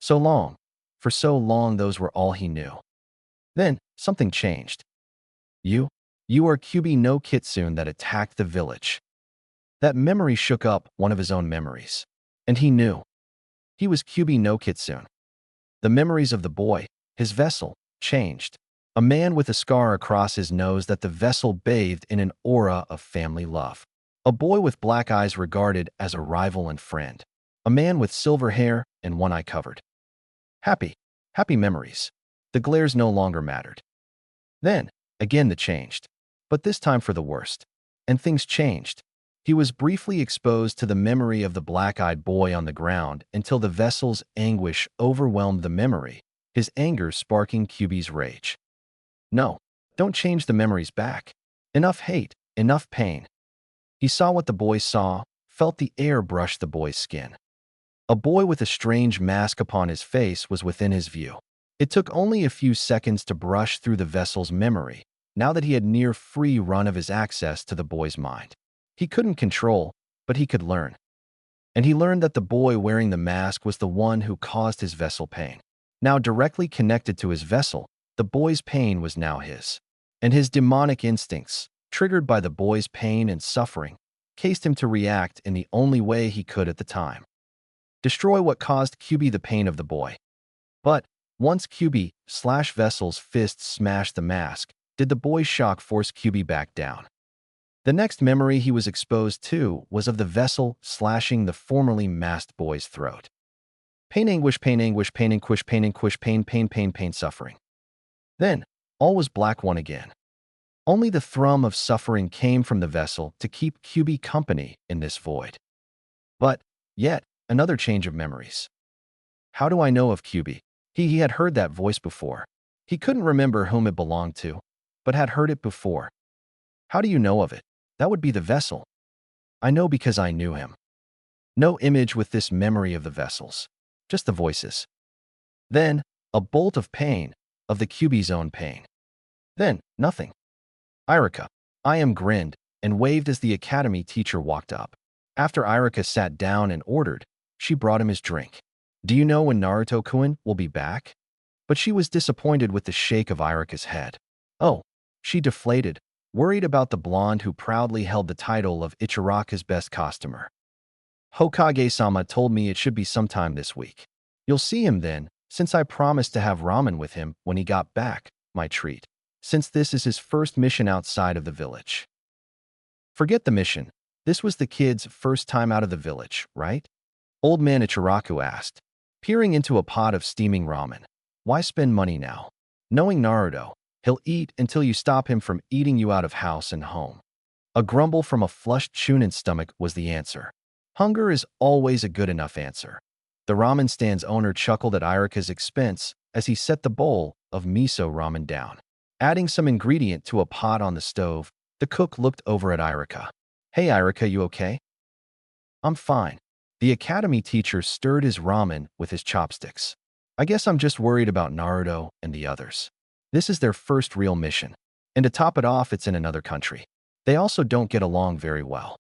So long. For so long those were all he knew. Then, something changed. You are Kyubi no Kitsune that attacked the village. That memory shook up one of his own memories. And he knew. He was Kyubi no Kitsune. The memories of the boy, his vessel, changed. A man with a scar across his nose that the vessel bathed in an aura of family love. A boy with black eyes regarded as a rival and friend. A man with silver hair and one eye covered. Happy memories. The glares no longer mattered. Then, again the changed. But this time for the worst. And things changed. He was briefly exposed to the memory of the black-eyed boy on the ground until the vessel's anguish overwhelmed the memory, his anger sparking Kyubi's rage. No, don't change the memories back. Enough hate, enough pain. He saw what the boy saw, felt the air brush the boy's skin. A boy with a strange mask upon his face was within his view. It took only a few seconds to brush through the vessel's memory, now that he had near free run of his access to the boy's mind. He couldn't control, but he could learn. And he learned that the boy wearing the mask was the one who caused his vessel pain. Now directly connected to his vessel, the boy's pain was now his. And his demonic instincts, triggered by the boy's pain and suffering, caused him to react in the only way he could at the time. Destroy what caused Kyubi the pain of the boy. But, once Kyubi/Vessel's fists smashed the mask, did the boy's shock force Kyubi back down. The next memory he was exposed to was of the vessel slashing the formerly masked boy's throat. Pain, anguish, pain, anguish, pain, anguish, pain, anguish, pain, pain, pain, pain, suffering. Then, all was black one again. Only the thrum of suffering came from the vessel to keep Kyubi company in this void. But, yet, another change of memories. How do I know of Kyubi? He had heard that voice before. He couldn't remember whom it belonged to, but had heard it before. How do you know of it? That would be the vessel. I know because I knew him. No image with this memory of the vessels, just the voices. Then, a bolt of pain, of the Kyubi's own pain. Then, nothing. Irika, I am grinned and waved as the academy teacher walked up. After Irika sat down and ordered, she brought him his drink. Do you know when Naruto-kun will be back? But she was disappointed with the shake of Irika's head. Oh, she deflated, worried about the blonde who proudly held the title of Ichiraka's best costumer. Hokage-sama told me it should be sometime this week. You'll see him then, since I promised to have ramen with him when he got back, my treat, since this is his first mission outside of the village. Forget the mission. This was the kid's first time out of the village, right? Old man Ichiraku asked, peering into a pot of steaming ramen. Why spend money now? Knowing Naruto, he'll eat until you stop him from eating you out of house and home. A grumble from a flushed Chunin stomach was the answer. Hunger is always a good enough answer. The ramen stand's owner chuckled at Irika's expense as he set the bowl of miso ramen down. Adding some ingredient to a pot on the stove, the cook looked over at Irika. Hey Irika, you okay? I'm fine. The academy teacher stirred his ramen with his chopsticks. I guess I'm just worried about Naruto and the others. This is their first real mission. And to top it off, it's in another country. They also don't get along very well.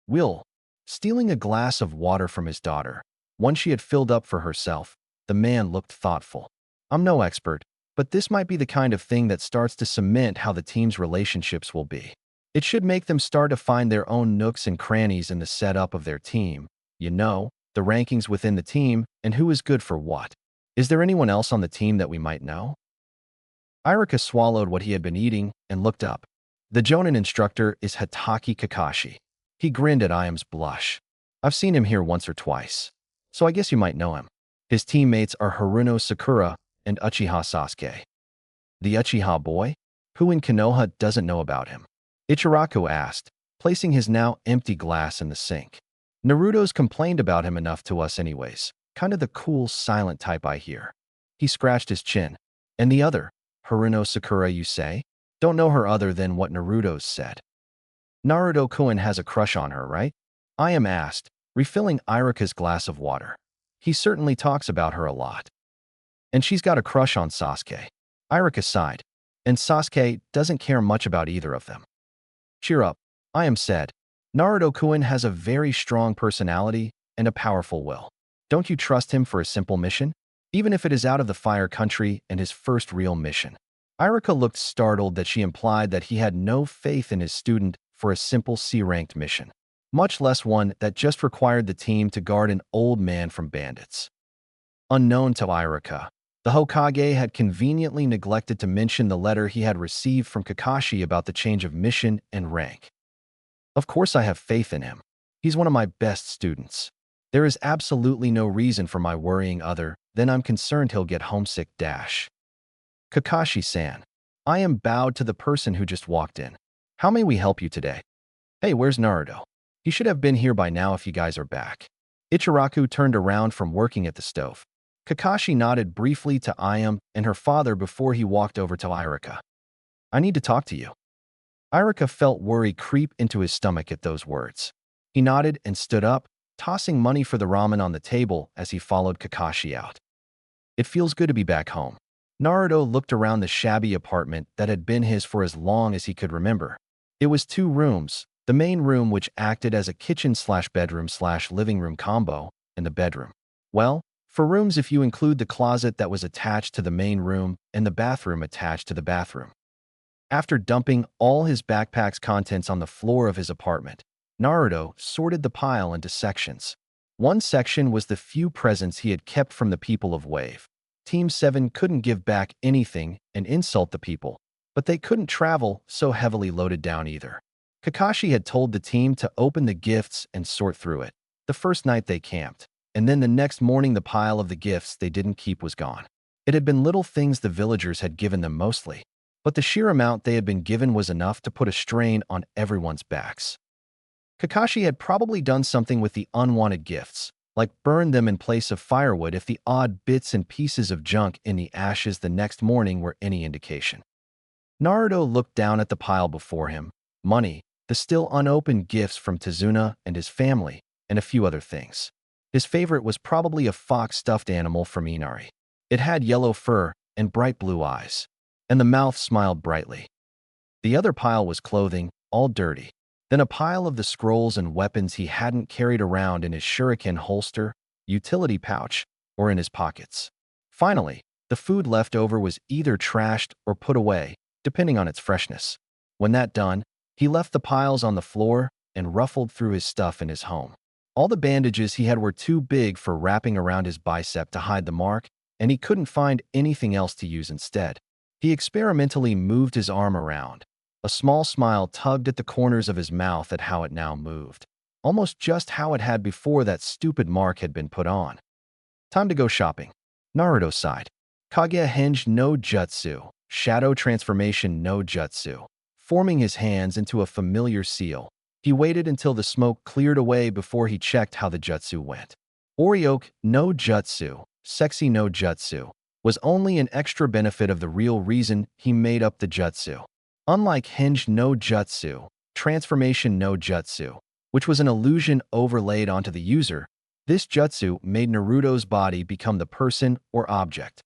Will, stealing a glass of water from his daughter, one she had filled up for herself, the man looked thoughtful. I'm no expert, but this might be the kind of thing that starts to cement how the team's relationships will be. It should make them start to find their own nooks and crannies in the setup of their team. You know, the rankings within the team and who is good for what. Is there anyone else on the team that we might know? Irika swallowed what he had been eating and looked up. The Jonin instructor is Hatake Kakashi. He grinned at Iam's blush. I've seen him here once or twice, so I guess you might know him. His teammates are Haruno Sakura and Uchiha Sasuke. The Uchiha boy? Who in Konoha doesn't know about him? Ichiraku asked, placing his now empty glass in the sink. Naruto's complained about him enough to us anyways. Kind of the cool, silent type I hear. He scratched his chin. And the other, Haruno Sakura, you say? Don't know her other than what Naruto's said. Naruto-kun has a crush on her, right? I am asked, refilling Irika's glass of water. He certainly talks about her a lot. And she's got a crush on Sasuke. Irika sighed. And Sasuke doesn't care much about either of them. Cheer up, I am said. Naruto-kun has a very strong personality and a powerful will. Don't you trust him for a simple mission? Even if it is out of the fire country and his first real mission. Irika looked startled that she implied that he had no faith in his student for a simple C-ranked mission, much less one that just required the team to guard an old man from bandits. Unknown to Irika, the Hokage had conveniently neglected to mention the letter he had received from Kakashi about the change of mission and rank. Of course I have faith in him. He's one of my best students. There is absolutely no reason for my worrying other than I'm concerned he'll get homesick. Kakashi-san. I am bowed to the person who just walked in. How may we help you today? Hey, where's Naruto? He should have been here by now if you guys are back. Ichiraku turned around from working at the stove. Kakashi nodded briefly to Ayame and her father before he walked over to Irika. I need to talk to you. Irika felt worry creep into his stomach at those words. He nodded and stood up, tossing money for the ramen on the table as he followed Kakashi out. It feels good to be back home. Naruto looked around the shabby apartment that had been his for as long as he could remember. It was 2 rooms, the main room which acted as a kitchen/bedroom/living room combo, and the bedroom. Well, for rooms if you include the closet that was attached to the main room and the bathroom attached to the bathroom. After dumping all his backpack's contents on the floor of his apartment, Naruto sorted the pile into sections. One section was the few presents he had kept from the people of Wave. Team 7 couldn't give back anything and insult the people, but they couldn't travel so heavily loaded down either. Kakashi had told the team to open the gifts and sort through it the first night they camped, and then the next morning the pile of the gifts they didn't keep was gone. It had been little things the villagers had given them mostly, but the sheer amount they had been given was enough to put a strain on everyone's backs. Kakashi had probably done something with the unwanted gifts, like burned them in place of firewood if the odd bits and pieces of junk in the ashes the next morning were any indication. Naruto looked down at the pile before him, money, the still unopened gifts from Tazuna and his family, and a few other things. His favorite was probably a fox stuffed animal from Inari. It had yellow fur and bright blue eyes, and the mouth smiled brightly. The other pile was clothing, all dirty. Then a pile of the scrolls and weapons he hadn't carried around in his shuriken holster, utility pouch, or in his pockets. Finally, the food left over was either trashed or put away, depending on its freshness. When that done, he left the piles on the floor and ruffled through his stuff in his home. All the bandages he had were too big for wrapping around his bicep to hide the mark, and he couldn't find anything else to use instead. He experimentally moved his arm around. A small smile tugged at the corners of his mouth at how it now moved, almost just how it had before that stupid mark had been put on. Time to go shopping. Naruto sighed. Kaguya hinged no jutsu, shadow transformation no jutsu. Forming his hands into a familiar seal, he waited until the smoke cleared away before he checked how the jutsu went. Orioke no jutsu, sexy no jutsu, was only an extra benefit of the real reason he made up the jutsu. Unlike Hinge no Jutsu, Transformation no Jutsu, which was an illusion overlaid onto the user, this jutsu made Naruto's body become the person or object.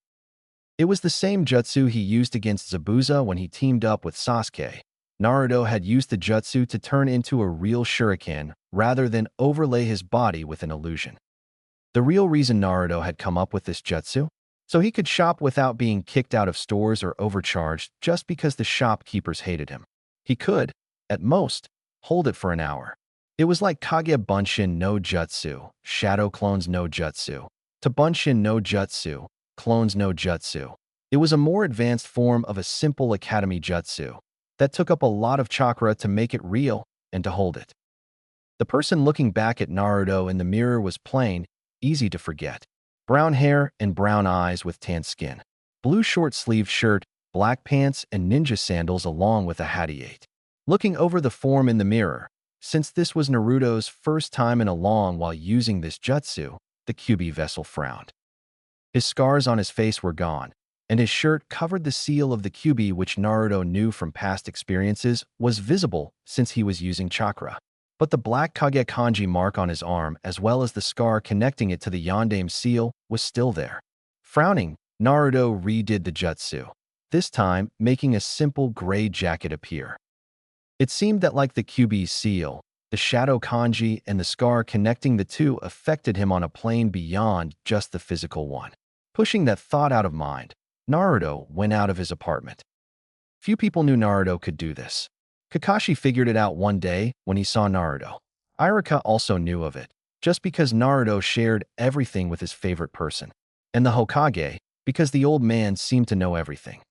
It was the same jutsu he used against Zabuza when he teamed up with Sasuke. Naruto had used the jutsu to turn into a real shuriken rather than overlay his body with an illusion. The real reason Naruto had come up with this jutsu? So he could shop without being kicked out of stores or overcharged just because the shopkeepers hated him. He could, at most, hold it for an hour. It was like Kage Bunshin no Jutsu, Shadow Clones no Jutsu, to Bunshin no Jutsu, Clones no Jutsu. It was a more advanced form of a simple academy jutsu that took up a lot of chakra to make it real and to hold it. The person looking back at Naruto in the mirror was plain, easy to forget. Brown hair and brown eyes with tan skin. Blue short-sleeved shirt, black pants, and ninja sandals along with a hadiate. Looking over the form in the mirror, Since this was Naruto's first time in a long while using this jutsu, the Kyuubi vessel frowned. His scars on his face were gone, and his shirt covered the seal of the Kyuubi, which Naruto knew from past experiences was visible since he was using chakra. But the black Kage kanji mark on his arm, as well as the scar connecting it to the Yondaime seal, was still there. Frowning, Naruto redid the jutsu, this time making a simple gray jacket appear. It seemed that like the Kyuubi's seal, the shadow kanji and the scar connecting the two affected him on a plane beyond just the physical one. Pushing that thought out of mind, Naruto went out of his apartment. Few people knew Naruto could do this. Kakashi figured it out one day when he saw Naruto. Iruka also knew of it, just because Naruto shared everything with his favorite person. And the Hokage, because the old man seemed to know everything.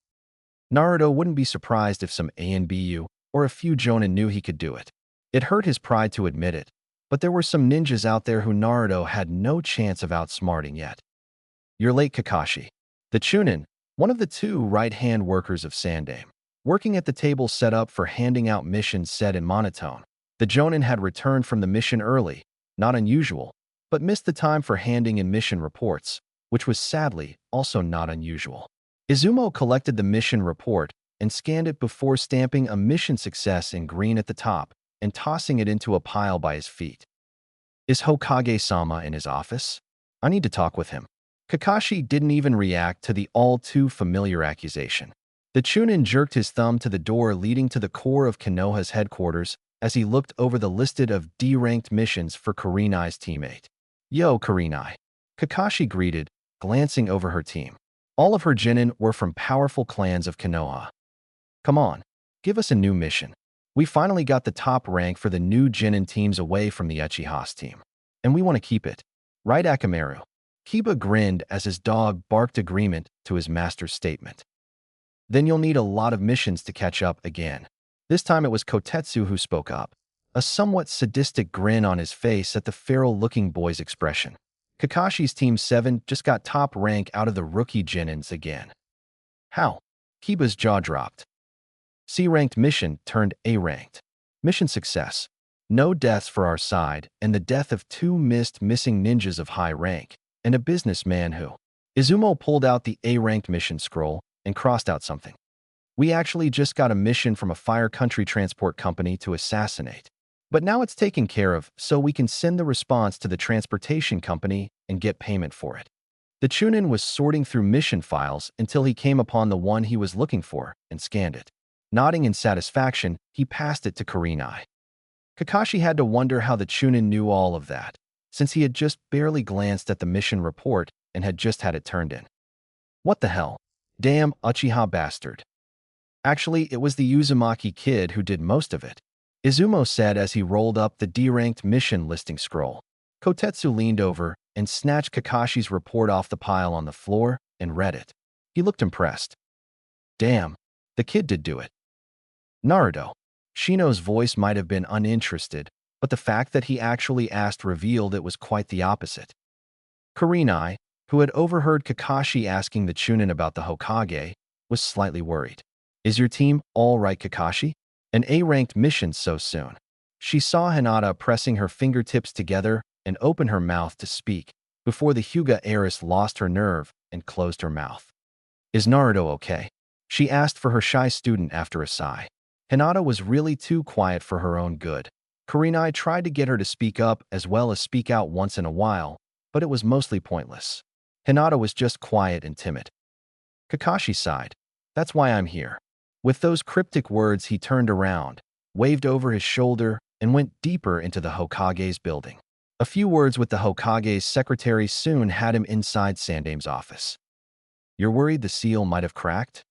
Naruto wouldn't be surprised if some ANBU or a few Jonin knew he could do it. It hurt his pride to admit it, but there were some ninjas out there who Naruto had no chance of outsmarting yet. "You're late, Kakashi." The Chunin, one of the two right-hand workers of Sandaime, working at the table set up for handing out missions, said in monotone. The Jonin had returned from the mission early, not unusual, but missed the time for handing in mission reports, which was sadly also not unusual. Izumo collected the mission report and scanned it before stamping a mission success in green at the top and tossing it into a pile by his feet. "Is Hokage-sama in his office? I need to talk with him." Kakashi didn't even react to the all-too-familiar accusation. The Chunin jerked his thumb to the door leading to the core of Konoha's headquarters as he looked over the list of D-ranked missions for Kurenai's teammate. "Yo, Kurenai," Kakashi greeted, glancing over her team. All of her genin were from powerful clans of Konoha. "Come on, give us a new mission. We finally got the top rank for the new genin teams away from the Uchiha's team, and we want to keep it. Right, Akamaru?" Kiba grinned as his dog barked agreement to his master's statement. "Then you'll need a lot of missions to catch up again." This time it was Kotetsu who spoke up, a somewhat sadistic grin on his face at the feral-looking boy's expression. "Kakashi's Team 7 just got top rank out of the rookie genins again." "How?" Kiba's jaw dropped. C-ranked mission turned A-ranked. Mission success. No deaths for our side, and the death of two missing ninjas of high rank, and a businessman who... Izumo pulled out the A-ranked mission scroll and crossed out something. "We actually just got a mission from a Fire Country transport company to assassinate. But now it's taken care of, so we can send the response to the transportation company and get payment for it." The Chunin was sorting through mission files until he came upon the one he was looking for and scanned it. Nodding in satisfaction, he passed it to Kurenai. Kakashi had to wonder how the Chunin knew all of that, since he had just barely glanced at the mission report and had just had it turned in. "What the hell? Damn Uchiha bastard." "Actually, it was the Uzumaki kid who did most of it," Izumo said as he rolled up the D-ranked mission listing scroll. Kotetsu leaned over and snatched Kakashi's report off the pile on the floor and read it. He looked impressed. "Damn, the kid did do it." "Naruto." Shino's voice might have been uninterested, but the fact that he actually asked revealed it was quite the opposite. Kurenai, who had overheard Kakashi asking the Chunin about the Hokage, was slightly worried. "Is your team all right, Kakashi? An A-ranked mission so soon?" She saw Hinata pressing her fingertips together and open her mouth to speak before the Hyuga heiress lost her nerve and closed her mouth. "Is Naruto okay?" she asked for her shy student after a sigh. Hinata was really too quiet for her own good. Kurenai tried to get her to speak up as well as speak out once in a while, but it was mostly pointless. Hinata was just quiet and timid. Kakashi sighed. "That's why I'm here." With those cryptic words, he turned around, waved over his shoulder, and went deeper into the Hokage's building. A few words with the Hokage's secretary soon had him inside Sandaime's office. "You're worried the seal might have cracked?"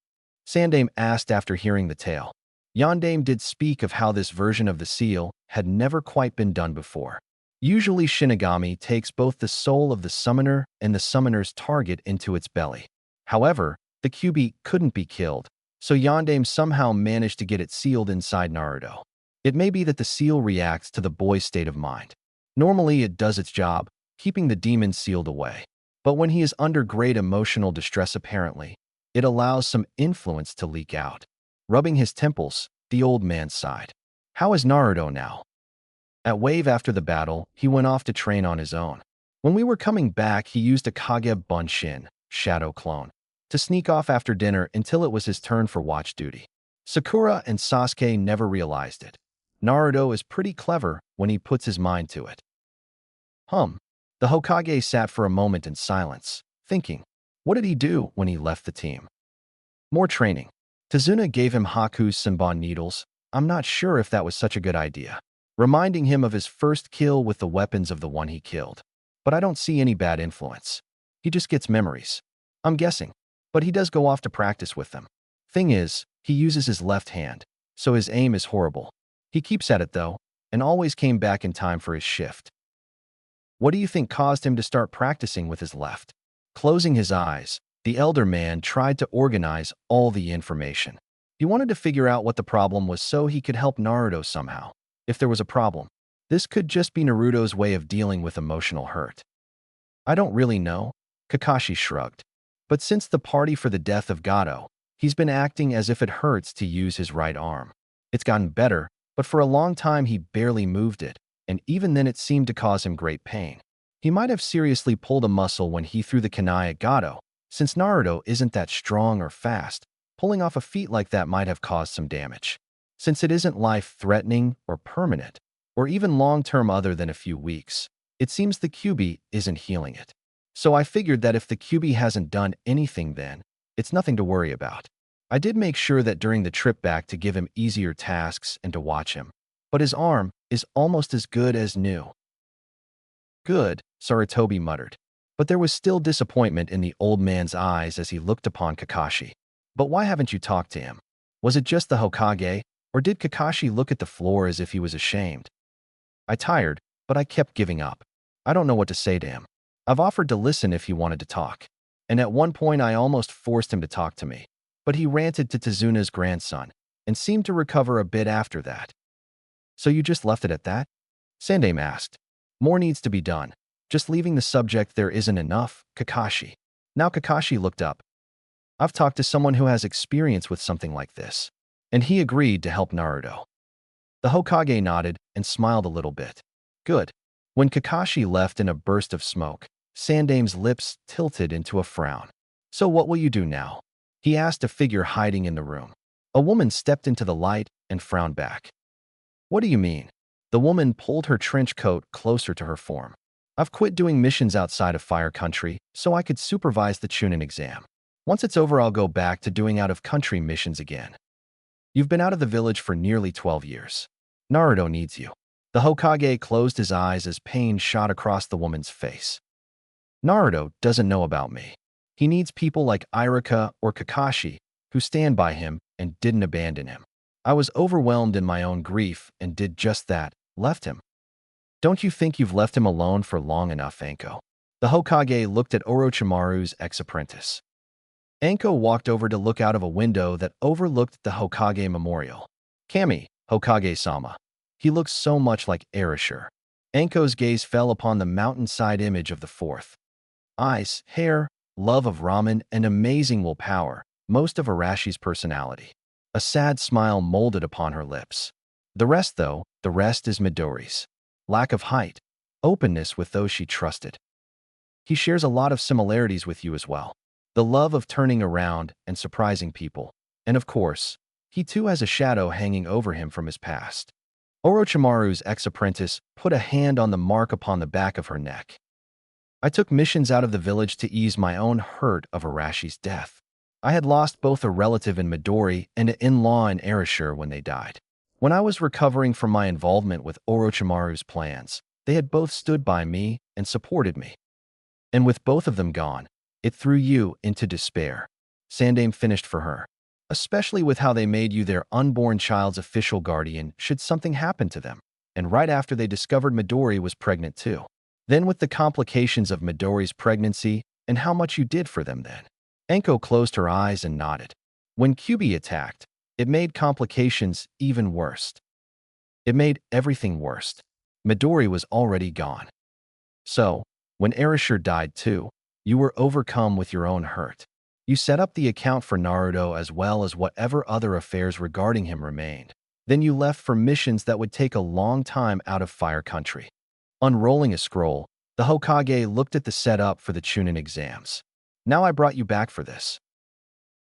Sandaime asked after hearing the tale. Yondaime did speak of how this version of the seal had never quite been done before. Usually Shinigami takes both the soul of the summoner and the summoner's target into its belly. However, the Kyuubi couldn't be killed, so Yondaime somehow managed to get it sealed inside Naruto. It may be that the seal reacts to the boy's state of mind. Normally it does its job, keeping the demon sealed away. But when he is under great emotional distress apparently, it allows some influence to leak out. Rubbing his temples, the old man sighed. "How is Naruto now?" At Wave after the battle, he went off to train on his own. When we were coming back, he used a Kage Bunshin, shadow clone, to sneak off after dinner until it was his turn for watch duty. Sakura and Sasuke never realized it. Naruto is pretty clever when he puts his mind to it. The Hokage sat for a moment in silence, thinking, what did he do when he left the team? More training. Tazuna gave him Haku's Senbon needles. I'm not sure if that was such a good idea, reminding him of his first kill with the weapons of the one he killed. But I don't see any bad influence. He just gets memories. I'm guessing. But he does go off to practice with them. Thing is, he uses his left hand, so his aim is horrible. He keeps at it though, and always came back in time for his shift. What do you think caused him to start practicing with his left? Closing his eyes, the elder man tried to organize all the information. He wanted to figure out what the problem was so he could help Naruto somehow. If there was a problem, this could just be Naruto's way of dealing with emotional hurt. I don't really know, Kakashi shrugged. But since the party for the death of Gato, he's been acting as if it hurts to use his right arm. It's gotten better, but for a long time he barely moved it, and even then it seemed to cause him great pain. He might have seriously pulled a muscle when he threw the kunai at Gato. Since Naruto isn't that strong or fast, pulling off a feat like that might have caused some damage. Since it isn't life-threatening or permanent, or even long-term other than a few weeks, it seems the Kyuubi isn't healing it. So I figured that if the Kyuubi hasn't done anything then, it's nothing to worry about. I did make sure that during the trip back to give him easier tasks and to watch him. But his arm is almost as good as new. Good, Sarutobi muttered. But there was still disappointment in the old man's eyes as he looked upon Kakashi. But why haven't you talked to him? Was it just the Hokage, or did Kakashi look at the floor as if he was ashamed? I tired, but I kept giving up. I don't know what to say to him. I've offered to listen if he wanted to talk. And at one point I almost forced him to talk to me. But he ranted to Tazuna's grandson, and seemed to recover a bit after that. So you just left it at that? Sandaime asked. More needs to be done. Just leaving the subject there isn't enough, Kakashi. Now Kakashi looked up. I've talked to someone who has experience with something like this. And he agreed to help Naruto. The Hokage nodded and smiled a little bit. Good. When Kakashi left in a burst of smoke, Sandaime's lips tilted into a frown. So what will you do now? He asked a figure hiding in the room. A woman stepped into the light and frowned back. What do you mean? The woman pulled her trench coat closer to her form. I've quit doing missions outside of Fire Country so I could supervise the Chunin exam. Once it's over, I'll go back to doing out-of-country missions again. You've been out of the village for nearly 12 years. Naruto needs you. The Hokage closed his eyes as pain shot across the woman's face. Naruto doesn't know about me. He needs people like Iruka or Kakashi who stand by him and didn't abandon him. I was overwhelmed in my own grief and did just that, left him. Don't you think you've left him alone for long enough, Anko? The Hokage looked at Orochimaru's ex-apprentice. Anko walked over to look out of a window that overlooked the Hokage memorial. Kami, Hokage-sama. He looks so much like Erasure. Anko's gaze fell upon the mountainside image of the fourth. Eyes, hair, love of ramen, and amazing willpower, most of Arashi's personality. A sad smile molded upon her lips. The rest, though, the rest is Midori's. Lack of height, openness with those she trusted. He shares a lot of similarities with you as well. The love of turning around and surprising people. And of course, he too has a shadow hanging over him from his past. Orochimaru's ex-apprentice put a hand on the mark upon the back of her neck. I took missions out of the village to ease my own hurt of Arashi's death. I had lost both a relative in Midori and an in-law in Erasure when they died. When I was recovering from my involvement with Orochimaru's plans, they had both stood by me and supported me. And with both of them gone, it threw you into despair. Sandaime finished for her. Especially with how they made you their unborn child's official guardian should something happen to them. And right after they discovered Midori was pregnant too. Then with the complications of Midori's pregnancy and how much you did for them then. Anko closed her eyes and nodded. When Kyuubi attacked, it made complications even worse. It made everything worse. Midori was already gone. So, when Erasure died too, you were overcome with your own hurt. You set up the account for Naruto as well as whatever other affairs regarding him remained. Then you left for missions that would take a long time out of Fire Country. Unrolling a scroll, the Hokage looked at the setup for the Chunin exams. Now I brought you back for this.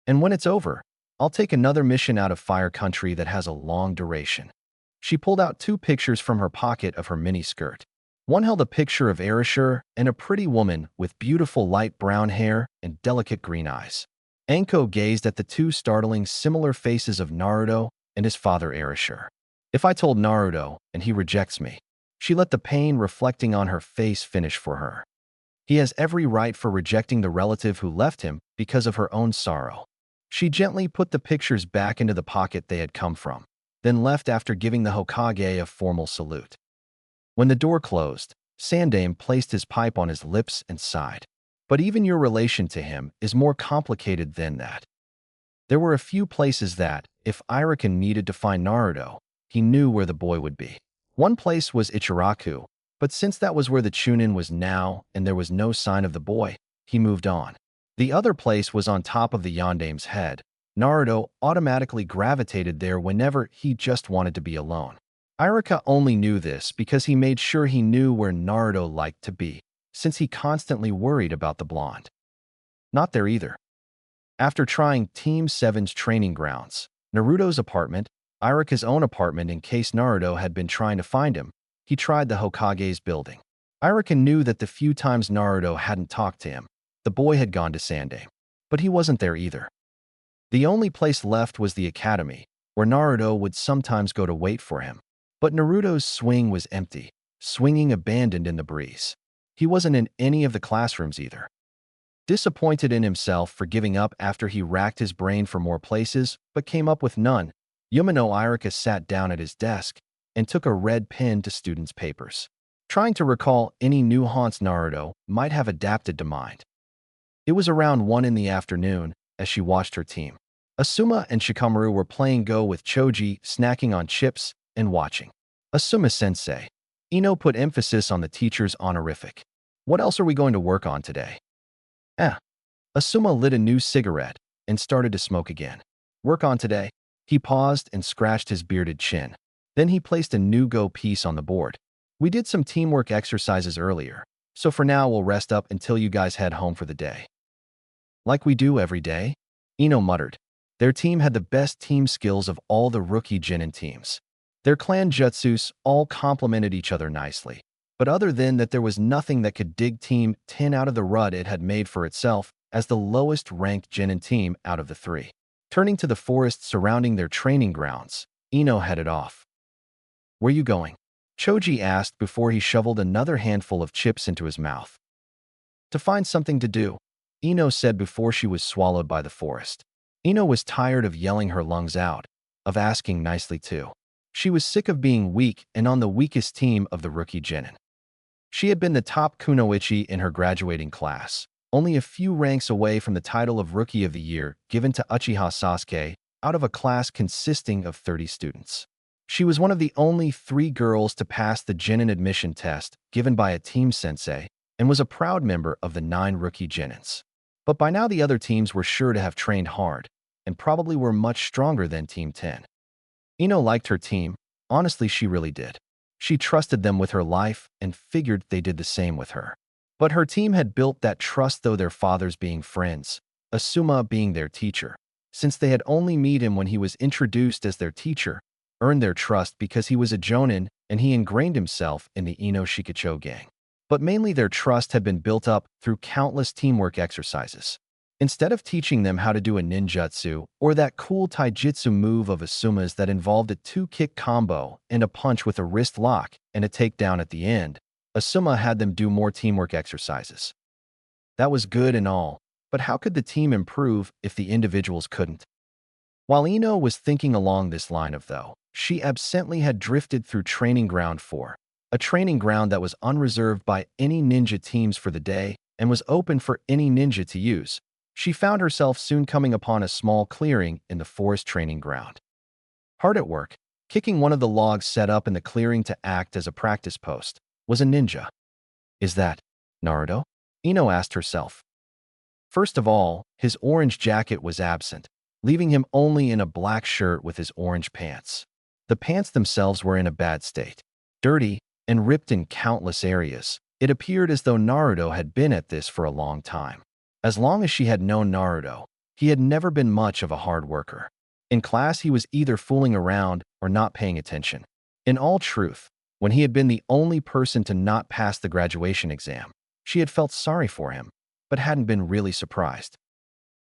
And when it's over, I'll take another mission out of Fire Country that has a long duration. She pulled out 2 pictures from her pocket of her miniskirt. One held a picture of Erashur and a pretty woman with beautiful light brown hair and delicate green eyes. Anko gazed at the 2 startling similar faces of Naruto and his father Erashur. If I told Naruto and he rejects me, she let the pain reflecting on her face finish for her. He has every right for rejecting the relative who left him because of her own sorrow. She gently put the pictures back into the pocket they had come from, then left after giving the Hokage a formal salute. When the door closed, Sandaime placed his pipe on his lips and sighed. But even your relation to him is more complicated than that. There were a few places that, if Irakin needed to find Naruto, he knew where the boy would be. One place was Ichiraku, but since that was where the Chunin was now and there was no sign of the boy, he moved on. The other place was on top of the Yondaime's head. Naruto automatically gravitated there whenever he just wanted to be alone. Irika only knew this because he made sure he knew where Naruto liked to be, since he constantly worried about the blonde. Not there either. After trying Team 7's training grounds, Naruto's apartment, Irika's own apartment in case Naruto had been trying to find him, he tried the Hokage's building. Irika knew that the few times Naruto hadn't talked to him, the boy had gone to Sandaime. But he wasn't there either. The only place left was the academy, where Naruto would sometimes go to wait for him. But Naruto's swing was empty, swinging abandoned in the breeze. He wasn't in any of the classrooms either. Disappointed in himself for giving up after he racked his brain for more places, but came up with none, Yumino Irika sat down at his desk and took a red pen to students' papers, trying to recall any new haunts Naruto might have adapted to mind. It was around 1 in the afternoon as she watched her team. Asuma and Shikamaru were playing Go with Choji, snacking on chips and watching. Asuma-sensei. Ino put emphasis on the teacher's honorific. What else are we going to work on today? Asuma lit a new cigarette and started to smoke again. Work on today? He paused and scratched his bearded chin. Then he placed a new Go piece on the board. We did some teamwork exercises earlier, so for now we'll rest up until you guys head home for the day. Like we do every day? Ino muttered. Their team had the best team skills of all the rookie Genin teams. Their clan jutsus all complemented each other nicely. But other than that, there was nothing that could dig Team 10 out of the rut it had made for itself as the lowest-ranked Genin team out of the 3. Turning to the forest surrounding their training grounds, Ino headed off. Where you going? Choji asked before he shoveled another handful of chips into his mouth. To find something to do, Ino said before she was swallowed by the forest. Ino was tired of yelling her lungs out, of asking nicely too. She was sick of being weak and on the weakest team of the rookie Genin. She had been the top kunoichi in her graduating class, only a few ranks away from the title of Rookie of the Year given to Uchiha Sasuke out of a class consisting of 30 students. She was one of the only 3 girls to pass the Genin admission test given by a team sensei and was a proud member of the 9 rookie Genins. But by now the other teams were sure to have trained hard and probably were much stronger than Team 10. Ino liked her team. Honestly, she really did. She trusted them with her life and figured they did the same with her. But her team had built that trust through their fathers being friends, Asuma being their teacher. Since they had only met him when he was introduced as their teacher, earned their trust because he was a Jonin and he ingrained himself in the Ino Shikacho gang. But mainly their trust had been built up through countless teamwork exercises. Instead of teaching them how to do a ninjutsu or that cool taijutsu move of Asuma's that involved a 2-kick combo and a punch with a wrist lock and a takedown at the end, Asuma had them do more teamwork exercises. That was good and all, but how could the team improve if the individuals couldn't? While Ino was thinking along this line of though, she absently had drifted through Training Ground 4, a training ground that was unreserved by any ninja teams for the day and was open for any ninja to use. She found herself soon coming upon a small clearing in the forest training ground. Hard at work, kicking one of the logs set up in the clearing to act as a practice post, was a ninja. Is that Naruto? Ino asked herself. First of all, his orange jacket was absent, leaving him only in a black shirt with his orange pants. The pants themselves were in a bad state, dirty and ripped in countless areas. It appeared as though Naruto had been at this for a long time. As long as she had known Naruto, he had never been much of a hard worker. In class, he was either fooling around or not paying attention. In all truth, when he had been the only person to not pass the graduation exam, she had felt sorry for him, but hadn't been really surprised.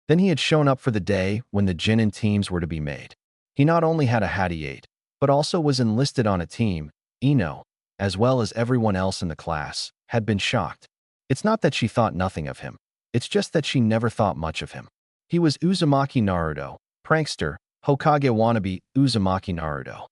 Then he had shown up for the day when the Jinin teams were to be made. He not only had a Hattie 8, but also was enlisted on a team. Ino, as well as everyone else in the class, had been shocked. It's not that she thought nothing of him. It's just that she never thought much of him. He was Uzumaki Naruto, prankster, Hokage wannabe Uzumaki Naruto.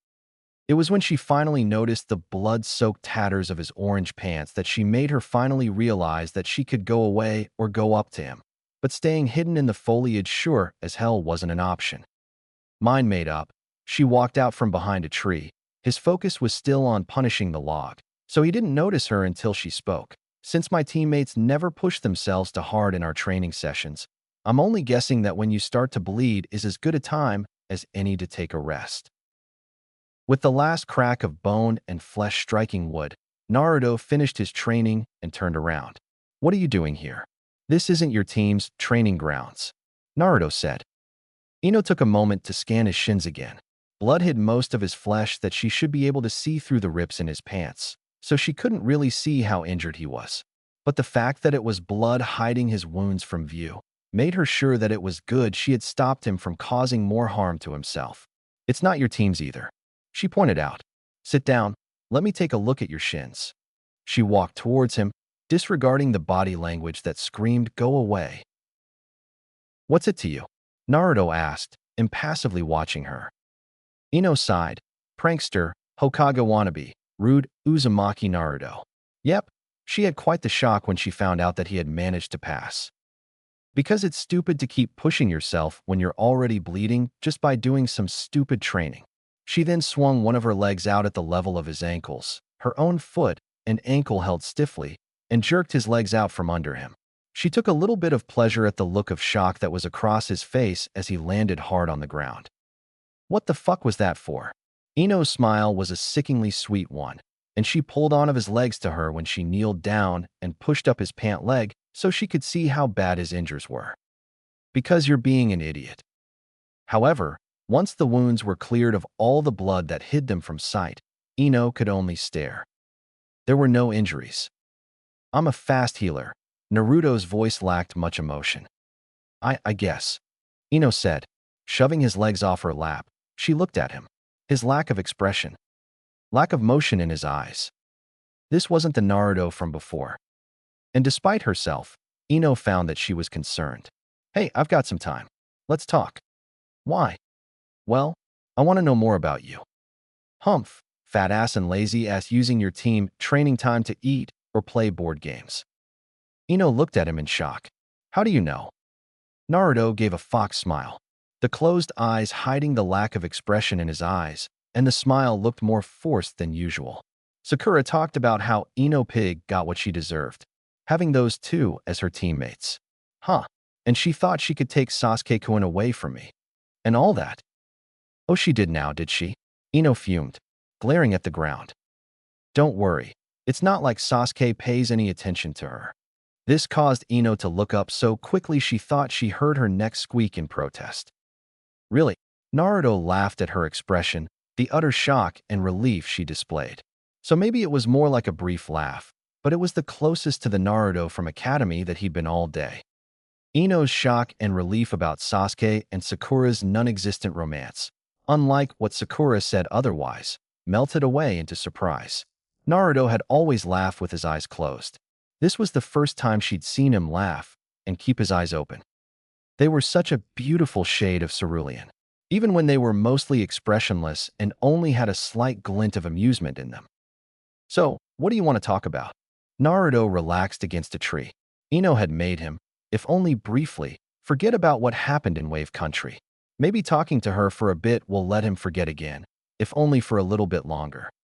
It was when she finally noticed the blood-soaked tatters of his orange pants that she made her finally realize that she could go away or go up to him. But staying hidden in the foliage sure as hell wasn't an option. Mind made up, she walked out from behind a tree. His focus was still on punishing the log, so he didn't notice her until she spoke. Since my teammates never push themselves too hard in our training sessions, I'm only guessing that when you start to bleed is as good a time as any to take a rest. With the last crack of bone and flesh striking wood, Naruto finished his training and turned around. "What are you doing here? This isn't your team's training grounds," Naruto said. Ino took a moment to scan his shins again. Blood hid most of his flesh that she should be able to see through the rips in his pants, so she couldn't really see how injured he was. But the fact that it was blood hiding his wounds from view made her sure that it was good she had stopped him from causing more harm to himself. "It's not your team's either," she pointed out. "Sit down. Let me take a look at your shins." She walked towards him, disregarding the body language that screamed, "Go away." "What's it to you?" Naruto asked, impassively watching her. Ino sighed. "Prankster, Hokage wannabe, rude Uzumaki Naruto." Yep, she had quite the shock when she found out that he had managed to pass. Because it's stupid to keep pushing yourself when you're already bleeding just by doing some stupid training. She then swung one of her legs out at the level of his ankles, her own foot and ankle held stiffly, and jerked his legs out from under him. She took a little bit of pleasure at the look of shock that was across his face as he landed hard on the ground. "What the fuck was that for?" Ino's smile was a sickeningly sweet one, and she pulled on of his legs to her when she kneeled down and pushed up his pant leg so she could see how bad his injuries were. "Because you're being an idiot." However, once the wounds were cleared of all the blood that hid them from sight, Ino could only stare. There were no injuries. "I'm a fast healer." Naruto's voice lacked much emotion. I guess," Ino said. Shoving his legs off her lap, she looked at him. His lack of expression. Lack of motion in his eyes. This wasn't the Naruto from before. And despite herself, Ino found that she was concerned. "Hey, I've got some time. Let's talk." "Why?" "Well, I want to know more about you." "Humph, fat ass and lazy ass using your team training time to eat or play board games." Ino looked at him in shock. "How do you know?" Naruto gave a fox smile, the closed eyes hiding the lack of expression in his eyes, and the smile looked more forced than usual. Sakura talked about how Ino Pig got what she deserved, having those two as her teammates. "Huh, and she thought she could take Sasuke-kun away from me. And all that." "Oh, she did now, did she?" Ino fumed, glaring at the ground. "Don't worry, it's not like Sasuke pays any attention to her." This caused Ino to look up so quickly she thought she heard her neck squeak in protest. "Really?" Naruto laughed at her expression, the utter shock and relief she displayed. So maybe it was more like a brief laugh, but it was the closest to the Naruto from Academy that he'd been all day. Ino's shock and relief about Sasuke and Sakura's non-existent romance, unlike what Sakura said otherwise, melted away into surprise. Naruto had always laughed with his eyes closed. This was the first time she'd seen him laugh and keep his eyes open. They were such a beautiful shade of cerulean, even when they were mostly expressionless and only had a slight glint of amusement in them. "So, what do you want to talk about?" Naruto relaxed against a tree. Ino had made him, if only briefly, forget about what happened in Wave Country. Maybe talking to her for a bit will let him forget again, if only for a little bit longer.